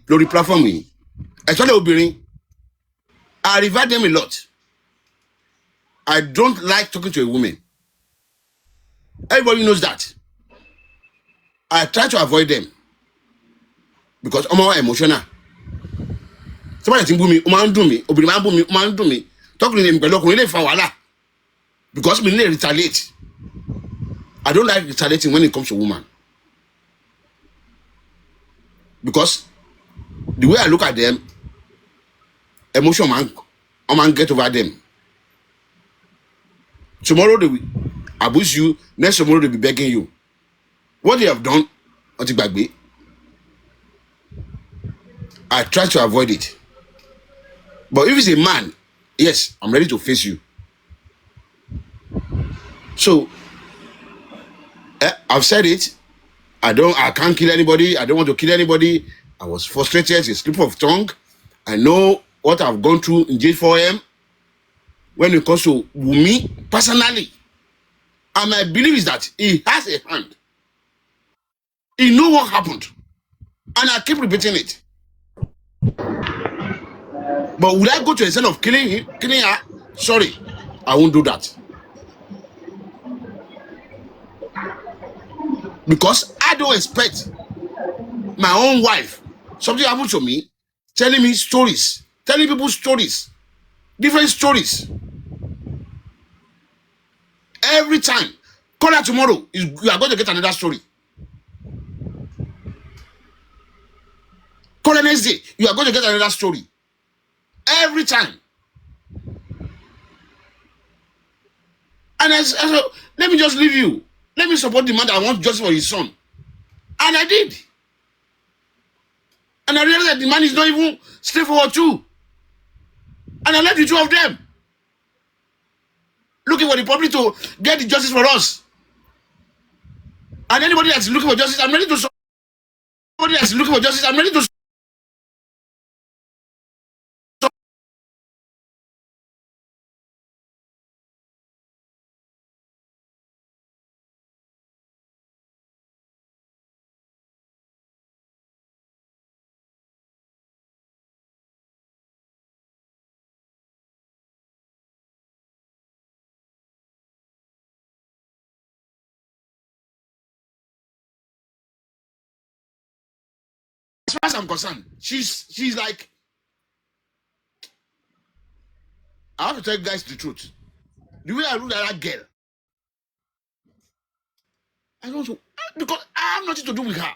lórí platform yìí. Especially obìnrin. I revere them a lot. I don't like talking to a woman. Everybody knows that. I try to avoid them because I'm more emotional. Somebody think me, o máa ń dùn mí, obìnrin máa ń bú mi, o máa ń dùn mí. Talking to them pẹ̀lú ọkùnrin lè fa wàhálà because mi lè retaliate. I don't like retaliating when it comes to woman because the way I look at them, emotion man get over them. Tomorrow they will abuse you. Next tomorrow they'll be begging you. What they have done, I try to avoid it. But if it's a man, yes, I'm ready to face you. So I've said it. I can't kill anybody. I don't want to kill anybody. I was frustrated. It's a slip of tongue. I know what I've gone through in J4M when it comes to me personally. And my belief is that he has a hand. He know what happened. And I keep repeating it. But would I go to a extent of killing her? Sorry, I won't do that. Because I don't expect my own wife, something happened to me, telling me stories, telling people stories, different stories. Every time, call her tomorrow, you are going to get another story. Call her next day, you are going to get another story. Every time. And I said, let me just leave you. Let me support the man that wants justice for his son. And I did. And I realized that the man is not even straightforward too. And I left the two of them looking for the public to get the justice for us. And anybody that's looking for justice, I'm ready to support. Anybody that's looking for justice, I'm ready to support. As far as I'm concerned, she's like, I have to tell you guys the truth. The way I look at that girl, I don't know, because I have nothing to do with her.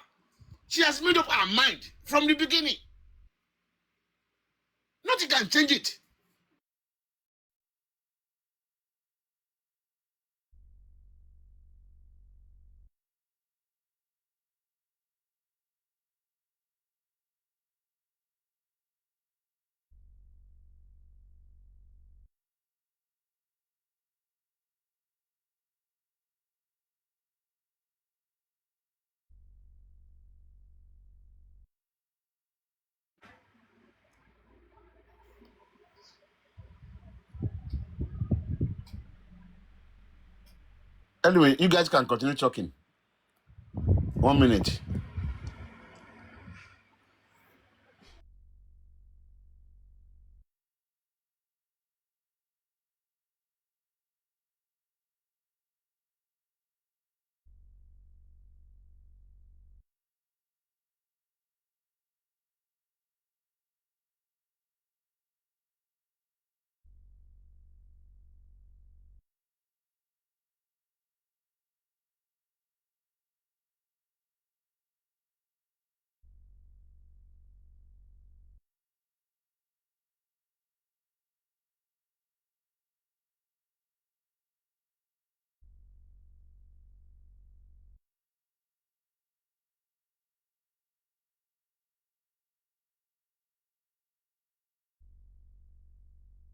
She has made up her mind from the beginning. Nothing can change it. Anyway, you guys can continue talking. 1 minute.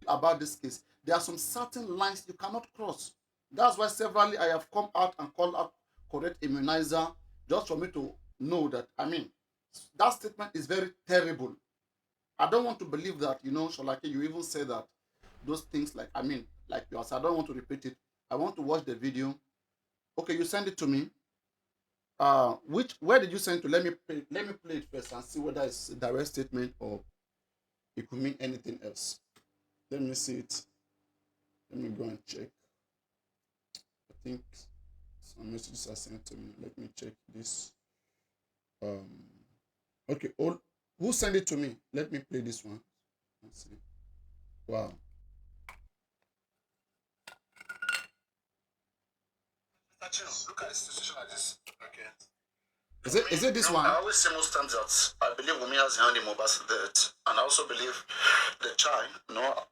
about this case. There are some certain lines you cannot cross. That's why severally I have come out and called out correct immunizer just for me to know that, I mean, that statement is very terrible. I don't want to believe that, Sholake, you even say that. Those things like, I mean, like yours. I don't want to repeat it. I want to watch the video. Okay, you send it to me. Where did you send it to? Let me play it first and see whether it's a direct statement or it could mean anything else. Let me see it. Let me go and check. I think some messages are sent to me. Let me check this. Okay, who sent it to me? Let me play this one. Let's see. Wow. Look at the situation like this. Okay. Is it this one? I always say most times that I believe Wumi has a hand in Mohbad's death, and I also believe the child,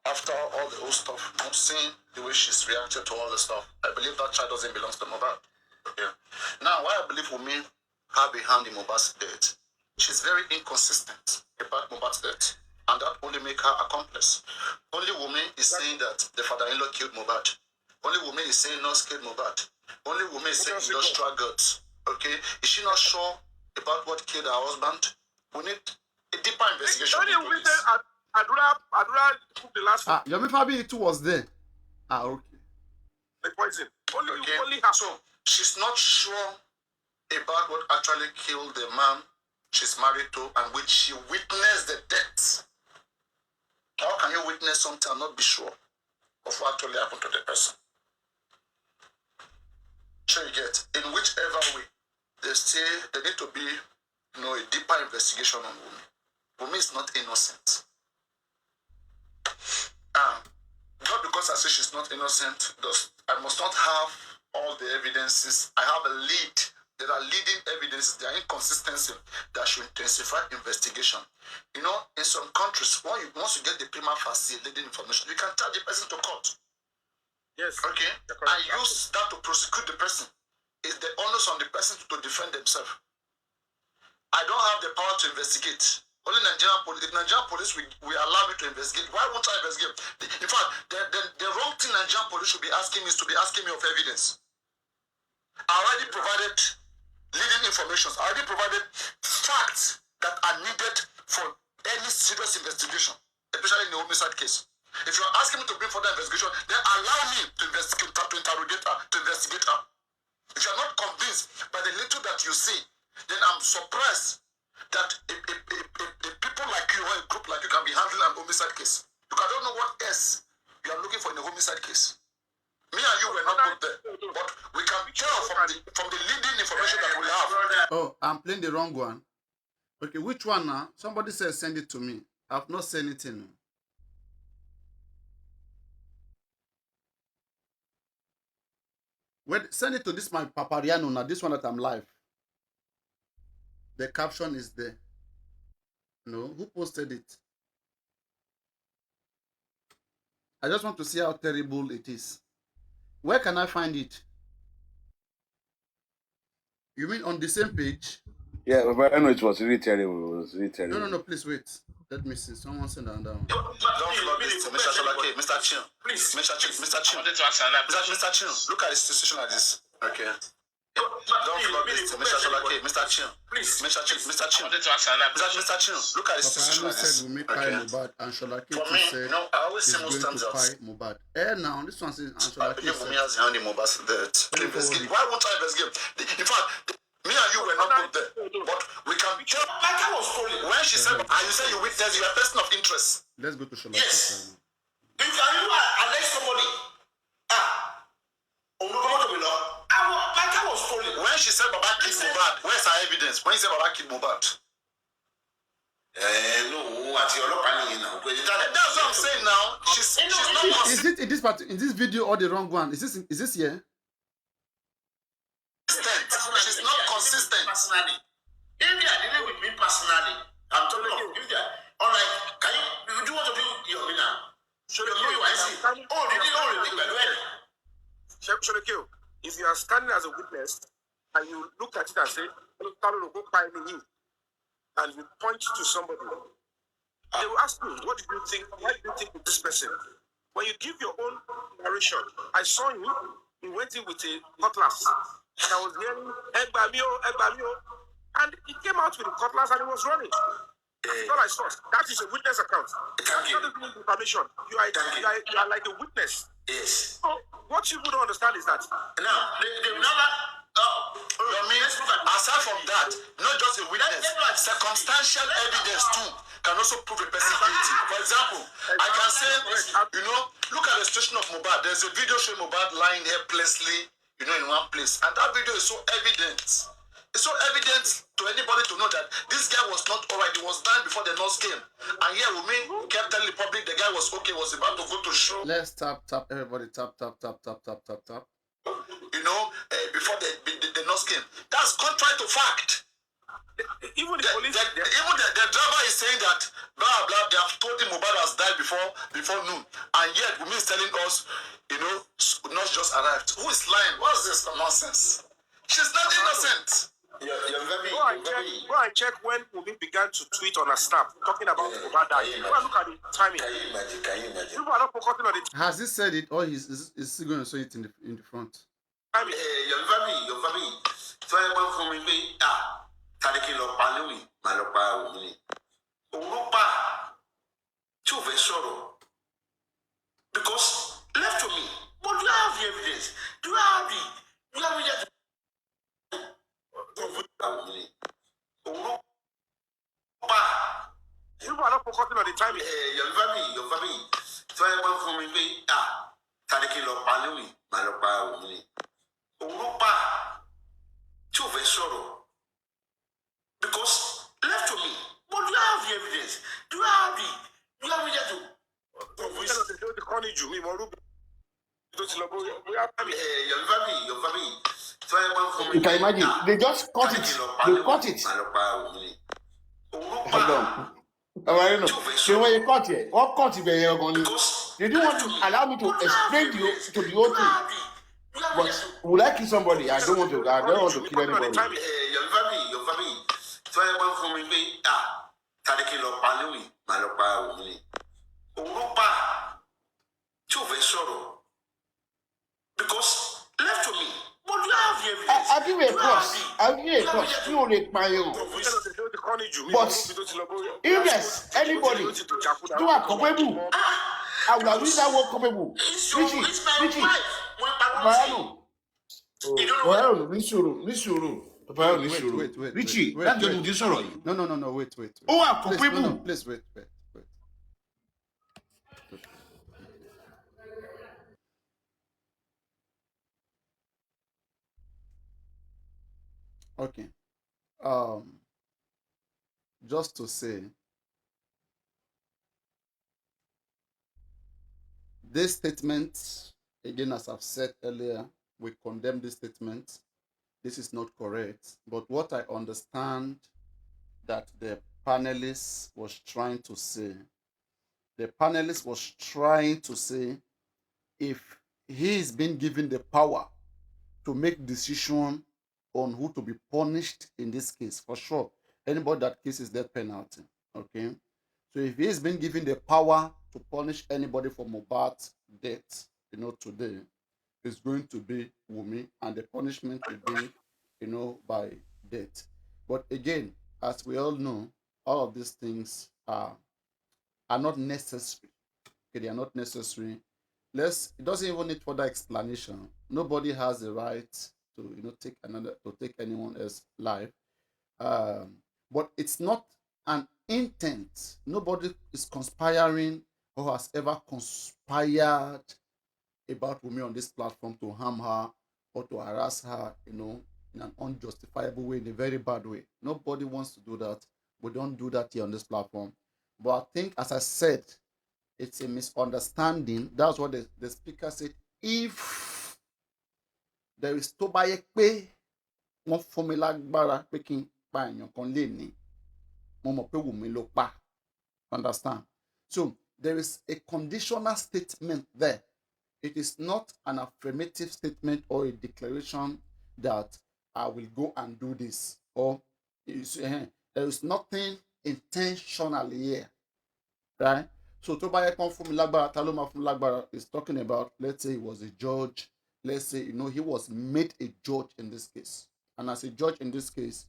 after all the old stuff, seeing the way she's reacted to all the stuff, I believe that child doesn't belong to Mohbad. Okay. Now, why I believe Wumi have a hand in Mohbad's death, she's very inconsistent about Mohbad's death, and that only make her accomplice. Only Wumi is saying that the father-in-law killed Mohbad. Only Wumi is saying Nurse killed Mohbad. Only Wumi is saying industrial goods. Okay, is she not sure about what killed her husband? We need a deeper investigation. Only Adura took the last one. Yomi Fabi too was there. Okay. The poison. Only her. So she's not sure about what actually killed the man she's married to and which she witnessed the death. How can you witness something and not be sure of what actually happened to the person? So you get, in whichever way, there need to be, a deeper investigation on Wumi. Wumi is not innocent. Not because I say she's not innocent, I must not have all the evidences. I have a lead. There are leading evidences, there are inconsistencies that should intensify investigation. In some countries, once you get the prima facie leading information, you can charge the person to court. Yes. Okay. And use that to prosecute the person. It's the onus on the person to defend themselves. I don't have the power to investigate. Only Nigerian police. The Nigerian police will allow me to investigate. Why won't I investigate? In fact, the wrong thing Nigerian police should be asking me is to be asking me of evidence. I already provided leading information. I already provided facts that are needed for any serious investigation, especially in the homicide case. If you're asking me to bring further investigation, then allow me to investigate her, to interrogate her, to investigate her. If you're not convinced by the little that you see, then I'm surprised that a people like you or a group like you can be handling an homicide case. Because I don't know what else you are looking for in a homicide case. Me and you were not put there, but we can tell from the leading information that we have. Oh, I'm playing the wrong one. Okay, which one now? Somebody says send it to me. I've not sent anything. Send it to this my Papariano now. This one that I'm live. The caption is there. No, who posted it? I just want to see how terrible it is. Where can I find it? You mean on the same page? Yeah, but I know it was really terrible. It was really terrible. No, please wait. Let me see. Someone send that down. Don't flog this to Mr. Sholake. Mr. Chin. Please. Mr. Chin. Mr. Chin. Look at the situation like this. Okay. Don't flog this to Mr. Sholake. Mr. Chin. Please. Mr. Chin. Mr. Chin. Look at the situation like this. Okay. Mohbad and Sholake said he's going to pay Mohbad. Now, this one says Sholake said Wumi has hand in Mohbad's death. Why won't I investigate? In fact, me and you were not put there, but we can. My car was stolen. When she said, and you say you witness, you're a person of interest. Let's go to Sholake. Yes. If you arrest somebody, my car was stolen. When she said Baba killed Mohbad, where's her evidence? When you said Baba killed Mohbad? No, that's what I'm saying now. She's not. Is it in this video or the wrong one? Is this here? She's not consistent. Personally, if they are dealing with me personally, I'm talking about if they are all right. Can you want to do your now? Show the kill. Show the kill. If you are standing as a witness and you look at it and say, and you point to somebody, they will ask you, what do you think? Why do you think of this person? When you give your own narration, I saw you. You went in with a cutlass, and I was hearing Egbamio, and he came out with a cutlass and he was running. That's all I saw. That is a witness account. That's not even information. You are like a witness. Yes. So what you don't understand is that now they will never. You mean aside from that, not just a witness, circumstantial evidence too can also prove a person guilty. For example, I can say, look at the situation of Mohbad. There's a video showing Mohbad lying helplessly, in one place, and that video is so evident. It's so evident to anybody to know that this guy was not alright. He was dying before the nurse came. And here we kept telling the public the guy was okay, was about to go to show. Let's tap, everybody tap. Before the nurse came. That's contrary to fact. Even the police, the driver is saying that blah blah. They have told him Mohbad has died before noon, and yet Wumi is telling us, nurse just arrived. Who is lying? What's this nonsense? She's not innocent. Go and check when Wumi began to tweet on a snap talking about Mohbad dying. Go and look at the timing. Can you imagine? People are not focusing on it. Has he said it, or is still going to say it in the front? Your family. So I went from me. Tàdékì lọ pa lórí màá lọ pa òun ni òun ló pa tí ò fẹ́ sọ̀rọ̀ because left to me but do I have the evidence do I have the òun ni òun ló pa. People are not focusing on the timing. Your family tí wọ́n wá fún mi pé tàdékì lọ pa lórí màá lọ pa òun ni òun ló pa tí ò fẹ́ sọ̀rọ̀. Because left to me, but do I have the evidence? Do I have the to? You can imagine, they just cut it. They cut it. Hold on. So when you cut it, what cut it? They didn't want to allow me to explain to the whole thing. But would I kill somebody? I don't want to kill anybody. Your family. So I went from me, Tàdékì lọ pa lórí màá lọ pa òun ni òun ló pa tí ò fẹ́ sọ̀rọ̀ because left to me but do I have the evidence? I give you a plus. You only pa you. But if there's anybody do a culpable, I will use that word culpable. Richie, Papariano, nísùúrù. Wait. Richie, that's your decision. No, wait. Oh, please, wait. Okay. Just to say, this statement, again, as I've said earlier, we condemn this statement. This is not correct. But what I understand that the panelist was trying to say, if he is being given the power to make decision on who to be punished in this case, for sure, anybody that case is death penalty. Okay. So if he is being given the power to punish anybody for Mohbad's death, today, it's going to be Wumi, and the punishment will be, by death. But again, as we all know, all of these things are not necessary. Okay, they are not necessary. It doesn't even need further explanation. Nobody has the right to take anyone else's life. But it's not an intent. Nobody is conspiring or has ever conspired about Wumi on this platform to harm her or to harass her, in an unjustifiable way, in a very bad way. Nobody wants to do that. We don't do that here on this platform. But I think, as I said, it's a misunderstanding. That's what the speaker said. If there is tó bá yẹ pé wọ́n fún mi lágbára pé kí n pa èèyàn kan lénìí, mo mọ̀ pé Wùmí ló pa. Understand? So there is a conditional statement there. It is not an affirmative statement or a declaration that I will go and do this. Or there is nothing intentional here. Right? So Toba Ekon Fumilagbara, Taloma Fumilagbara is talking about, let's say he was a judge, let's say, he was made a judge in this case. And as a judge in this case,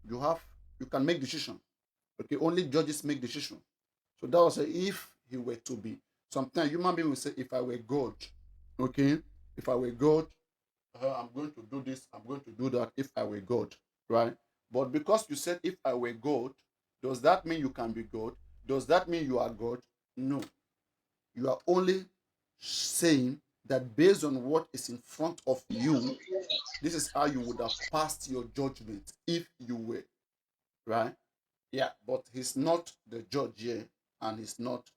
you can make decision. Okay, only judges make decision. So that was if he were to be. Sometimes human being will say, if I were God, okay, if I were God, I'm going to do this, I'm going to do that if I were God, right? But because you said if I were God, does that mean you can be God? Does that mean you are God? No. You are only saying that based on what is in front of you, this is how you would have passed your judgment if you were, right? Yeah, but he's not the judge here, and he's not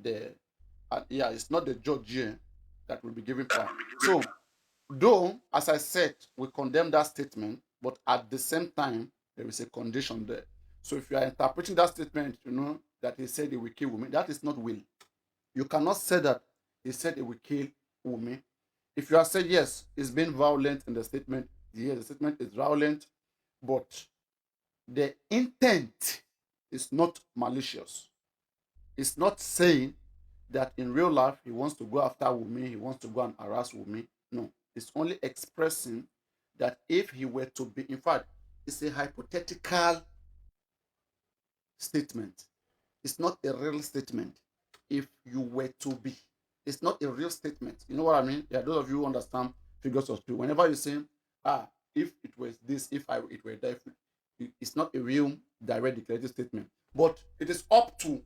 it's not the judge here that will be giving fine. So, though, as I said, we condemn that statement, but at the same time, there is a condition there. So, if you are interpreting that statement, that he said he will kill women, that is not will. You cannot say that he said he will kill women. If you are saying yes, it's been violent in the statement, yes, the statement is violent, but the intent is not malicious. It's not saying that in real life he wants to go after women, he wants to go and harass women. No, it's only expressing that if he were to be, in fact, it's a hypothetical statement. It's not a real statement. If you were to be, it's not a real statement. You know what I mean? Yeah, those of you who understand figures of speech. Whenever you say, if it was this, it were that, it's not a real direct declarative statement. But it is up to,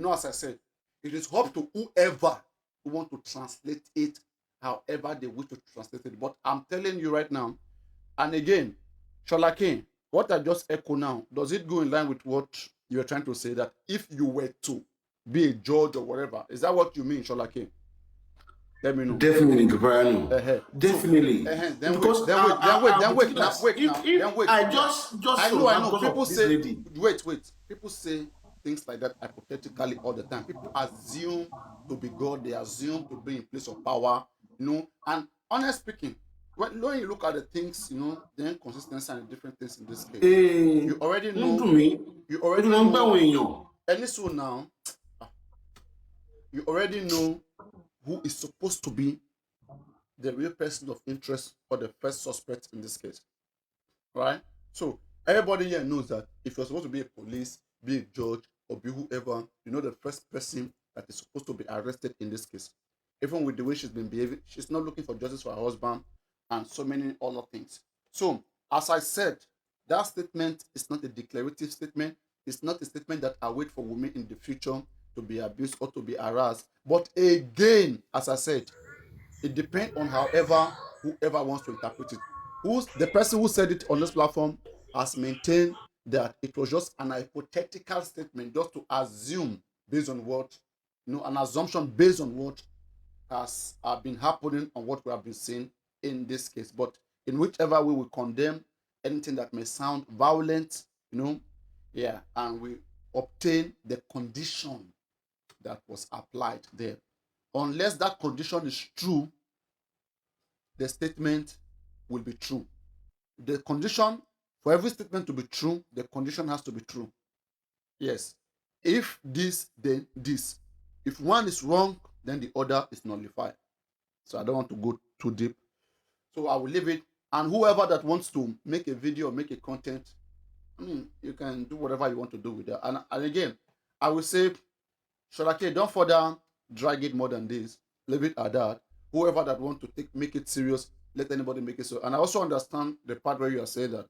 as I said, it is up to whoever who want to translate it however they wish to translate it. But I'm telling you right now, and again, Sholake, what I just echo now, does it go in line with what you're trying to say, that if you were to be a judge or whatever, is that what you mean, Sholake? Let me know. Definitely, Papariano. Definitely. Because I know. People say, wait. People say things like that hypothetically all the time. People assume to be God, they assume to be in place of power, And honest speaking, when you look at the things, the inconsistency and the different things in this case, you already know. And so now, you already know who is supposed to be the real person of interest or the first suspect in this case, right? So everybody here knows that if you're supposed to be a police, be a judge, or be whoever, the first person that is supposed to be arrested in this case. Even with the way she's been behaving, she's not looking for justice for her husband and so many other things. So, as I said, that statement is not a declarative statement. It's not a statement that I wait for women in the future to be abused or to be harassed. But again, as I said, it depends on whoever wants to interpret it. The person who said it on this platform has maintained that it was just an hypothetical statement, just to assume based on what, an assumption based on what has been happening on what we have been seeing in this case. But in whichever way we condemn anything that may sound violent, and we obtain the condition that was applied there. Unless that condition is true, the statement will be true. The condition, for every statement to be true, the condition has to be true. Yes. If this, then this. If one is wrong, then the other is nullified. So I don't want to go too deep. So I will leave it. And whoever that wants to make a video or make a content, you can do whatever you want to do with that. And again, I will say, Sholake, don't further drag it more than this. Leave it at that. Whoever that want to make it serious, let anybody make it so. And I also understand the part where you are saying that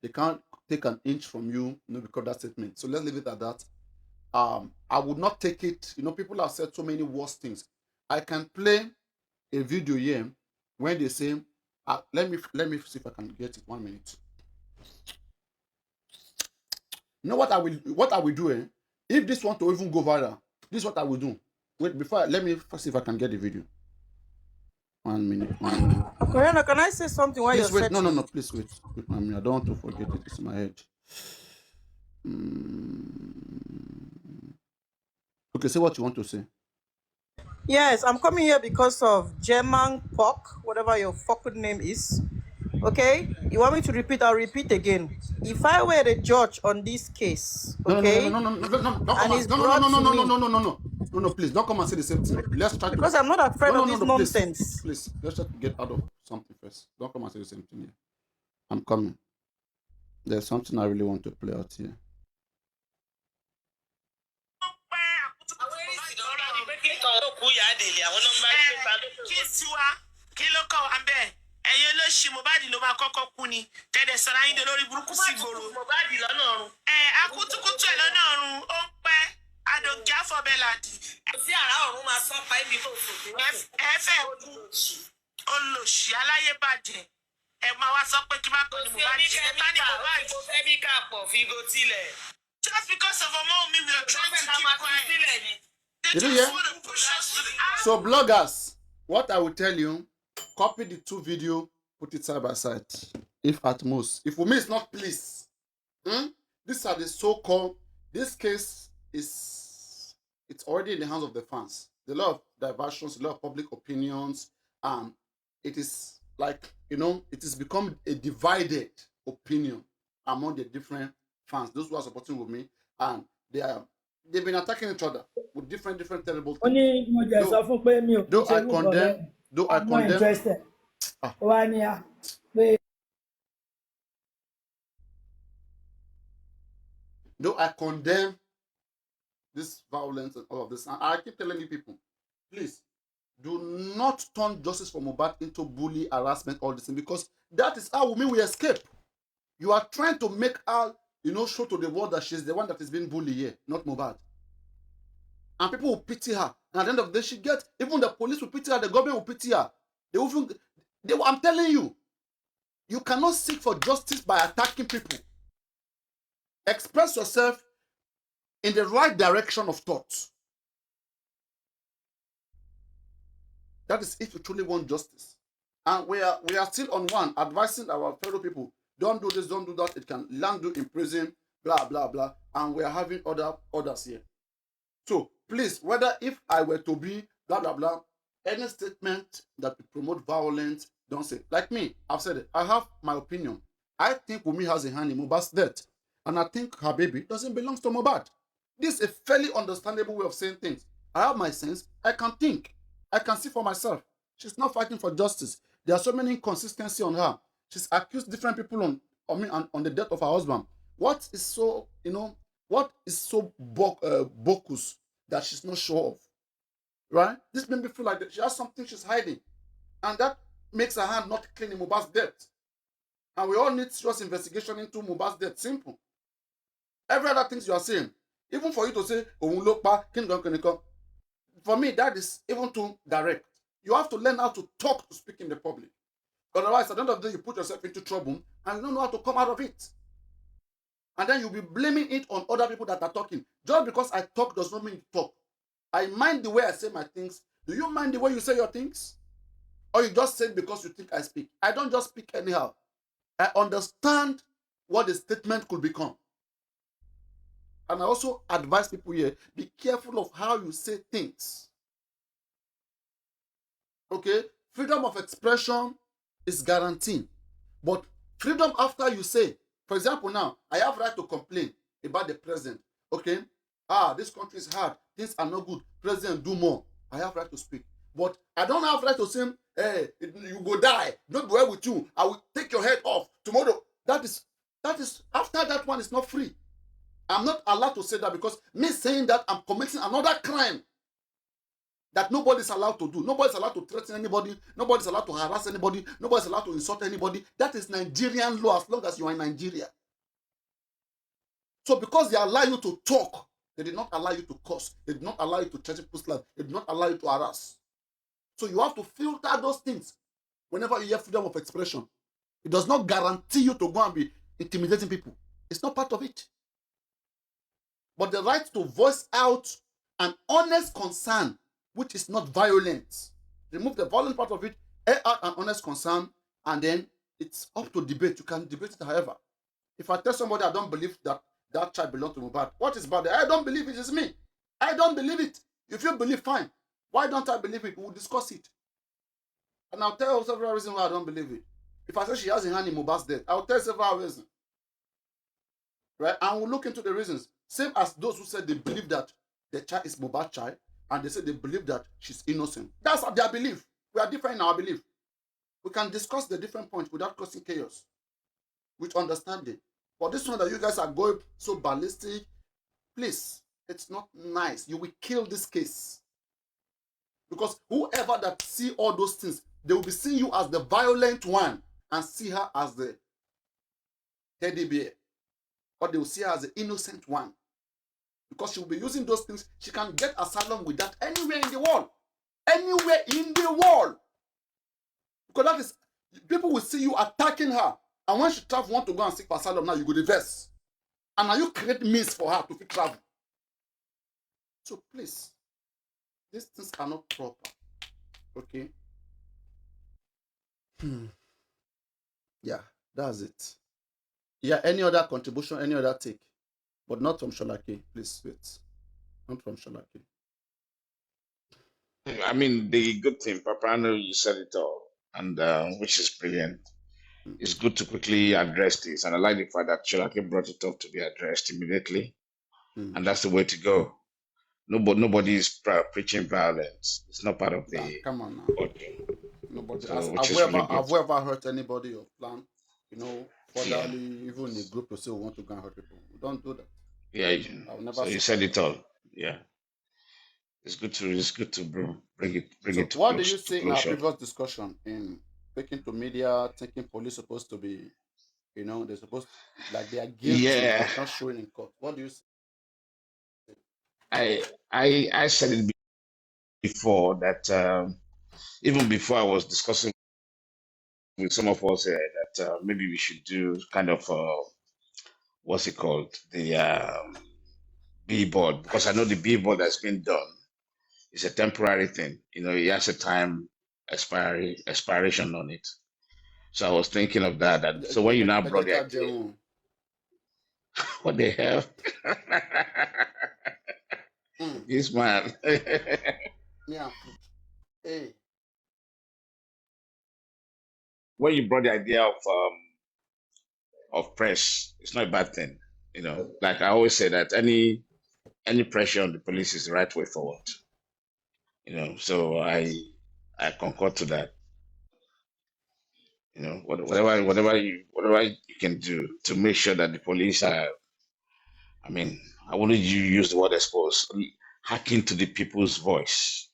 they can't take an inch from you, because of that statement. So let's leave it at that. I would not take it. People have said so many worse things. I can play a video here when they say, let me see if I can get it. 1 minute. You know what I will do? If this want to even go viral, this is what I will do. Wait, let me first see if I can get the video. 1 minute. Papariano, can I say something while Please you're wait. searching? No, please wait. I don't want to forget it. It's in my head. Okay, say what you want to say. Yes, I'm coming here because of German Pork, whatever your fucking name is. Okay? You want me to repeat? I'll repeat again. If I were the judge on this case, okay, Don't come and and it's no, no, no, brought no, to no, no, no, me, no, no, no, no, no, no, please don't come and say the same thing. Let's try to because I'm not afraid of this no, please, nonsense. please, let's try to get out of something first. Don't come and say the same thing here. I'm coming. There's something I really want to play out here. Kí ló kọ̀ wá bẹ́ẹ̀? Ẹ̀yin olóṣì Mohbad ló máa kọ́kọ́ kú ni. Tẹ̀dẹ̀ sọ̀rọ̀ ayé lórí burúkú sí gbòòrò. Mohbad lọ́nà ọ̀run. Akútúkútù ẹ̀ lọ́nà ọ̀run. Ó ń pẹ́. Adòkè àfọ̀bẹ́làdì. Sí àrà ọ̀run máa sọ pa ibi tó fò. Ẹ fẹ́ kú. Olòṣì aláyébàjẹ́. Ẹ máa wá sọ pé kí má kọ́ ni Mohbad ṣe. Ẹ bá ní Mohbad. Mo fẹ́ bí ká pọ̀ fi go tilẹ̀. Just because of ọmọ mi, we are trying to keep quiet. Did you hear? So bloggers, what I will tell you, copy the two video, put it side by side. If at most, if Wunmi is not pleased, these are the so-called. This case it's already in the hands of the fans. There are a lot of diversions, a lot of public opinions, and it is like it has become a divided opinion among the different fans. Those who are supporting Wunmi, and they've been attacking each other with different terrible things. Though I condemn, though I condemn this violence and all of this, and I keep telling you people, please do not turn justice for Mohbad into bully, harassment, all this thing, because that is how Wunmi will escape. You are trying to make her, show to the world that she's the one that is being bullied here, not Mohbad. And people will pity her. And at the end of the day, even the police will pity her, the government will pity her. I'm telling you, you cannot seek for justice by attacking people. Express yourself in the right direction of thought. That is if you truly want justice. And we are still on one, advising our fellow people, don't do this, don't do that, it can land you in prison, blah, blah, blah. And we are having orders here. So please, whether if I were to be blah, blah, blah, any statement that will promote violence, don't say. Like me, I've said it. I have my opinion. I think Wunmi has a hand in Mohbad's death. And I think her baby doesn't belong to Mohbad. This is a fairly understandable way of saying things. I have my sense. I can think. I can see for myself. She's not fighting for justice. There are so many inconsistencies on her. She's accused different people on the death of her husband. What is so, bogus that she's not sure of? Right? This made me feel like she has something she's hiding. And that makes her hand not clean in Mohbad's death. And we all need serious investigation into Mohbad's death. Simple. Every other things you are saying, even for you to say, for me, that is even too direct. You have to learn how to talk to speak in the public. Otherwise, at the end of the day, you put yourself into trouble and you don't know how to come out of it. And then you'll be blaming it on other people that are talking. Just because I talk does not mean you talk. I mind the way I say my things. Do you mind the way you say your things? Or you just say it because you think I speak? I don't just speak anyhow. I understand what the statement could become. And I also advise people here, be careful of how you say things. Okay? Freedom of expression is guaranteed. But freedom after you say, for example now, I have right to complain about the president. Okay? This country is hard. Things are not good. President, do more. I have right to speak. But I don't have right to say, hey, you go die. Not well with you. I will take your head off tomorrow. That is after that one is not free. I'm not allowed to say that because me saying that I'm committing another crime that nobody's allowed to do. Nobody's allowed to threaten anybody. Nobody's allowed to harass anybody. Nobody's allowed to insult anybody. That is Nigerian law as long as you are in Nigeria. So because they allow you to talk, they did not allow you to curse. They did not allow you to threaten people's life. They did not allow you to harass. So you have to filter those things whenever you hear freedom of expression. It does not guarantee you to go and be intimidating people. It's not part of it. But the right to voice out an honest concern, which is not violent. Remove the violent part of it, air out an honest concern, and then it's up to debate. You can debate it however. If I tell somebody I don't believe that that child belongs to Mohbad, what is bad? I don't believe it is me. I don't believe it. If you believe, fine. Why don't I believe it? We'll discuss it. And I'll tell you several reasons why I don't believe it. If I say she has a hand in Mohbad's death, I'll tell several reasons. Right? And we'll look into the reasons. Same as those who said they believe that the child is Mohbad's child, and they say they believe that she's innocent. That's their belief. We are different in our belief. We can discuss the different points without causing chaos, with understanding. But this one that you guys are going so ballistic, please, it's not nice. You will kill this case. Because whoever that see all those things, they will be seeing you as the violent one and see her as the teddy bear. Or they will see her as the innocent one. Because she will be using those things. She can get asylum with that anywhere in the world. Anywhere in the world. Because that is, people will see you attacking her. And when she travel, want to go and seek asylum, now you go reverse. And now you create means for her to travel. So please, these things are not proper. Okay? Yeah, that's it. Yeah, any other contribution, any other take, but not from Sholake. Please wait. Not from Sholake. I mean, the good thing, Papariano, you said it all, and which is brilliant. It's good to quickly address this, and I like the fact that Sholake brought it up to be addressed immediately, and that's the way to go. Nobody is preaching violence. It's not part of the. Come on now. Okay. Nobody. So, Have we ever hurt anybody or plan? Furtherly, Yeah. even in a group to say we want to go and hurt people. We don't do that. Yeah. I'll never So you said it all. Yeah. It's good to bring it to what close, do you say in our closure. previous discussion in speaking to media, thinking police supposed to be, they're supposed like they are guilty Yeah. but not showing in court. What do you say? I said it before that even before I was discussing with some of us here that maybe we should do kind of what's it called, the billboard, because I know the billboard that's been done is a temporary thing. It has a time expiration on it. So I was thinking of that. So when you now brought the idea, what the hell? This man. Yeah. Hey. When you brought the idea of press, it's not a bad thing. Like I always say that any pressure on the police is the right way forward. So I concur to that. Whatever you can do to make sure that the police are. I mean, I wanted you to use the word expose, hacking to the people's voice,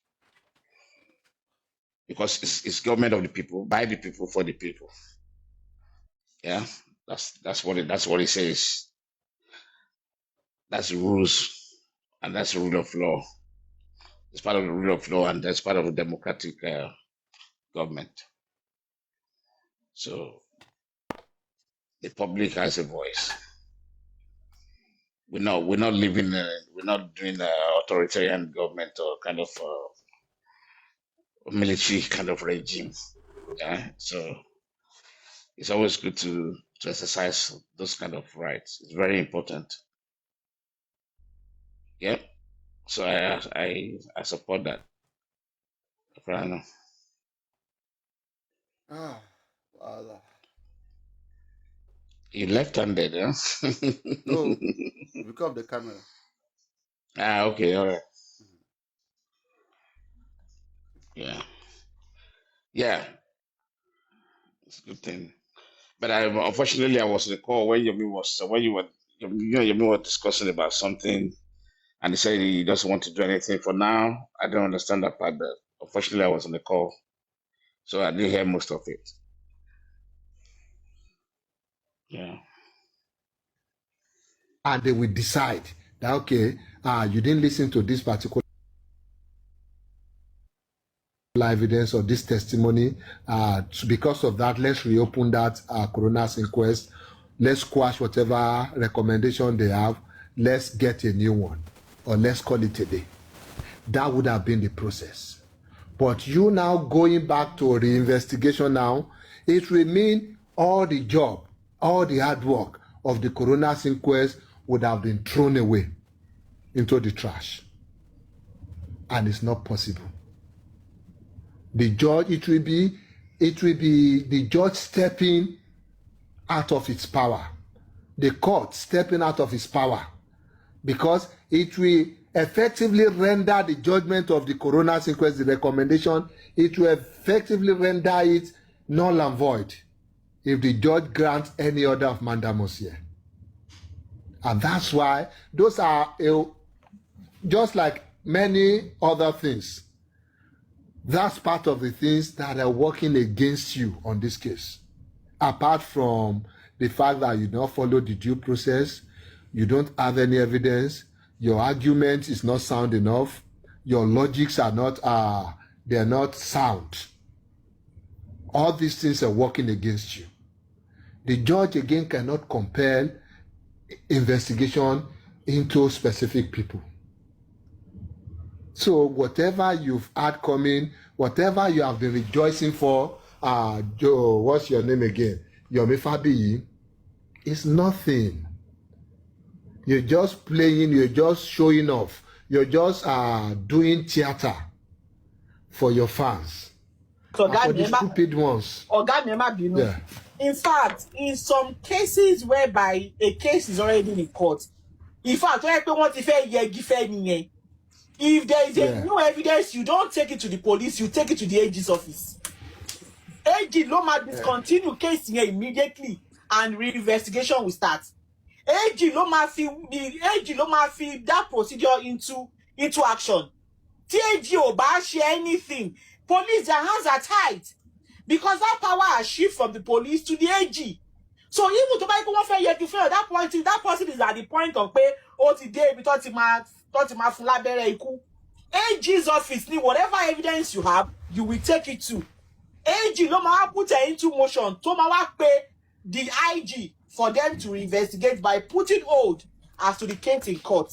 because it's government of the people, by the people, for the people. Yeah, that's what it says. That's the rules, and that's the rule of law. It's part of the rule of law, and that's part of a democratic government. So the public has a voice. We're not living. We're not doing authoritarian government or kind of military kind of regime. Yeah. So it's always good to exercise those kind of rights. It's very important. Yeah. So I support that. Papariano. Voila. You left-handed, huh? No, because of the camera. Okay, all right. Yeah. It's a good thing. But unfortunately I was on the call when Yomi were discussing about something, and he said he doesn't want to do anything for now. I don't understand that part, but unfortunately I was on the call, so I didn't hear most of it. Yeah. And they will decide that, okay, you didn't listen to this particular evidence or this testimony. Because of that, let's reopen that coroner's inquest. Let's quash whatever recommendation they have. Let's get a new one, or let's call it a day. That would have been the process. But you now going back to reinvestigation now, it will mean all the job, all the hard work of the coroner's inquest would have been thrown away into the trash. And it's not possible. The judge, it will be it will be the judge stepping out of its power, the court stepping out of its power, because it will effectively render the judgment of the coroner's inquest, the recommendation, it will effectively render it null and void if the judge grants any order of mandamus here. And that's why those are just like many other things. That's part of the things that are working against you on this case. Apart from the fact that you don't follow the due process, you don't have any evidence, your argument is not sound enough, your logics are not they're not sound. All these things are working against you. The judge again cannot compel investigation into specific people. So whatever you've had coming, whatever you have been rejoicing for, Joe, what's your name again? Yomi Fabiyi, is nothing. You're just playing, you're just showing off, you're just doing theater for your fans. So For the stupid ones. Yeah. In fact, in some cases whereby a case is already in court, in fact, if there is a new evidence, you don't take it to the police, you take it to the AG's office. AG Loma discontinue case here immediately and re-investigation will start. AG Loma feed that procedure into action. TAG Oba share anything. Police, their hands are tied. Because that power has shifted from the police to the AG. So even to buy one fair yet to fail, that person is at the point of pay, today we thought him AG's office, whatever evidence you have, you will take it to. AG no ma put it into motion to ma pay the IG for them to investigate by putting hold as to the case in court.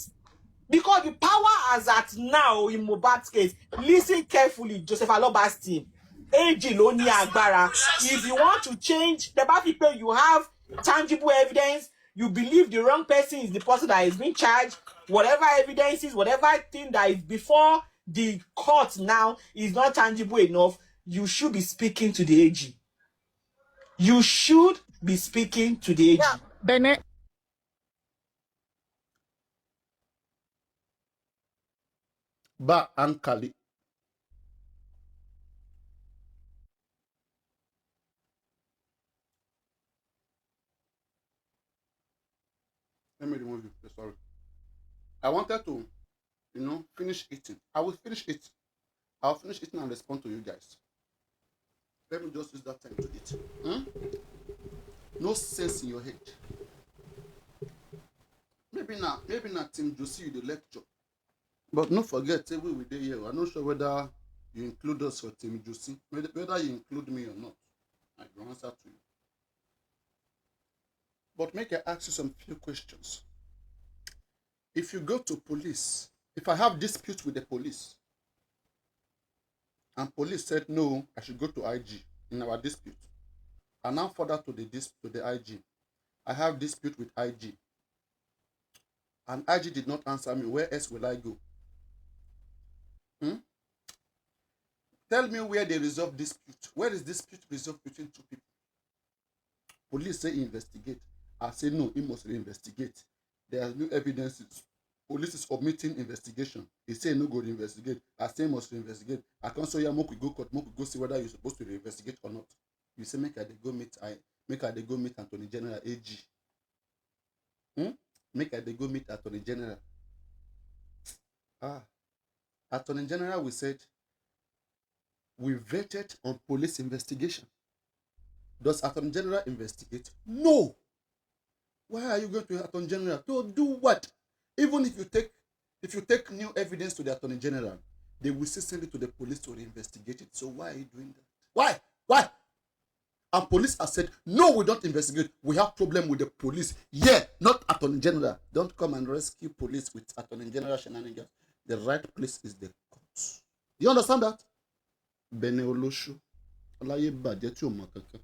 Because the power as at now in Mohbad's case, listen carefully, Joseph Aloba's team. AG Loni Agbara. If you want to change the people, you have tangible evidence, you believe the wrong person is the person that is being charged, whatever evidence is, whatever thing that is before the court now is not tangible enough, you should be speaking to the AG. You should be speaking to the AG. Yeah, Bennett. Ba Ankali. Let me remove you. Sorry. I wanted to, finish eating. I will finish it. I'll finish eating and respond to you guys. Let me just use that time to eat. No sense in your head. Maybe not Tim Josie the lecture. But don't forget, we were there here. I'm not sure whether you include us for Tim Josie. Whether you include me or not. I will answer to you. But make I ask you some few questions. If you go to police, if I have dispute with the police, and police said no, I should go to IG in our dispute, and now further to the IG, I have dispute with IG, and IG did not answer me, where else will I go? Tell me where they resolve dispute. Where is dispute resolved between two people? Police say investigate. I say no, he must investigate. There are new evidences. Police is omitting investigation. He say no go investigate. I say must investigate. I can't say yeah, we go court, we go see whether you're supposed to investigate or not. You say make I go meet Attorney General AG. Make I go meet Attorney General. Attorney General, we said we vetted on police investigation. Does Attorney General investigate? No. Why are you going to Attorney General? To do what? Even if you take new evidence to the Attorney General, they will still send it to the police to investigate it. So why are you doing that? Why? And police have said, no, we don't investigate. We have problem with the police. Yeah, not Attorney General. Don't come and rescue police with Attorney General shenanigans. The right place is the court. Do you understand that? Bene Olosho. Olaye Bade ti o mo kankan.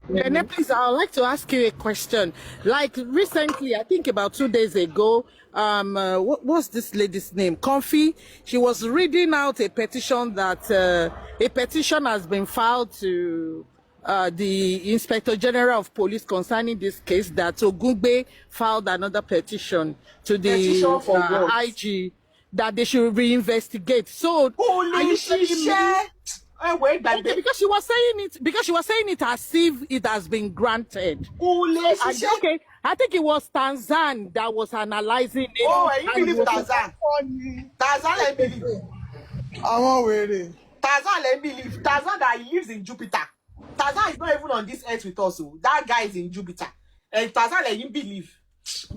Nene, please, I would like to ask you a question. Like recently, I think about 2 days ago, what's this lady's name? Comfy. She was reading out a petition that a petition has been filed to the Inspector General of Police concerning this case. That Ogungbe filed another petition to the Petition for what? IG that they should reinvestigate. So, are you telling me? Okay, because she was saying it as if it has been granted. Okay, I think it was Tanzan that was analyzing it. Oh, and you believe Tarzan? Tarzan, let me believe. I won't wait. Tarzan, let me believe. Tarzan that he lives in Jupiter. Tarzan is not even on this earth with us. So that guy is in Jupiter. And Tarzan, let him believe.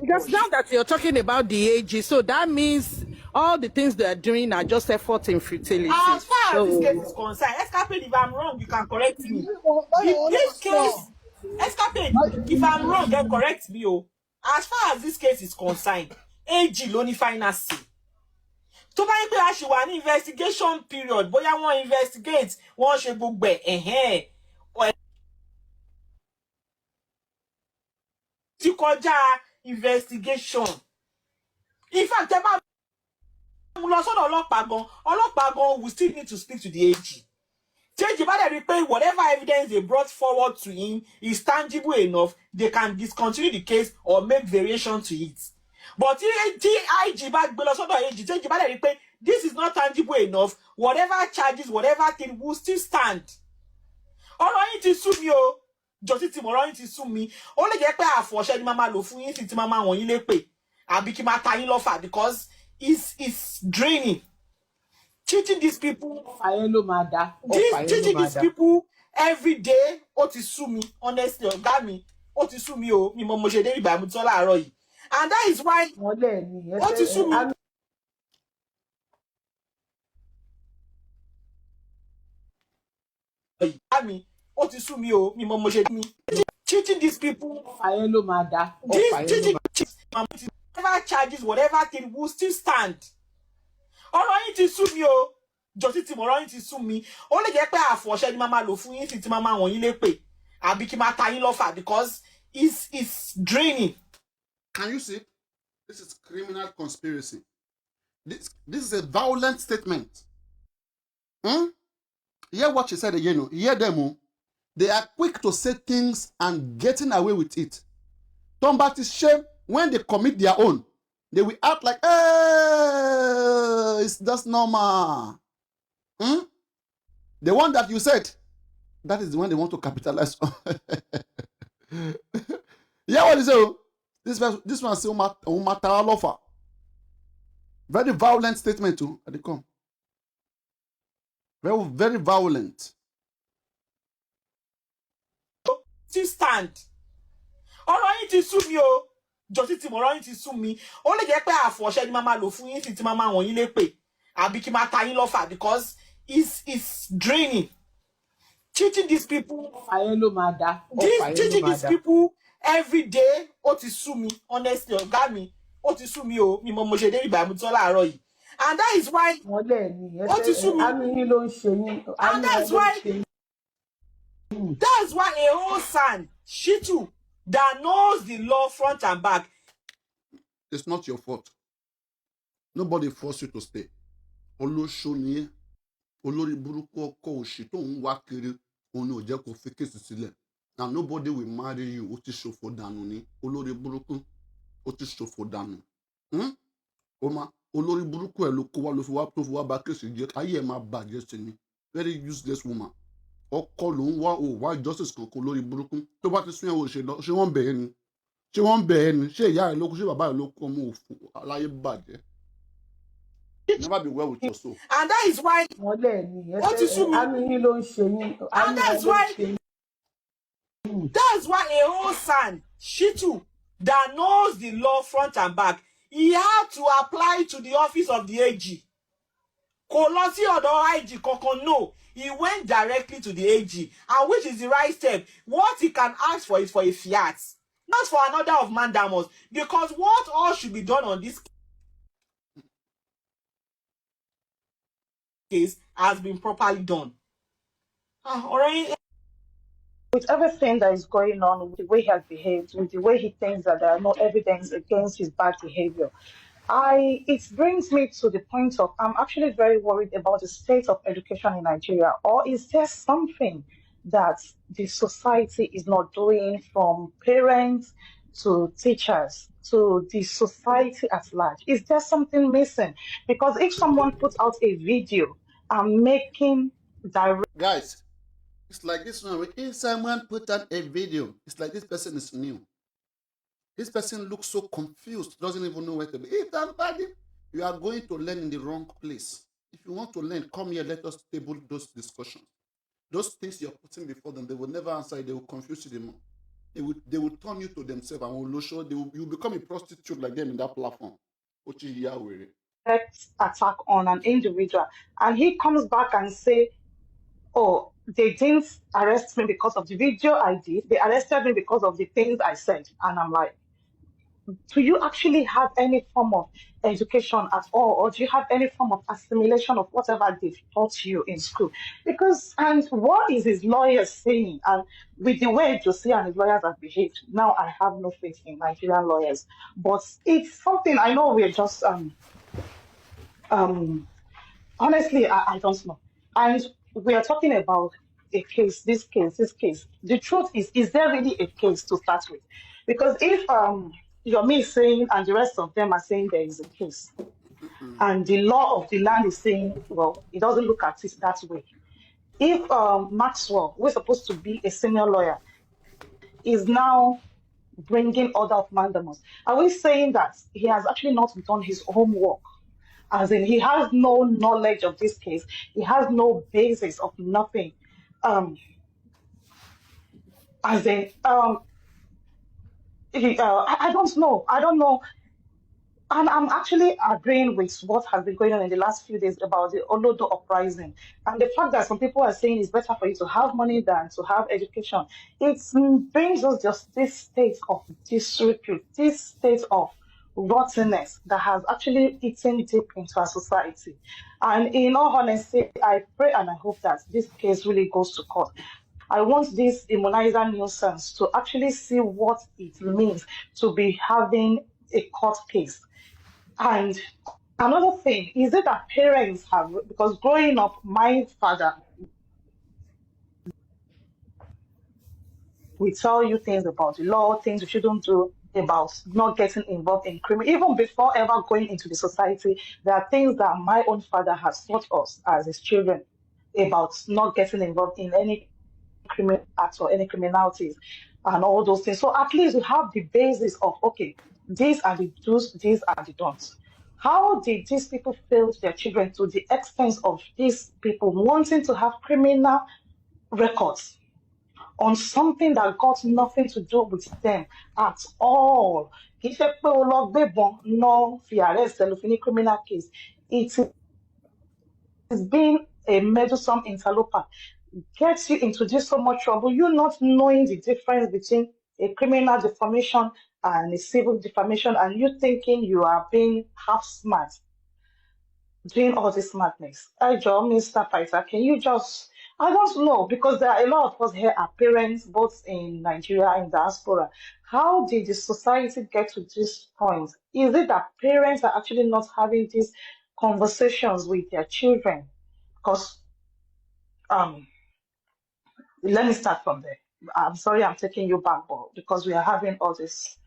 Because now that you're talking about the AG, so that means all the things they are doing are just effort in futility. As far as this case is concerned, Escapade, if I'm wrong, you can correct me. This case, Escapade, if I'm wrong, then correct me. Oh. As far as this case is concerned, AG lóní final say. Tó bá yẹ pé a ṣì wà ní investigation period, bóyá wọ́n investigate, wọ́n ṣe gbogbo ẹ̀, tí kọjá investigation. In fact, ẹ bá lọ sọ́dọ̀ ọlọ́pàá gan will still need to speak to the AG. Change bá dẹ̀ rí pé whatever evidence they brought forward to him is tangible enough, they can discontinue the case or make variation to it. But tí IG bá gbé lọ sọ́dọ̀ AG, change bá dẹ̀ rí pé this is not tangible enough, whatever charges, whatever thing will still stand. Ọ̀rọ̀ yín ti sú mi o. Jọ̀sí tí mo ọ̀rọ̀ yín ti sú mi. Ó lè jẹ́ pé àfọ̀ṣẹ́ ni màmá lò fún yín sí tí màmá wọ̀nyí lè pè. Àbí kí máa ta yín lọ́fà because it's draining. Teaching these people teaching these people every day, ó ti sú mi, honestly, ọ̀gá mi, ó ti sú mi o, mi mo ṣe dé ìgbà mi tán láàárọ̀ yìí. And that is why ó ti sú mi. Ọ̀gá mi, ó ti sú mi o, mi mo ṣe dé mi. Teaching these people teaching whatever charges, whatever thing will still stand. Ọ̀rọ̀ yín ti sú mi o. Jọ̀sí tí mo ọ̀rọ̀ yín ti sú mi. Ó lè jẹ́ pé àfọ̀ṣẹ́ ni màmá lò fún yín sí tí màmá wọ̀nyí lè pè. Àbí kí máa ta yín lọ́fà because it's draining. Can you see? This is criminal conspiracy. This is a violent statement. Hear what she said again. No? Hear them. They are quick to say things and getting away with it. But it's shame when they commit their own. They will act like, it's just normal. The one that you said, that is the one they want to capitalize on. Yeah, what is it? This one say offer. Very violent statement too. They come. Very, very violent. Still stand. Ọ̀rọ̀ yín ti sú mi o. Jọ̀sí tí mo ọ̀rọ̀ yín ti sú mi. Ó lè jẹ́ pé àfọ̀ṣẹ́ ni màmá lò fún yín sí tí màmá wọ̀nyí lè pè. Àbí kí máa ta yín lọ́fà because it's draining. Teaching these people teaching these people every day, ó ti sú mi, honestly, ọ̀gá mi, ó ti sú mi o, mi mo ṣe dé ìgbà mi tán láàárọ̀ yìí. And that is why ó ti sú mi. And that's why a whole son, Shitu, that knows the law front and back. It's not your fault. Nobody forced you to stay. Olóṣòní, olórí burúkú ọkọ òṣì tó ń wá kiri, òun ni ò jẹ́ kó fi kéèsì sílẹ̀. And nobody will marry you. Ó ti ṣòfò dànù ni. Olórí burúkú, ó ti ṣòfò dànù. Olórí burúkú ẹ̀ ló kó wá ló fi wá tó fi wá bá kéèsì jẹ́. Ayé ẹ̀ máa bàjẹ́ sí ni. Very useless woman. Ọkọ ló ń wá justice kankan lórí burúkú. Tó bá ti sún ẹ̀ wò ṣe lọ, ṣé wọ́n bẹ̀ ẹ́ ni? Ṣé wọ́n bẹ̀ ẹ́ ni? Ṣé ìyá ẹ̀ ló kú? Ṣé bàbá ẹ̀ ló kú? Ọmọ òfò aláyé bàjẹ́. Never be well with your soul. And that is why ó ti sú mi. And that's why a whole son, Shitu, that knows the law front and back, he had to apply to the office of the AG. Kò lọ sí ọ̀dọ̀ IG kankan, no. He went directly to the AG, and which is the right step. What he can ask for is for a fiat, not for another of mandamus, because what all should be done on this case has been properly done. Alright. with everything that is going on, with the way he has behaved, with the way he thinks that there are no evidence against his bad behavior, it brings me to the point of I'm actually very worried about the state of education in Nigeria. Or is there something that the society is not doing, from parents to teachers to the society at large? Is there something missing? Because if someone puts out a video and making direct Guys, it's like this one. If someone put out a video, it's like this person is new. This person looks so confused, doesn't even know where to be. If somebody, you are going to learn in the wrong place. If you want to learn, come here, let us table those discussions. Those things you're putting before them, they will never answer it, they will confuse you the more. They will turn you to themselves and will show you become a prostitute like them in that platform. Which is Yahweh. attack on an individual, and he comes back and say, oh, they didn't arrest me because of the video I did, they arrested me because of the things I said. And I'm like, do you actually have any form of education at all, or do you have any form of assimilation of whatever they've taught you in school? Because, and what is his lawyer saying? And with the way Josie and his lawyers have behaved, now I have no faith in Nigerian lawyers. But it's something, I know we're just honestly, I don't know. And we are talking about a case, this case. The truth is there really a case to start with? Because if Yomi is saying and the rest of them are saying there is a case, and the law of the land is saying, well, it doesn't look at it that way. If Maxwell, who is supposed to be a senior lawyer, is now bringing order of mandamus, are we saying that he has actually not done his homework? As in, he has no knowledge of this case. He has no basis of nothing. As in, I don't know. I don't know. And I'm actually agreeing with what has been going on in the last few days about the Olodo uprising. And the fact that some people are saying it's better for you to have money than to have education. It brings us just this state of disrepute, this state of rottenness that has actually eaten deep into our society. And in all honesty, I pray and I hope that this case really goes to court. I want this immunizer nuisance to actually see what it means to be having a court case. And another thing is it that parents have, because growing up, my father will tell you things about the law, things you shouldn't do, about not getting involved in crime. Even before ever going into the society, there are things that my own father has taught us as his children about not getting involved in any criminal acts or any criminalities and all those things. So at least you have the basis of, okay, these are the do's, these are the don'ts. How did these people fail their children to the extent of these people wanting to have criminal records on something that got nothing to do with them at all? Kì í ṣe pé o lọ gbébọn náà fi arrest ẹ ló fi ní criminal case. It is being a meddlesome interloper gets you into this so much trouble. You not knowing the difference between a criminal defamation and a civil defamation, and you thinking you are being half smart doing all this madness. Hi, John, Mr. Fighter, can you just, I don't know, because there are a lot of us here are parents, both in Nigeria and diaspora. How did the society get to this point? Is it that parents are actually not having these conversations with their children? Because, let me start from there. I'm sorry I'm taking you back, but because we are having all this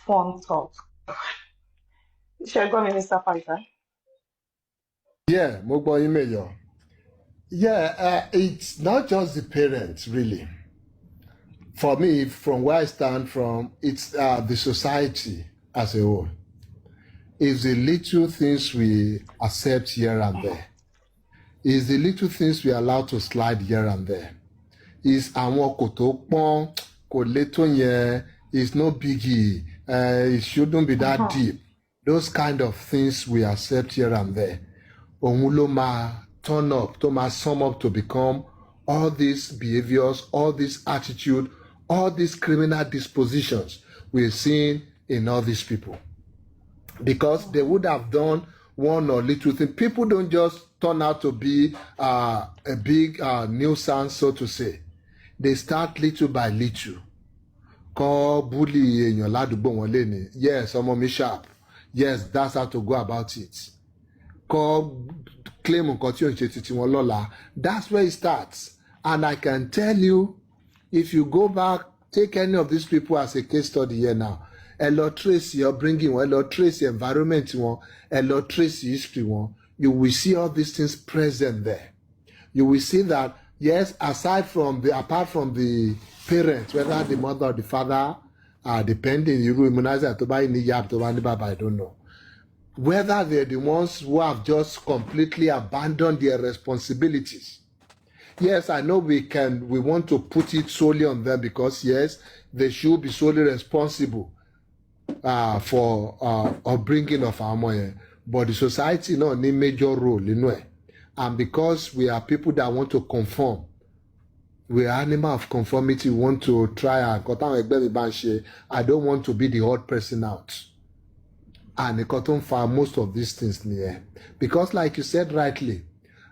fun talk. Shall I go, Mr. Fighter? Yeah, Mogbo Imeyo. Yeah, it's not just the parents, really. For me, from where I stand from, it's the society as a whole. It's the little things we accept here and there. It's the little things we allow to slide here and there. It's àwọn kò tó pọ́n, kò lè tó yẹn, it's no biggie, it shouldn't be that deep. Those kind of things we accept here and there. Òun ló máa turn up, tó máa sum up to become all these behaviors, all this attitude, all these criminal dispositions we're seeing in all these people. Because they would have done one or little thing. People don't just turn out to be a big nuisance, so to say. they start little by little. Call bully in your ládùúgbò wọn lẹ́ni. Yes, ọmọ mi sharp. Yes, that's how to go about it. Call claim nǹkan tí ò ń ṣe títí wọn lọ́la. That's where it starts. And I can tell you, if you go back, take any of these people as a case study here now. Ẹ lọ trace your bringing wọn, ẹ lọ trace environment wọn, ẹ lọ trace history wọn. You will see all these things present there. You will see that, yes, apart from the parents, whether the mother or the father, depending, you immunizer to buy any yab to buy any baba, I don't know. Whether they're the ones who have just completely abandoned their responsibilities. Yes, I know we want to put it solely on them because, yes, they should be solely responsible for upbringing of our money. But the society need major role, and because we are people that want to conform, we are animal of conformity, we want to try and I don't want to be the odd person out. And for most of these things near. Because like you said rightly,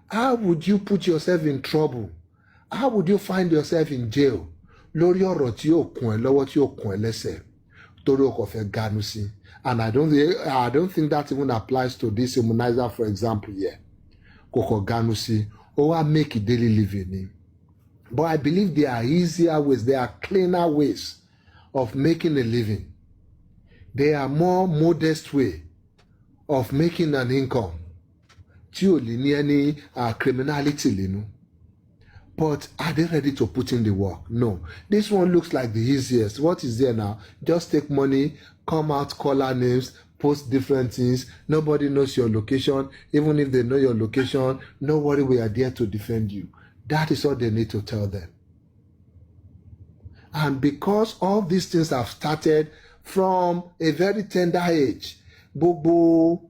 how would you put yourself in trouble? How would you find yourself in jail? Lórí ọ̀rọ̀ tí ó kún ẹ lọ́wọ́ tí ó kún ẹ lẹ́sẹ̀ torí o kò fẹ́ ganu sí. And I don't think that even applies to this immunizer, for example, here. Koko ganu sí, or make a daily living. But I believe there are easier ways, there are cleaner ways of making a living. There are more modest way of making an income. Tí ò lè ní any criminality lẹ́nu. But are they ready to put in the work? No. This one looks like the easiest. What is there now? Just take money, come out, call our names, post different things. Nobody knows your location. Even if they know your location, no worry, we are there to defend you. That is all they need to tell them. And because all these things have started from a very tender age, gbogbo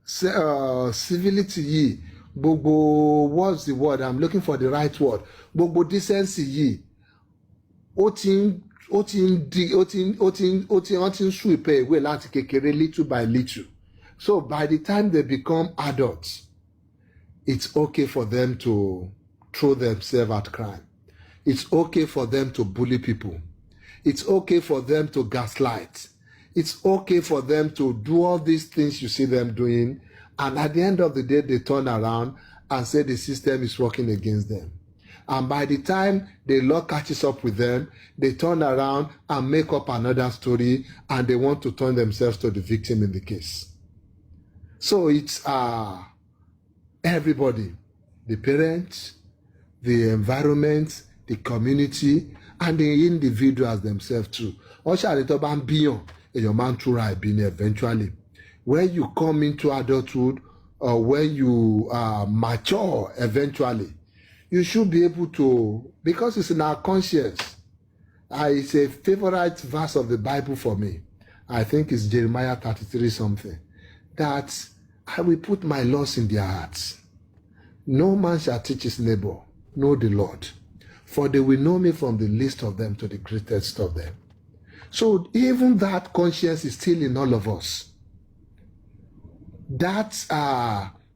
civility yìí, gbogbo, what's the word? I'm looking for the right word. Gbogbo decency yìí, ó ti ń sweep away láti kékeré little by little. So by the time they become adults, it's okay for them to throw themselves at crime. It's okay for them to bully people. It's okay for them to gaslight. It's okay for them to do all these things you see them doing, and at the end of the day, they turn around and say the system is working against them. And by the time the law catches up with them, they turn around and make up another story, and they want to turn themselves to the victim in the case. So it's everybody, the parents, the environment, the community, and the individuals themselves too. Eventually, when you come into adulthood or when you mature eventually, you should be able to, because it's in our conscience. It's a favorite verse of the Bible for me. I think it's Jeremiah 33 something. That I will put my laws in their hearts. No man shall teach his neighbor, know the Lord. For they will know me from the least of them to the greatest of them. So even that conscience is still in all of us. That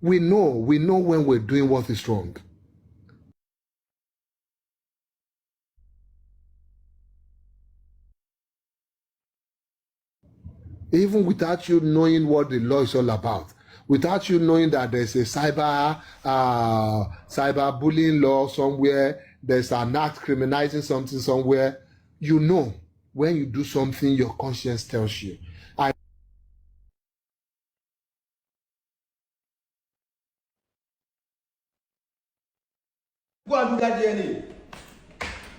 we know when we're doing what is wrong. Even without you knowing what the law is all about, without you knowing that there's a cyber bullying law somewhere, there's an act criminalizing something somewhere, you know when you do something your conscience tells you. Go and do that DNA.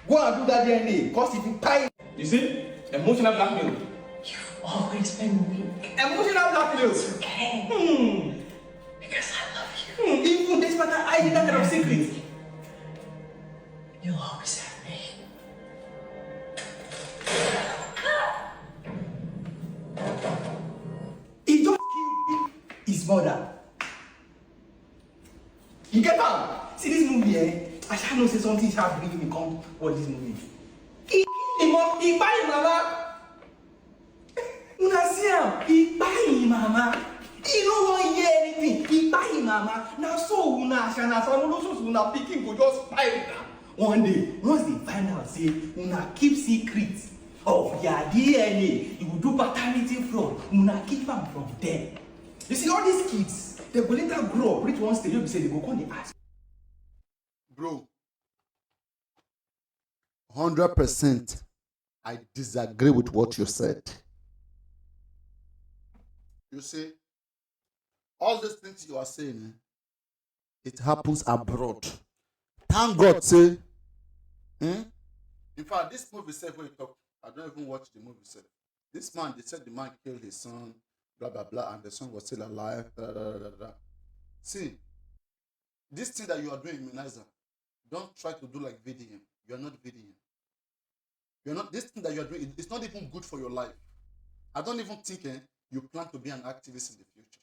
Go and do that DNA. Because if you pay, you see, emotional blackmail. You've always been weak. Emotional blackmail. It's okay. Because I love you. Even despite I hiding that kind of secret. You'll always have me. He just killed his mother. You get out? See this movie, I shall know say something shall bring me come watch this movie. He killed him up, he buy him mama. Una see him, he buy him mama. He no wan hear anything, he buy him mama. Now so una shall na so una picking go just buy it now. One day, once they find out, say, una keep secrets of their DNA, you will do paternity fraud, una keep them from them. You see, all these kids, they will later grow up, reach one stage, you say they go come the ask. Bro, 100% I disagree with what you said. You see, all these things you are saying, it happens abroad. Thank God, say. In fact, this movie said when you talk, I don't even watch the movie said. This man, they said the man killed his son, blah blah blah, and the son was still alive. See, this thing that you are doing, immunizer, don't try to do like VDM. You are not VDM. You're not. This thing that you are doing, it's not even good for your life. I don't even think you plan to be an activist in the future.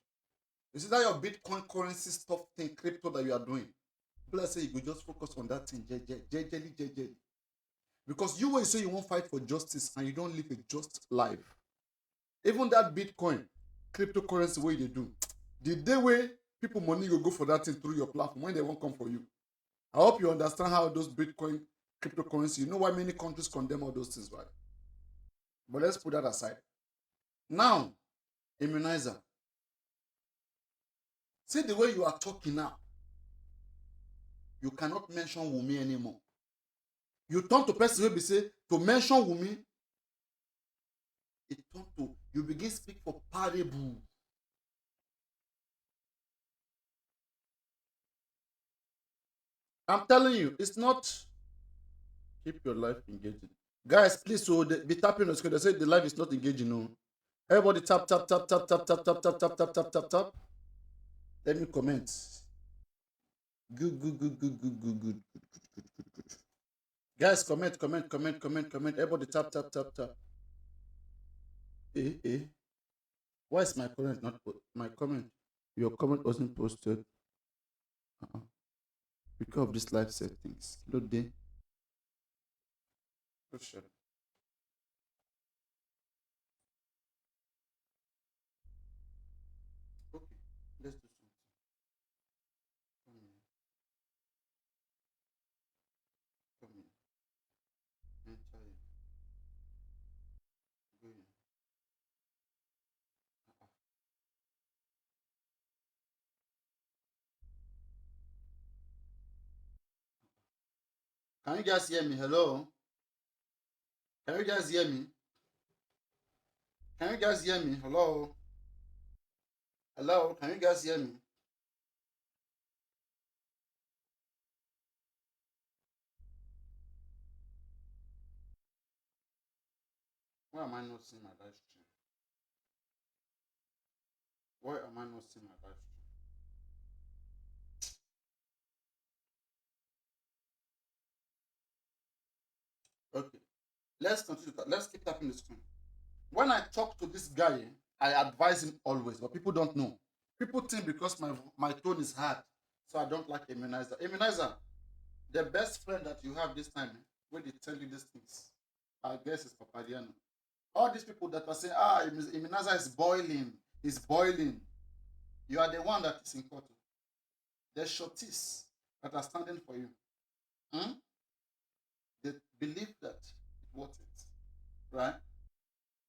You see that your Bitcoin currency stuff thing, crypto that you are doing. People say you could just focus on that thing, JJ. Because you will say you won't fight for justice and you don't live a just life. Even that Bitcoin, cryptocurrency, way they do. The day where people money will go for that thing through your platform when they won't come for you. I hope you understand how those Bitcoin, cryptocurrency, you know why many countries condemn all those things, right? But let's put that aside. Now, immunizer. See the way you are talking now. You cannot mention Wumi anymore. You turn to person who be say to mention Wumi. It turn to you begin speak for parable. I'm telling you, it's not. Keep your life engaging, guys. Please, so be tapping on the screen. They say the life is not engaging. No, everybody tap. Let me comment. Good. Guys, comment. Everybody tap. Why is my comment not my comment? Your comment wasn't posted. Because of this live settings. Load day. Sure. Okay, let's do something. Come in. Enter in. Go in. Can you guys hear me? Hello? Can you guys hear me? Can you guys hear me? Hello? Hello? Can you guys hear me? Why am I not seeing my live stream? Why am I not seeing my live stream? Okay. Let's continue. Let's keep tapping the screen. When I talk to this guy, I advise him always, but people don't know. People think because my tone is hard, so I don't like immunizer. Immunizer, the best friend that you have this time, when they tell you these things, I guess is Papariano. All these people that are saying, immunizer is boiling, is boiling. You are the one that is in court. The shorties that are standing for you. They believe that it's worth it. Right?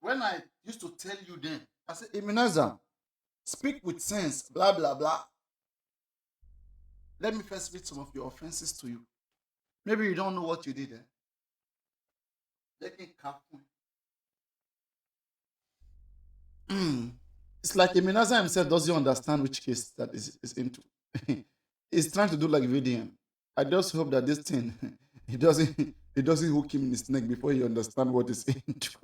When I used to tell you then, I said, immunizer, speak with sense, blah, blah, blah. Let me first read some of your offenses to you. Maybe you don't know what you did. It's like immunizer himself doesn't understand which case that is into. He's trying to do like VDM. I just hope that this thing, it doesn't hook him in his neck before he understand what it's into.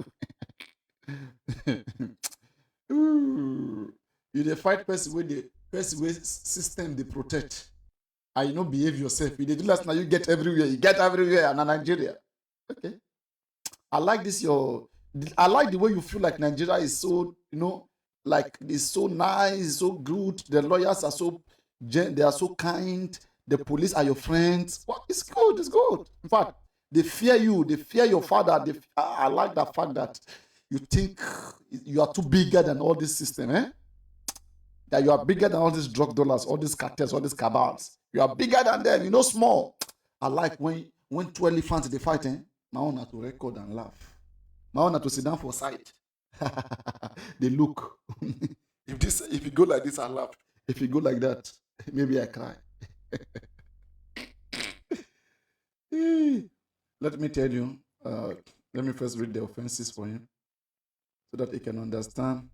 Ooh. You the fight person with the person with system they protect. And you know behave yourself. You do last now you get everywhere. You get everywhere and Nigeria. Okay. I like this I like the way you feel like Nigeria is so, like it's so nice, so good. The lawyers are they are so kind. The police are your friends. Well, it's good, it's good. In fact, they fear you, they fear your father. I like the fact that you think you are too bigger than all this system, that you are bigger than all these drug dollars, all these cartels, all these cabals. You are bigger than them, small. I like when When 2 elephants they fighting, my own to record and laugh. My own to sit down for sight. They look. If you go like this, I laugh. If you go like that, maybe I cry. Let me tell you. Let me first read the offenses for him so that he can understand.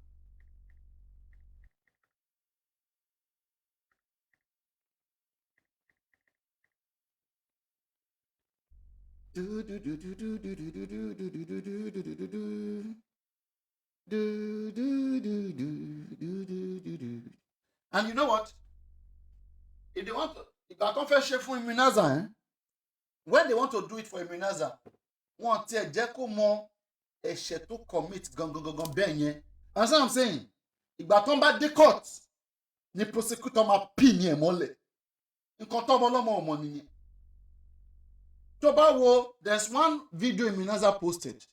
And you know what? If they want to, if I confess chef for immunizer, when they want to do it for immunizer, want to jẹ́ kó mọ ẹ̀ṣẹ̀ tó commit gangan bẹ́ẹ̀ yẹn. Understand what I'm saying? Ìgbà tó ń bá dé court, ni prosecutor máa pin ní ẹ̀ mọ́lẹ̀. Nǹkan tó ọmọ ọlọ́mọ ọmọ nìyẹn. Tó bá wo, there's one video immunizer posted,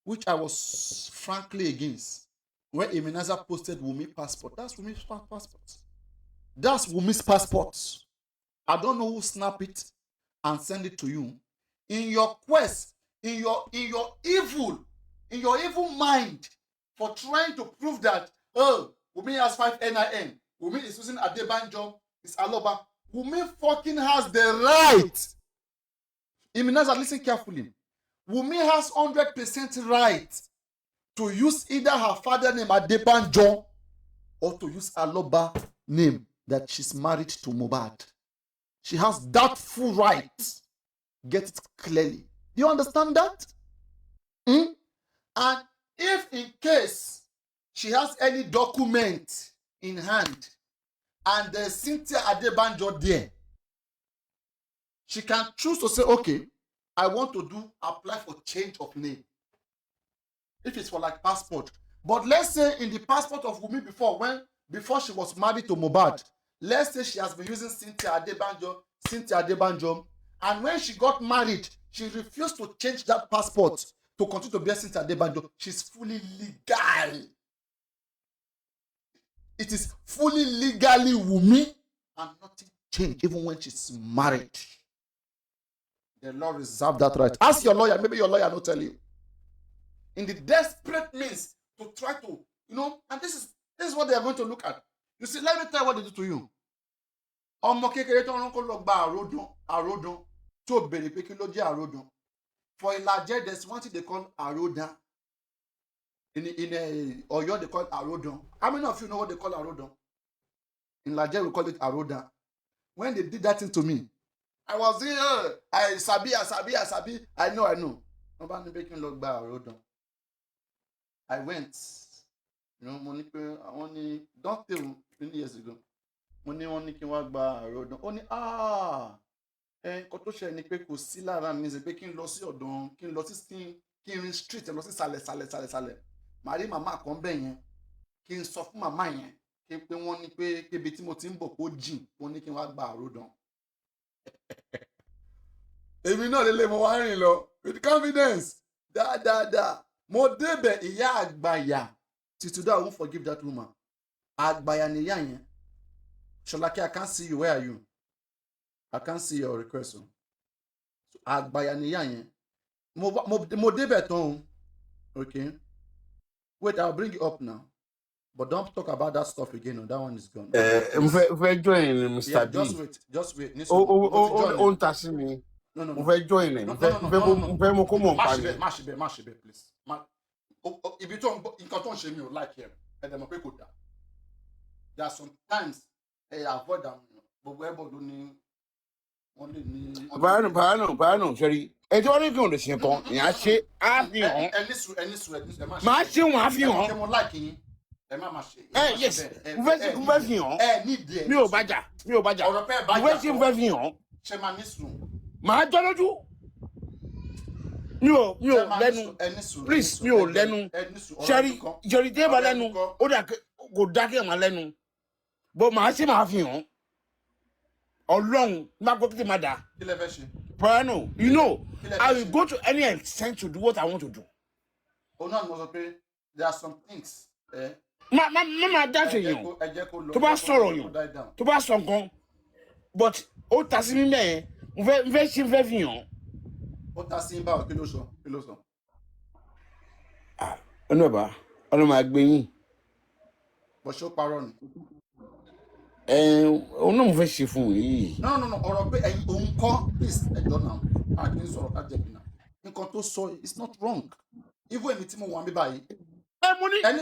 which I was frankly against, where immunizer posted Wumi passport. That's Wumi's passport. That's Wumi's passport. I don't know who snap it and send it to you. In your quest, in your evil mind for trying to prove that, oh, Wumi has 5 NIN. Wumi is using Adebanjo, it's Aloba. Wumi fucking has the right. Immunizer, listen carefully. Wumi has 100% right to use either her father name Adebanjo or to use Aloba name that she's married to Mohbad. She has that full right. Get it clearly. Do you understand that? And if in case she has any document in hand and there's Cynthia Adebanjo there, she can choose to say, okay, I want to apply for change of name. If it's for like passport. But let's say in the passport of Wumi before she was married to Mohbad, let's say she has been using Cynthia Adebanjo, and when she got married, she refused to change that passport to continue to be Cynthia Adebanjo. She's fully legal. It is fully legally Wumi, and nothing changed even when she's married. The law reserves that right. Ask your lawyer, maybe your lawyer will tell you. In the desperate means to try to, and this is what they are going to look at. You see, let me tell you what they do to you. Ọmọ kékeré tó rán kó lọ gba àròdàn tó béèrè pé kí ló jẹ́ àròdàn. For Ìlàjẹ, there's one thing they call àròdàn. In Ọ̀yọ́ they call it àròdàn. How many of you know what they call àròdàn? In Ìlàjẹ we call it àròdàn. When they did that thing to me, I was here. I sabi. I know. Nobody making look bad àròdàn. I went. Money pé I only don't tell 20 years ago. Mo ní wọ́n ní kí wọ́n gba àròdàn. Ó ní nǹkan tó ṣe ni pé kò sí lára mi ṣe pé kí n lọ sí ọ̀dàn, kí n lọ sí kí n rin street lọ sí sàlẹ̀. Màá rí màmá kan bẹ́ẹ̀ yẹn. Kí n sọ fún màmá yẹn kí n pé wọ́n ní pé kébi tí mo ti ń bọ̀ kó jìn, wọ́n ní kí wọ́n gba àròdàn. Èmi náà lélẹ̀ mo wá rìn lọ with confidence. Dáadáa. Mo débẹ̀ ìyá àgbàyà. Till today I won't forgive that woman. Àgbàyà ni ìyá yẹn. Sholake, I can't see you. Where are you? I can't see your request. So, Àgbàyà ni ìyá yẹn. Mo débẹ̀ tán. Okay. Wait, I'll bring you up now. But don't talk about that stuff again. No, that one is gone. Fẹ́ join Mr. Yeah, D. just wait. Ó ń ta sí mi. No. Mo fẹ́ join ẹ̀. Mo fẹ́ mo kó mọ̀ pa mi. Má ṣe bẹ́ẹ̀, please. Ibi tó nǹkan tó ń ṣe mi ò like ẹ̀. Ẹ̀dẹ̀ mọ̀ pé kò dá. There are sometimes avoid them. Gbogbo ẹ̀bọ̀ ló ní wọ́n lè ní. Papariano, sẹ́rí. Ẹ tí wọ́n ní kí wọ́n lè ṣe nǹkan, ìyá ṣe á fi hàn. Ẹni sùn, Màá ṣe wọn á fi hàn. Ẹ mọ láìkì yín. Ẹ má ṣe. Yes, mo fẹ́ fi hàn. Ẹ nídìí ẹ. Mi ò bàjá. Ọ̀rọ̀ pẹ́ bàjá. Mo fẹ́ fi hàn. Ṣé máa ní sùn? Màá jọ lójú. Mi ò lẹ́nu. Please, mi ò lẹ́nu. Sẹ́rí tẹ́ bá lẹ́nu, ó dà kò dákẹ́ màá lẹ́nu. Bó màá ṣe máa fi hàn. Ọlọ́run má gbọ́ kí n má dà. Kí lẹ fẹ́ ṣe? Papariano, I will go to any extent to do what I want to do. Oh no, mo sọ pé there are some things. Má dá ṣe yàn. Tó bá sọ̀rọ̀ yàn. Tó bá sọ nǹkan. But ó ta sí mi mẹ́ẹ̀. Mo fẹ́ fi hàn. ó ta sí báwo kí ló sọ kí ló sọ. ọ̀nà bá ọ̀nà máa gbé yín. bó ṣe ó parọ́ ni. òun náà mo fẹ́ ṣe fún un yìí. no ọ̀rọ̀ pé ẹ̀yin òun kọ́ please ẹjọ́ náà a kì í sọ̀rọ̀ ká jẹ̀bi náà nǹkan tó sọ it's not wrong even èmi tí mo wà mí báyìí. mo ní òkè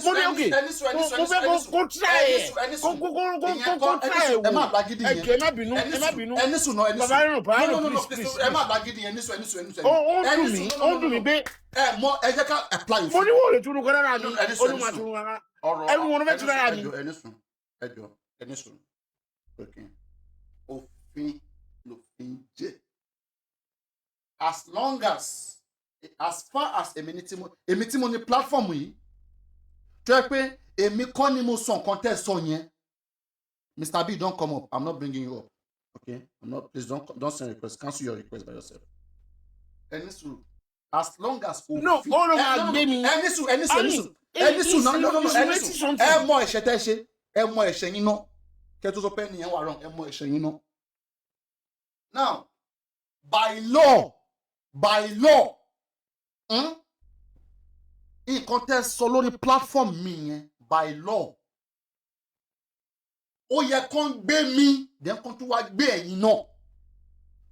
mo fẹ́ kó try ẹ̀ kó try ẹ̀ wò ẹ má lágídí yẹn ẹ má bínú ẹni sùn náà ẹni sùn Papariano please ẹ má lágídí yẹn ẹni sùn ó dùn mí pé ẹ mọ ẹ jẹ́ ká apply mo ní wò lè tunu kọ́ dára ni ó ní ma tunu rárá ẹnu wọn fẹ́ tunu rárá ni. ẹni sùn òfin lòfin jẹ́ as far as èmi tí mo ní platform yìí tó yẹ pé èmi kọ́ ni mo sọ nǹkan tẹ́ sọ yẹn Mr. B don't come up I'm not bringing you up okay please don't send request cancel your request by yourself ẹni sùn as long as òfin no máa gbé mi ẹni sùn ẹ mọ ẹ̀ṣẹ̀ tẹ́ ṣe ẹ mọ ẹ̀ṣẹ̀ yín náà kẹ́ tó sọ pé ẹnìyẹn wà wrong ẹ mọ ẹ̀ṣẹ̀ yín náà now by law nǹkan tẹ́ sọ lórí platform mi yẹn by law ó yẹ kán gbé mi then kán tún wá gbé ẹ̀yin náà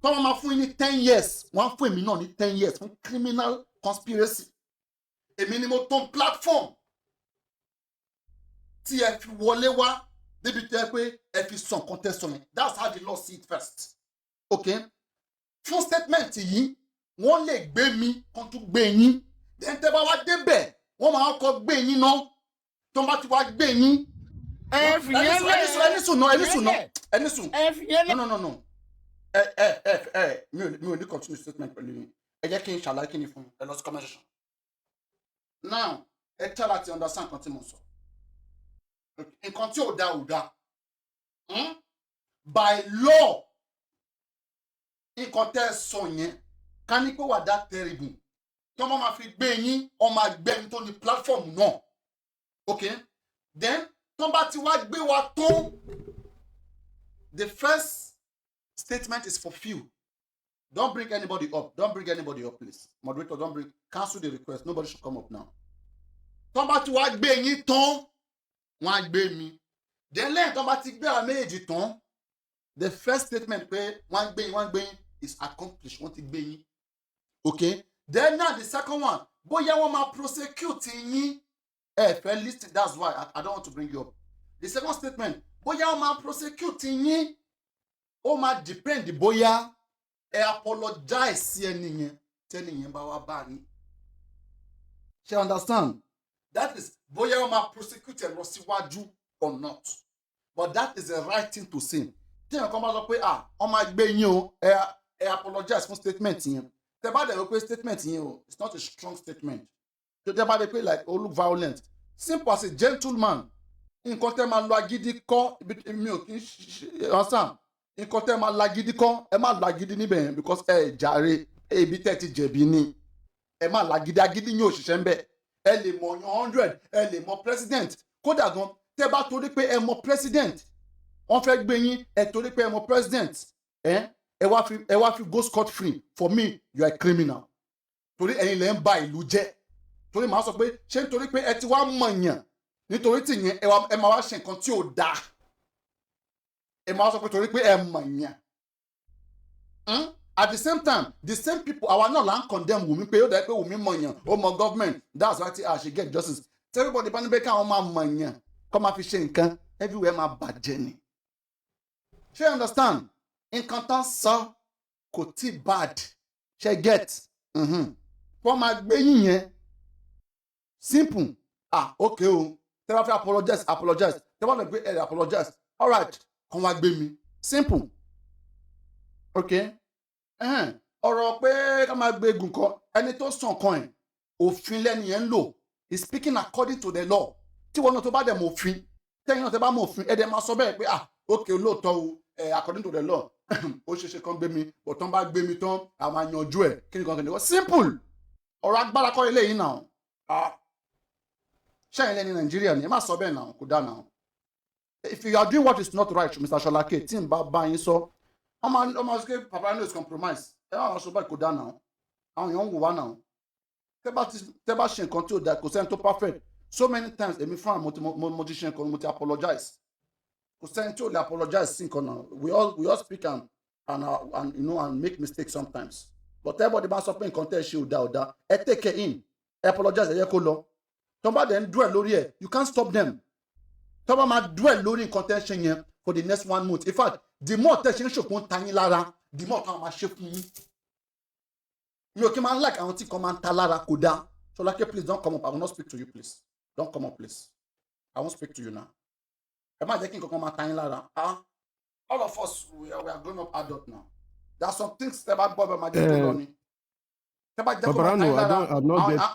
tọ́wọ́n máa fún yín ní 10 years wọ́n á fún èmi náà ní 10 years fún criminal conspiracy èmi ni mo tán platform tí ẹ fi wọlé wá débi tẹ́ pé ẹ fi sọ nǹkan tẹ́ sọ yẹn that's how the law see it first okay fún statement yìí wọ́n lè gbé mi kán tún gbé yín then tẹ́ bá wá débẹ̀ wọ́n máa kọ́ gbé yín náà tó bá ti wá gbé yín. ẹ fi yẹn lẹ ẹni sùn no mi ò ní continue statement pẹ̀lú yín ẹ jẹ́ kí n ṣàlàyé kí ni fún ẹ lọ sí comment section now ẹ tẹ́ láti understand nǹkan tí mo sọ nǹkan tí ò da by law nǹkan tẹ́ sọ yẹn ká ní pé wà dá terrible tí wọ́n máa fi gbé yín ọmọ àgbẹ̀ni tó ní platform náà okay then tó bá ti wá gbé wa tó the first statement is for few don't bring anybody up please moderator cancel the request nobody should come up now tó bá ti wá gbé yín tán wọ́n á gbé mi then lẹ́yìn tó bá ti gbé àwọn méjèèjì tán the first statement pé wọ́n á gbé yín is accomplished wọ́n ti gbé yín okay then now the second one bóyá wọ́n máa prosecute yín ẹ fẹ́ list that's why I don't want to bring you up the second statement bóyá wọ́n máa prosecute yín ó máa depend bóyá ẹ apologize sí ẹni yẹn tẹ́ni yẹn bá wá bá yín ṣe understand that is bóyá wọ́n máa prosecute ẹ lọ síwájú or not but that is the right thing to say tí ẹ̀kan bá sọ pé wọ́n máa gbé yín o ẹ apologize fún statement yẹn tẹ bá dẹ̀ wọ́n pé statement yẹn o it's not a strong statement tó tẹ bá dẹ̀ pé like ó look violent simple as a gentleman nǹkan tẹ máa lo agídí kọ́ mi ò kí ń ṣe ọ̀sán nǹkan tẹ máa lo agídí kọ́ ẹ má lo agídí níbẹ̀ yẹn because ẹ jàre ibi tẹ́ ti jẹ̀bi ni ẹ má lo agídí yín òṣìṣẹ́ ń bẹ̀ ẹ lè mọ̀ yan 100 ẹ lè mọ̀ president kódà gan tẹ bá torí pé ẹ mọ̀ president wọ́n fẹ́ gbé yín ẹ torí pé ẹ mọ̀ president ẹ wá fi go scot free for me you are a criminal torí ẹ̀yin lẹ ń ba ìlú jẹ́ torí màá sọ pé ṣé nítorí pé ẹ ti wá mọ̀yàn nítorí tìyẹn ẹ máa wá ṣe nǹkan tí ò dáa ẹ máa sọ pé torí pé ẹ mọ̀yàn at the same time the same people àwa náà là ń condemn Wùmí pé ó dà pé Wùmí mọ̀yàn ó mọ government that's why I should get justice so everybody bá ní pé káwọn máa mọ̀yàn kọ́ máa fi ṣe nǹkan everywhere máa bàjẹ́ ni ṣé you understand nǹkan tán sọ kò tí bad ṣe get wọ́n máa gbé yín yẹn simple okay o tẹ́ bá fẹ́ apologize tẹ́ bá lè gbé ẹ̀ apologize alright kàn wá gbé mi simple okay ọ̀rọ̀ pé ká máa gbé egun kan ẹni tó sàn kan ẹ̀ òfin lẹ́ni yẹn ń lò is speaking according to the law tí wọn náà tó bá dẹ̀ mọ̀ òfin tẹ́yìn náà tẹ́ bá mọ̀ òfin ẹ̀ dẹ̀ máa sọ bẹ́ẹ̀ pé okay olóòótọ́ o according to the law ó ṣeéṣe kán gbé mi but tán bá gbé mi tán a máa yanjú ẹ̀ kí ni kan kí ni kan simple ọ̀rọ̀ agbára kọ́ ilé yìí náà ṣẹ́yìn lẹ́ni Nàìjíríà ni ẹ má sọ bẹ́ẹ̀ náà kò dá náà if you are doing what is not right Mr. Sholake tí n bá bá yín sọ ọmọ sọ pé Papariano is compromise ẹ má sọ bẹ́ẹ̀ kò dá náà àwọn èèyàn ń wò wá náà tẹ́ bá ṣe nǹkan tí ò dáa kò sẹ́ni tó perfect so many times èmi fún àwọn mo ti ṣe nǹkan mo ti apologize kò sẹ́ni tí ò lè apologize sí nǹkan náà we all speak and you know and make mistakes sometimes but everybody bá sọ pé nǹkan tẹ́ ẹ ṣe ò dáa ẹ take it in ẹ apologize ẹ yẹ kó lọ tó bá dẹ̀ ń dwell lórí ẹ̀ you can't stop them tó bá máa dwell lórí nǹkan tẹ́ ẹ ṣe yẹn for the next 1 month in fact the more tẹ́ ẹ ṣe ń ṣòkun ta yín lára the more táwọn máa ṣe fún yín mi ò kí máa ń like àwọn tí kan máa ń ta lára kò dáa Ṣọlákẹ́ please don't come up I will not speak to you please don't come up please I won't speak to you now ẹ má jẹ́ kí nǹkan kan máa ta yín lára all of us we are grown up adult now there are some things tẹ́ bá gbọ́ bẹ́ẹ̀ máa jẹ́ kó lọ ni tẹ́ bá jẹ́ kó máa ta yín lára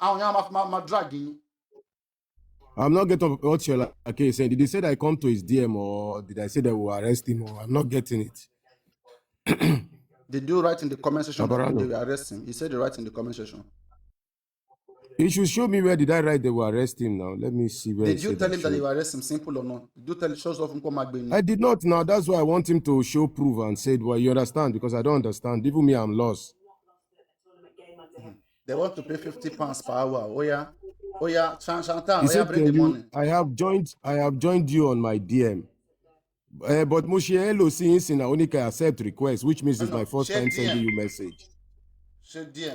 àwọn yẹn máa drag yín. I'm not getting what Ṣọlákẹ́ is saying. Did they say that I come to his DM or did I say that we will arrest him? Or I'm not getting it. Did you write in the comment section that they will arrest him? He said they write in the comment section. You should show me where did I write they will arrest him now. Let me see where. Did you tell him that they will arrest him? Simple or not? Did you tell shows off I did not now. That's why I want him to show proof and say, well, you understand? Because I don't understand. Even me, I'm lost. They want to pay 50 pounds per hour. Oh yeah. Chantal, he said, bring the money. I have joined you on my DM. But Moshe hello since in Onika accept request, which means it's my first time sending you message.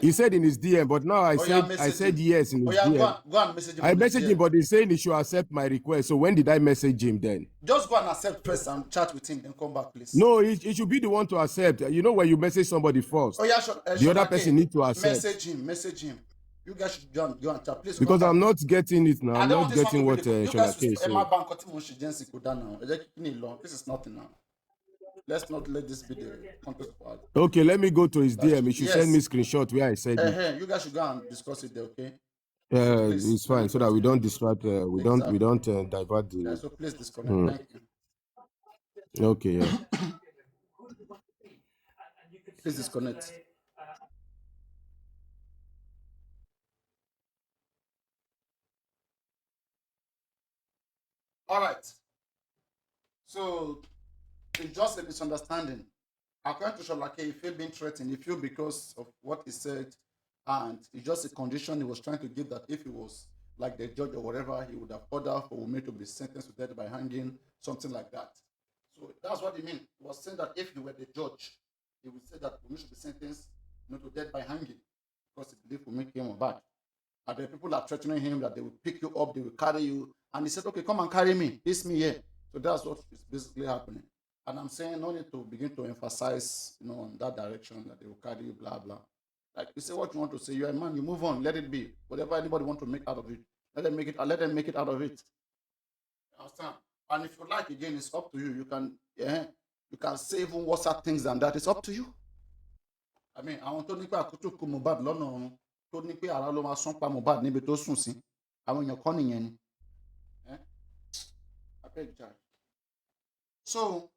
He said in his DM, but now I said yes in his DM. Go and message him. I messaged him, but he's saying he should accept my request. So when did I message him then? Just go and accept first and chat with him, then come back, please. No, he should be the one to accept. You know when you message somebody first, the other person needs to accept. Message him. You guys should go and chat, please. Because I'm not getting it now. I'm not getting what Ṣọlákẹ́ is saying. This is nothing now. Let's not let this be the contest part. Okay, let me go to his DM. He should send me screenshot where I said it. You guys should go and discuss it there, okay? It's fine, so that we don't distract. We don't divert the. Yeah, so please disconnect. Thank you. Okay, yeah. Please disconnect. All right. So it's just a misunderstanding. According to Ṣọlákẹ́, he feel being threatened. He feel because of what he said, and it's just a condition he was trying to give that if he was like the judge or whatever, he would have ordered for Wunmi to be sentenced to death by hanging, something like that. So that's what he meant. He was saying that if he were the judge, he would say that Wunmi should be sentenced to death by hanging because he believed Wunmi came bad. And the people are threatening him that they will pick you up, they will carry you. And he said, okay, come and carry me. This me here. So that's what is basically happening. And I'm saying no need to begin to emphasize, in that direction that they will carry you, blah, blah. Like you say what you want to say. You're a man, you move on, let it be. Whatever anybody want to make out of it, let them make it out of it. You understand? And if you like again, it's up to you. You can say even worse things than that. It's up to you. I mean, I want to nípa àkótó kó Mohbad lọ́nà ọ̀run tó ní pé ara ló máa sán pa Mohbad níbi tó sùn sí. Àwọn èèyàn kọ́ nìyẹn ni. I beg you. So,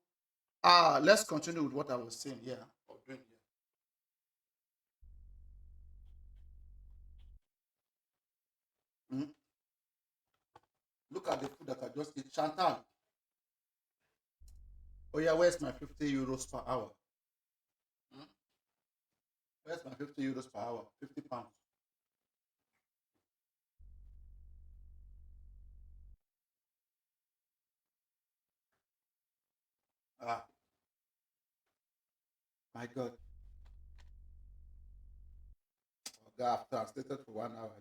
let's continue with what I was saying here. Look at the food that I just ate. Chantal. Oh yeah, where's my 50 euros per hour? Where's my 50 euros per hour? 50 pounds. My God. Oh, God, I've translated for 1 hour.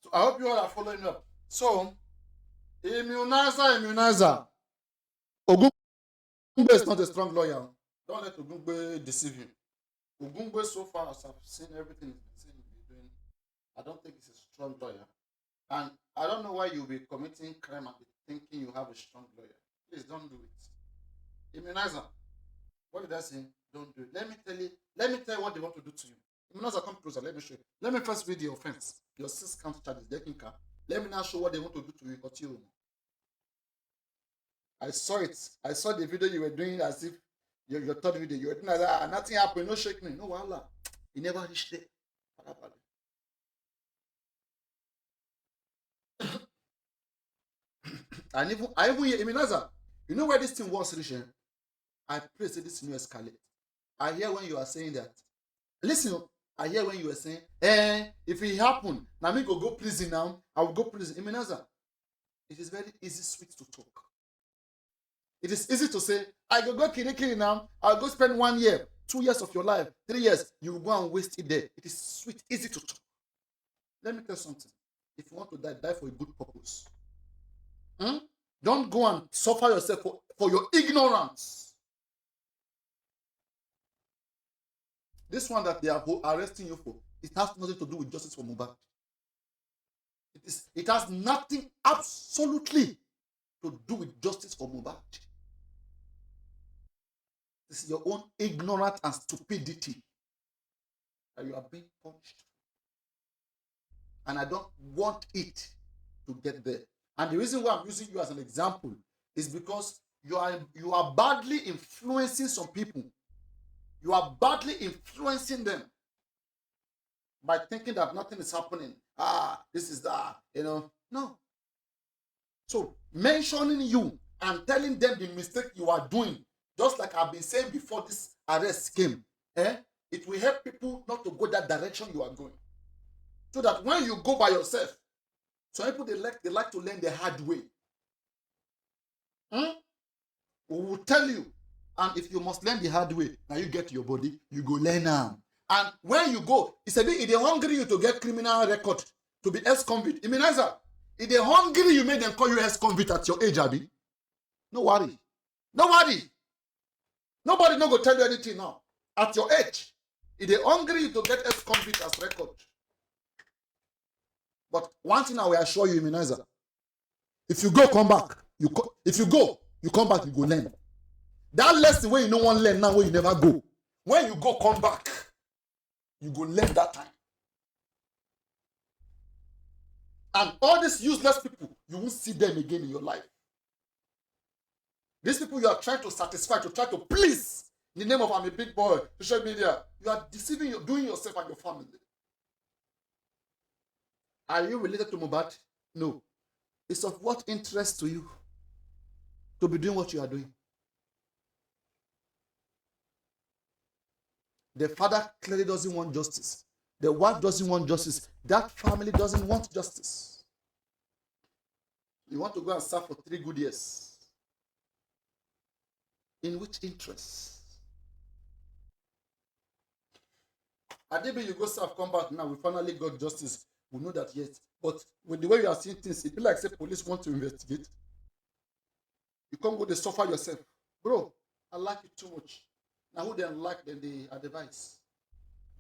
So I hope you all are following up. So, immunizer. Ogungbe is not a strong lawyer. Don't let Ogungbe deceive you. Ogungbe, so far as I've seen everything he's been doing, I don't think he's a strong lawyer. And I don't know why you'll be committing crime and be thinking you have a strong lawyer. Please don't do it. Immunizer. What did I say? Don't do it. Let me tell you what they want to do to you. Immunizer, come closer. Let me show you. Let me first read the offense. Your 6 count charges. Let me now show what they want to do to you. Continue. I saw it. I saw the video you were doing as if your third video. You were doing like that. Nothing happened. No shake me. No wala. You never reached there. And I even hear Immunizer. You know where this thing was, Richard? I pray say this new escalate. I hear when you are saying that. Listen, I hear when you are saying, if it happen, now me go prison now, I will go prison. Imenaza, it is very easy, sweet to talk. It is easy to say, I go kiri now, I'll go spend 1 year, 2 years of your life, 3 years, you will go and waste it there. It is sweet, easy to talk. Let me tell you something. If you want to die, die for a good purpose. Don't go and suffer yourself for your ignorance. This one that they are arresting you for, it has nothing to do with justice for Mohbad. It has nothing absolutely to do with justice for Mohbad. This is your own ignorance and stupidity that you are being punished. And I don't want it to get there. And the reason why I'm using you as an example is because you are badly influencing some people. You are badly influencing them by thinking that nothing is happening. This is that, No. So mentioning you and telling them the mistake you are doing, just like I've been saying before this arrest came, it will help people not to go that direction you are going. So that when you go by yourself, some people they like to learn the hard way. We will tell you, and if you must learn the hard way, now you get your body, you go learn now. And when you go, it's a bit, if they hungry you to get criminal record, to be ex-convict. It means that if they hungry you make them call you ex-convict at your age, Abi. No worry. Nobody no go tell you anything now. At your age, if they hungry you to get ex-convict as record. But one thing I will assure you, Immunizer, if you go, come back. If you go, you come back, you go learn. That lesson where you no one learn now, where you never go. When you go, come back, you go learn that time. And all these useless people, you won't see them again in your life. These people you are trying to satisfy, to try to please in the name of I'm a big boy, social media, you are deceiving, you're doing yourself and your family. Are you related to Mohbad? No. It's of what interest to you to be doing what you are doing? The father clearly doesn't want justice. The wife doesn't want justice. That family doesn't want justice. You want to go and serve for 3 good years. In which interest? Adibi, you go serve, come back now. We finally got justice. We know that yet. But with the way you are seeing things, it be like say police want to investigate. You can't go to suffer yourself. Bro, I like you too much. Now who they like, then they advise.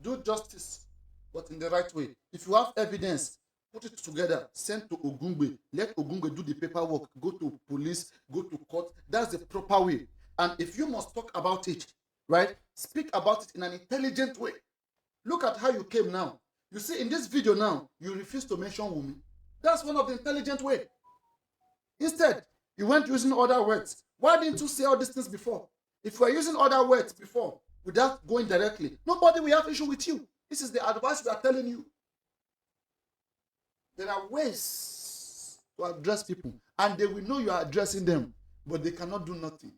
Do justice, but in the right way. If you have evidence, put it together, send to Ogungbe. Let Ogungbe do the paperwork. Go to police, go to court. That's the proper way. And if you must talk about it, right, speak about it in an intelligent way. Look at how you came now. You see, in this video now, you refuse to mention women. That's one of the intelligent way. Instead, you went using other words. Why didn't you say all these things before? If you were using other words before, without going directly, nobody will have issue with you. This is the advice we are telling you. There are ways to address people, and they will know you are addressing them, but they cannot do nothing.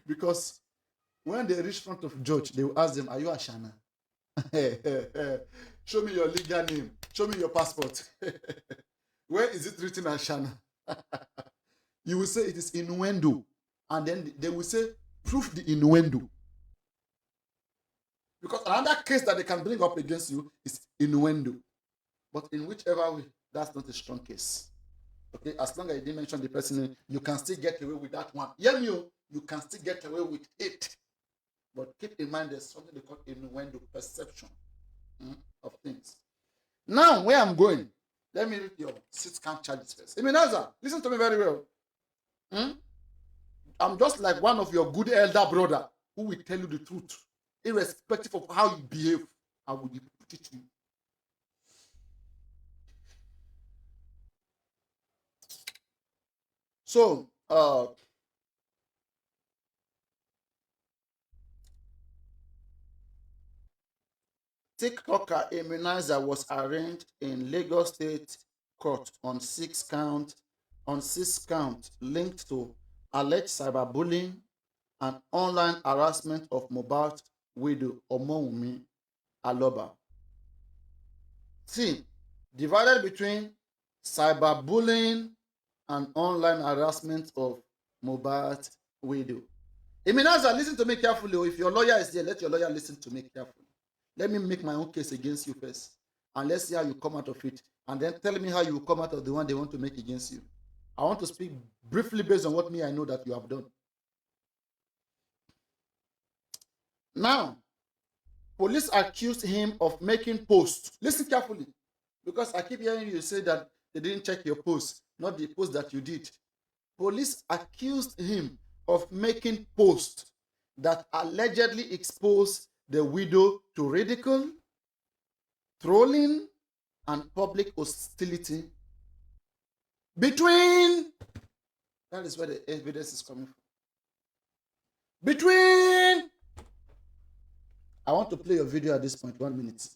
Because when they reach front of judge, they will ask them, are you Ashana? Show me your legal name. Show me your passport. Where is it written Ashana? You will say it is innuendo. And then they will say, prove the innuendo. Because another case that they can bring up against you is innuendo. But in whichever way, that's not a strong case. Okay, as long as you didn't mention the person, you can still get away with that one. Hear me, you can still get away with it. But keep in mind there's something they call innuendo, perception of things. Now, where I'm going, let me read your 6 count charges first. Iminaza, listen to me very well. I'm just like one of your good elder brother who will tell you the truth, irrespective of how you behave. I will put it to you. So, TikToker Immunizer was arraigned in Lagos State Court on 6 counts linked to alleged cyberbullying and online harassment of Mohbad's widow Omowunmi Aloba. See, divided between cyberbullying and online harassment of Mohbad's widow. Iminaza, listen to me carefully. If your lawyer is there, let your lawyer listen to me carefully. Let me make my own case against you first. And let's see how you come out of it. And then tell me how you come out of the one they want to make against you. I want to speak briefly based on what I know that you have done. Now, police accused him of making posts. Listen carefully. Because I keep hearing you say that they didn't check your post, not the post that you did. Police accused him of making posts that allegedly exposed the widow to ridicule, trolling, and public hostility between, that is where the evidence is coming from. Between, I want to play your video at this point, 1 minute.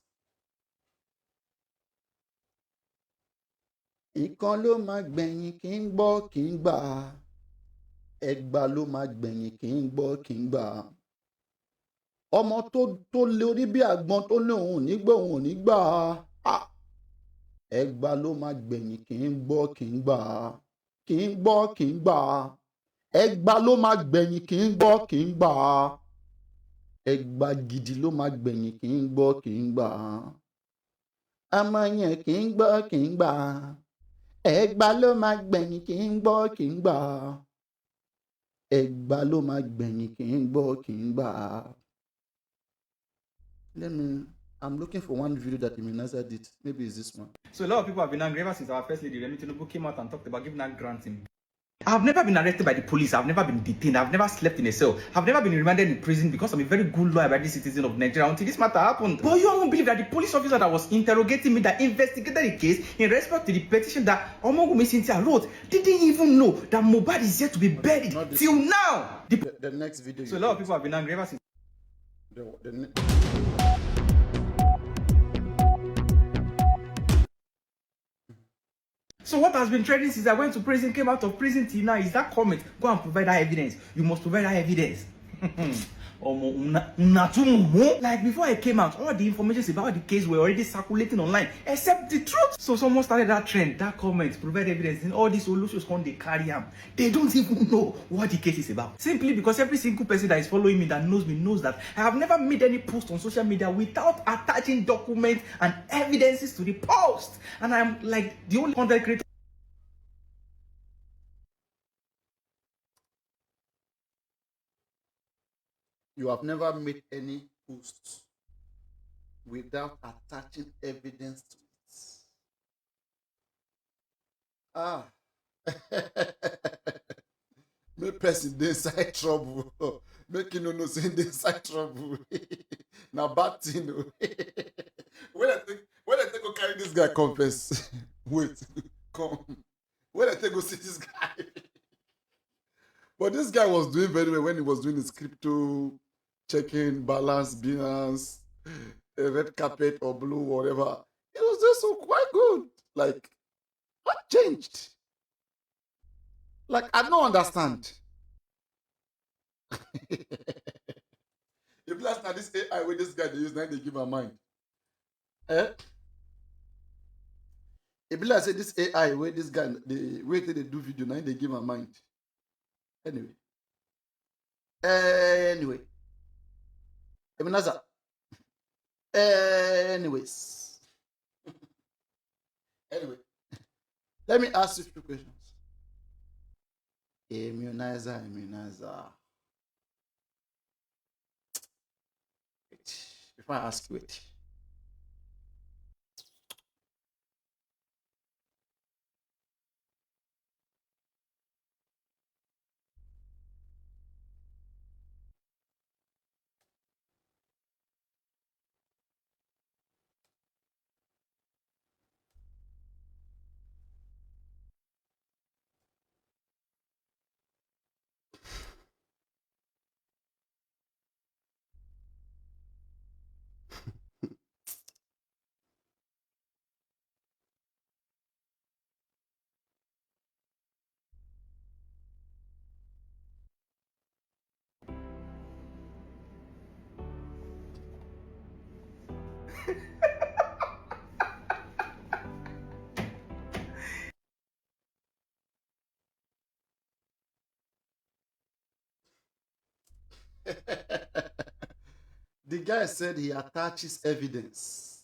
Ìkan ló máa gbẹ̀yìn kí n gbọ́ kí n gbà. Ẹgbà ló máa gbẹ̀yìn kí n gbọ́ kí n gbà. Ọmọ tó lé orí bí àgbọn tó ní òun ò ní gbọ́ òun ò ní gbà. Ẹgbà ló máa gbẹ̀yìn kí n gbọ́ kí n gbà. Kí n gbọ́ kí n gbà. Ẹgbà ló máa gbẹ̀yìn kí n gbọ́ kí n gbà. Ẹgbà gidi ló máa gbẹ̀yìn kí n gbọ́ kí n gbà. Ọmọ yẹn kí n gbọ́ kí n gbà. Ẹgbà ló máa gbẹ̀yìn kí n gbọ́ kí n gbà. Ẹgbà ló máa gbẹ̀yìn kí n gbọ́ kí n gbà. I'm looking for one video that Iminaza did. Maybe it's this one. So a lot of people have been angry ever since our first lady Remi Tinubu came out and talked about giving her grants in. I've never been arrested by the police. I've never been detained. I've never slept in a cell. I've never been remanded in prison because I'm a very good law-abiding citizen of Nigeria until this matter happened. But you won't believe that the police officer that was interrogating me, that investigated the case in respect to the petition that Omowunmi Cynthia wrote, didn't even know that Mohbad is yet to be buried till now. The next video. So a lot of people have been angry ever since. So what has been trending since I went to prison, came out of prison till now is that comment. Go and provide that evidence. You must provide that evidence. Like before I came out, all the information about the case were already circulating online, except the truth. So someone started that trend, that comment, provide evidence, and all these solutions come they carry them. They don't even know what the case is about. Simply because every single person that is following me that knows me knows that I have never made any post on social media without attaching documents and evidences to the post. And I'm like the only content creator. You have never made any posts without attaching evidence to it. Ah. Make person dey inside trouble. Make you no say dey inside trouble. Now bad thing. When I think go carry this guy confess. Wait, come. When I think go see this guy. But this guy was doing very well when he was doing his crypto checking balance, Binance, a red carpet or blue, whatever. It was just so quite good. Like, what changed? Like, I don't understand. If last night this AI with this guy they use, now they give a mind. Eh? If last say this AI with this guy, the way they do video, now they give a mind. Anyway. Ebenezer. Anyways. Anyway. Let me ask you a few questions. Immunizer. Wait. Before I ask you it. guy said he attaches evidence.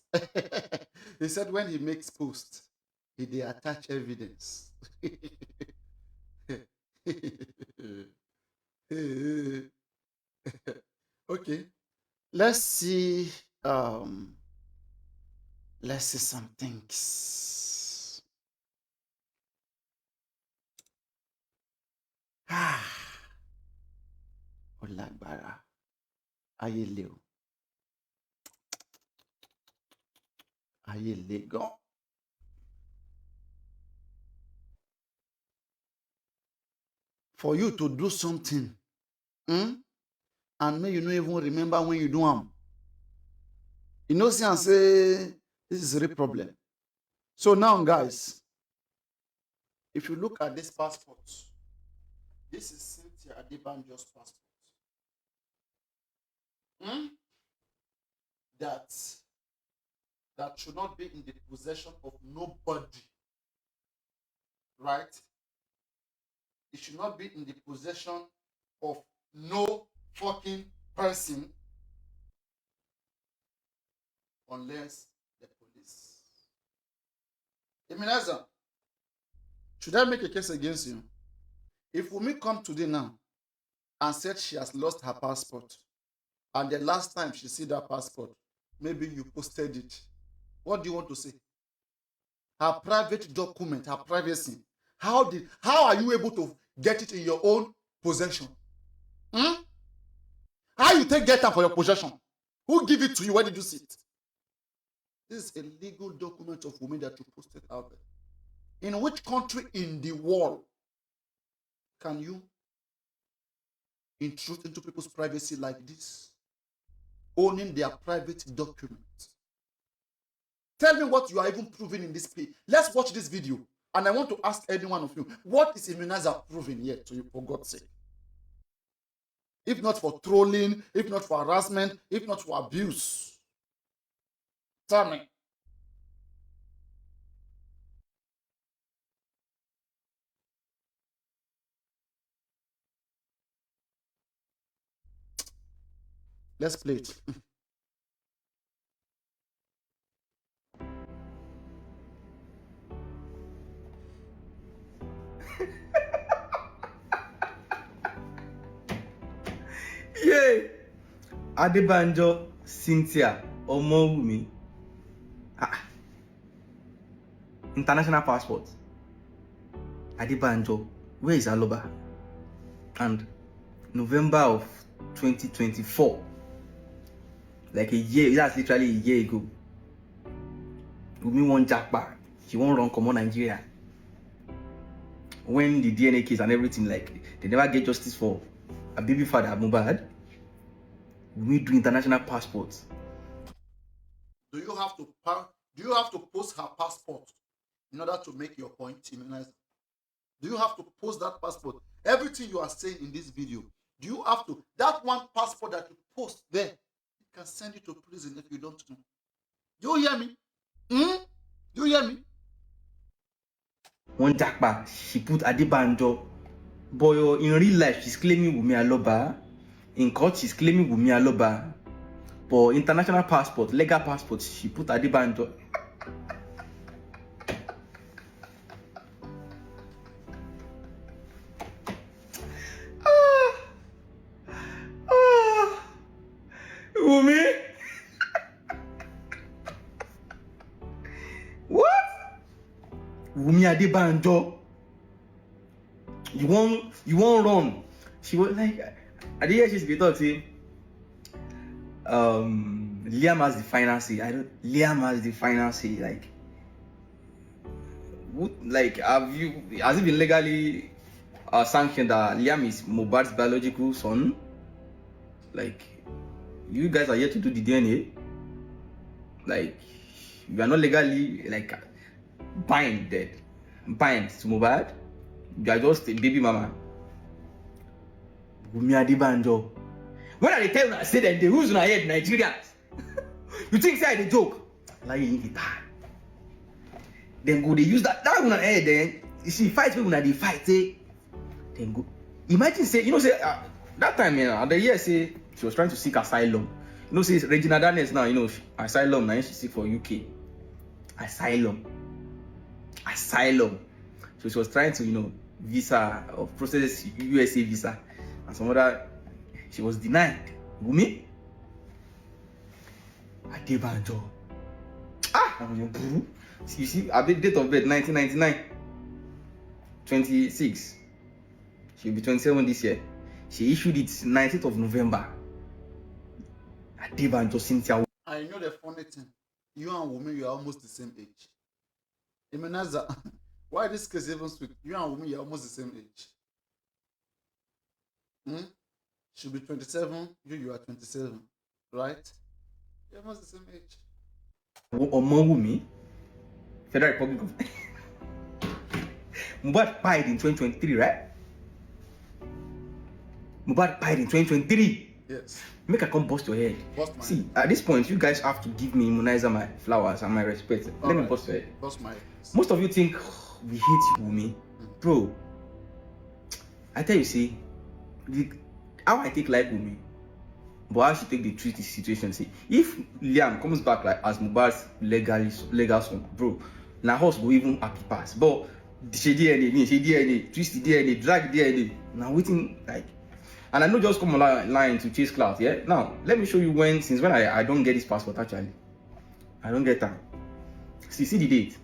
He said when he makes posts, he attach evidence. Okay, let's see. Let's see some things. Olagbara, ayé le o, ayé le gan. For you to do something, and may you not even remember when you do them. You know, see and say this is a real problem. So now, guys, if you look at this passport, this is Cynthia Adebanjo's passport. That should not be in the possession of nobody, right? It should not be in the possession of no fucking person unless the police. Eminaza, should I make a case against you? If Wumi come today now and said she has lost her passport, and the last time she see that passport, maybe you posted it, what do you want to say? Her private document, her privacy. How are you able to get it in your own possession? How you get that for your possession? Who give it to you? Where did you see it? This is a legal document of women that you posted out there. In which country in the world can you intrude into people's privacy like this? Owning their private documents. Tell me what you are even proving in this page. Let's watch this video. And I want to ask any one of you, what is Immunizer proving here to you, for God's sake? If not for trolling, if not for harassment, if not for abuse. Tell me. Let's play it. Yeah. Adebanjo Cynthia Omowumi. International passport. Adebanjo, where is Aloba? And November of 2024, like a year, that's literally a year ago. Wumi won jackpot. She won't run come on Nigeria. When the DNA case and everything, like they never get justice for a baby father, Mohbad. We do international passports. Do you have to post her passport in order to make your point, Immunizer? Do you have to post that passport? Everything you are saying in this video, do you have to? That one passport that you post there, it can send you to prison if you don't know. Do you hear me? Do you hear me? One jackpot, she put Adebanjo. Boy, in real life, she's claiming Wumi Aloba. In court, she's claiming Wumi Aloba. But international passport, legal passport, she put Adebanjo. Wumi? What? Wumi Adebanjo. You won't run. She was like, I did hear she's be talking. Liam has the final say. Liam has the final say. Like, has it been legally sanctioned that Liam is Mohbad's biological son? Like, you guys are here to do the DNA. Like, you are not legally bind to Mohbad. You are just a baby mama. Wumi Adebanjo. When I tell you, I say that the rules in our head, Nigerians. You think say the joke? Like you need that. Then go they use that one head. Then you see fight people when they fight. Then go. Imagine say that time at the year say she was trying to seek asylum. No, see, Regina Daniels now, you know, asylum, now she seek for UK. Asylum. So she was trying to, you know, visa or process USA visa. And some other, she was denied. Wumi? Adebanjo. You see, I date of birth 1999. 26. She'll be 27 this year. She issued it 19th of November. Adebanjo Cynthia. I know the funny thing. You and Wumi, you are almost the same age. Imenaza, why this case even sweet? You and Wumi, you are almost the same age. She'll be 27, you are 27, right? You're almost the same age. Wumi, Federal Republic of Mohbad died in 2023, right? Mohbad died in 2023. Yes. Make I come bust your head. See, at this point, you guys have to give me immunizer my flowers and my respect. Let me bust your head. Bust my head. Most of you think we hate Wumi. Bro, I tell you, see, how I take like Wumi, but how she take the treat the situation. See, if Liam comes back like as Mohbad's legal son, bro, now horse will even happy pass. But she DNA, twist the DNA, drag DNA. Now waiting like, and I know just come online to chase clout. Yeah. Now let me show you since when I don't get this passport actually. I don't get time. See the date.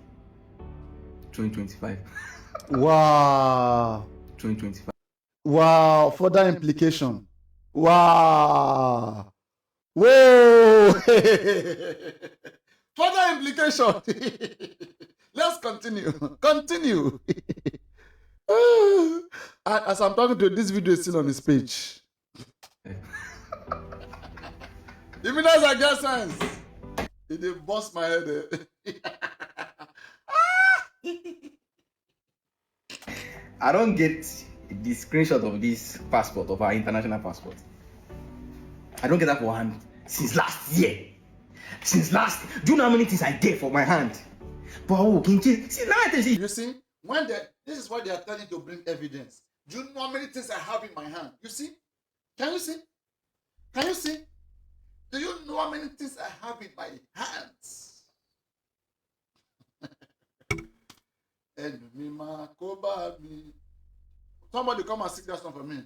2025. Wow. 2025. Wow. Further implication. Wow. Whoa. Further implication. Let's continue. Continue. As I'm talking to you, this video is still on his page. Even as I get sense, it did bust my head. I don't get the screenshot of this passport, of our international passport. I don't get that for hand since last year. Do you know how many things I get for my hand? But you see, this is why they are telling to bring evidence. Do you know how many things I have in my hand? You see? Can you see? Can you see? Do you know how many things I have in my hands? Somebody come and sing that song for me.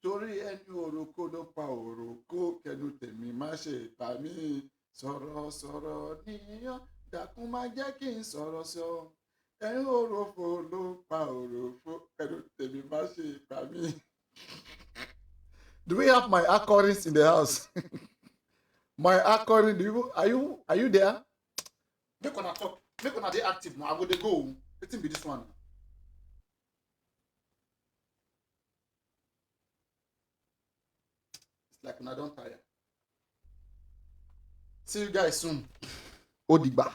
Torí ẹni oroko ló pa oroko kẹnu tèmi má ṣe pa mí sọ̀rọ̀ níyàn dákun má jẹ́ kí n sọ̀rọ̀ sọ ẹni orofo ló pa orofo kẹnu tèmi má ṣe pa mí. Do we have my accordions in the house? My accordion, are you there? Make una talk. Make una dey active now. I go dey go. Wetin be this one? Like una don tire. See you guys soon. Odigba.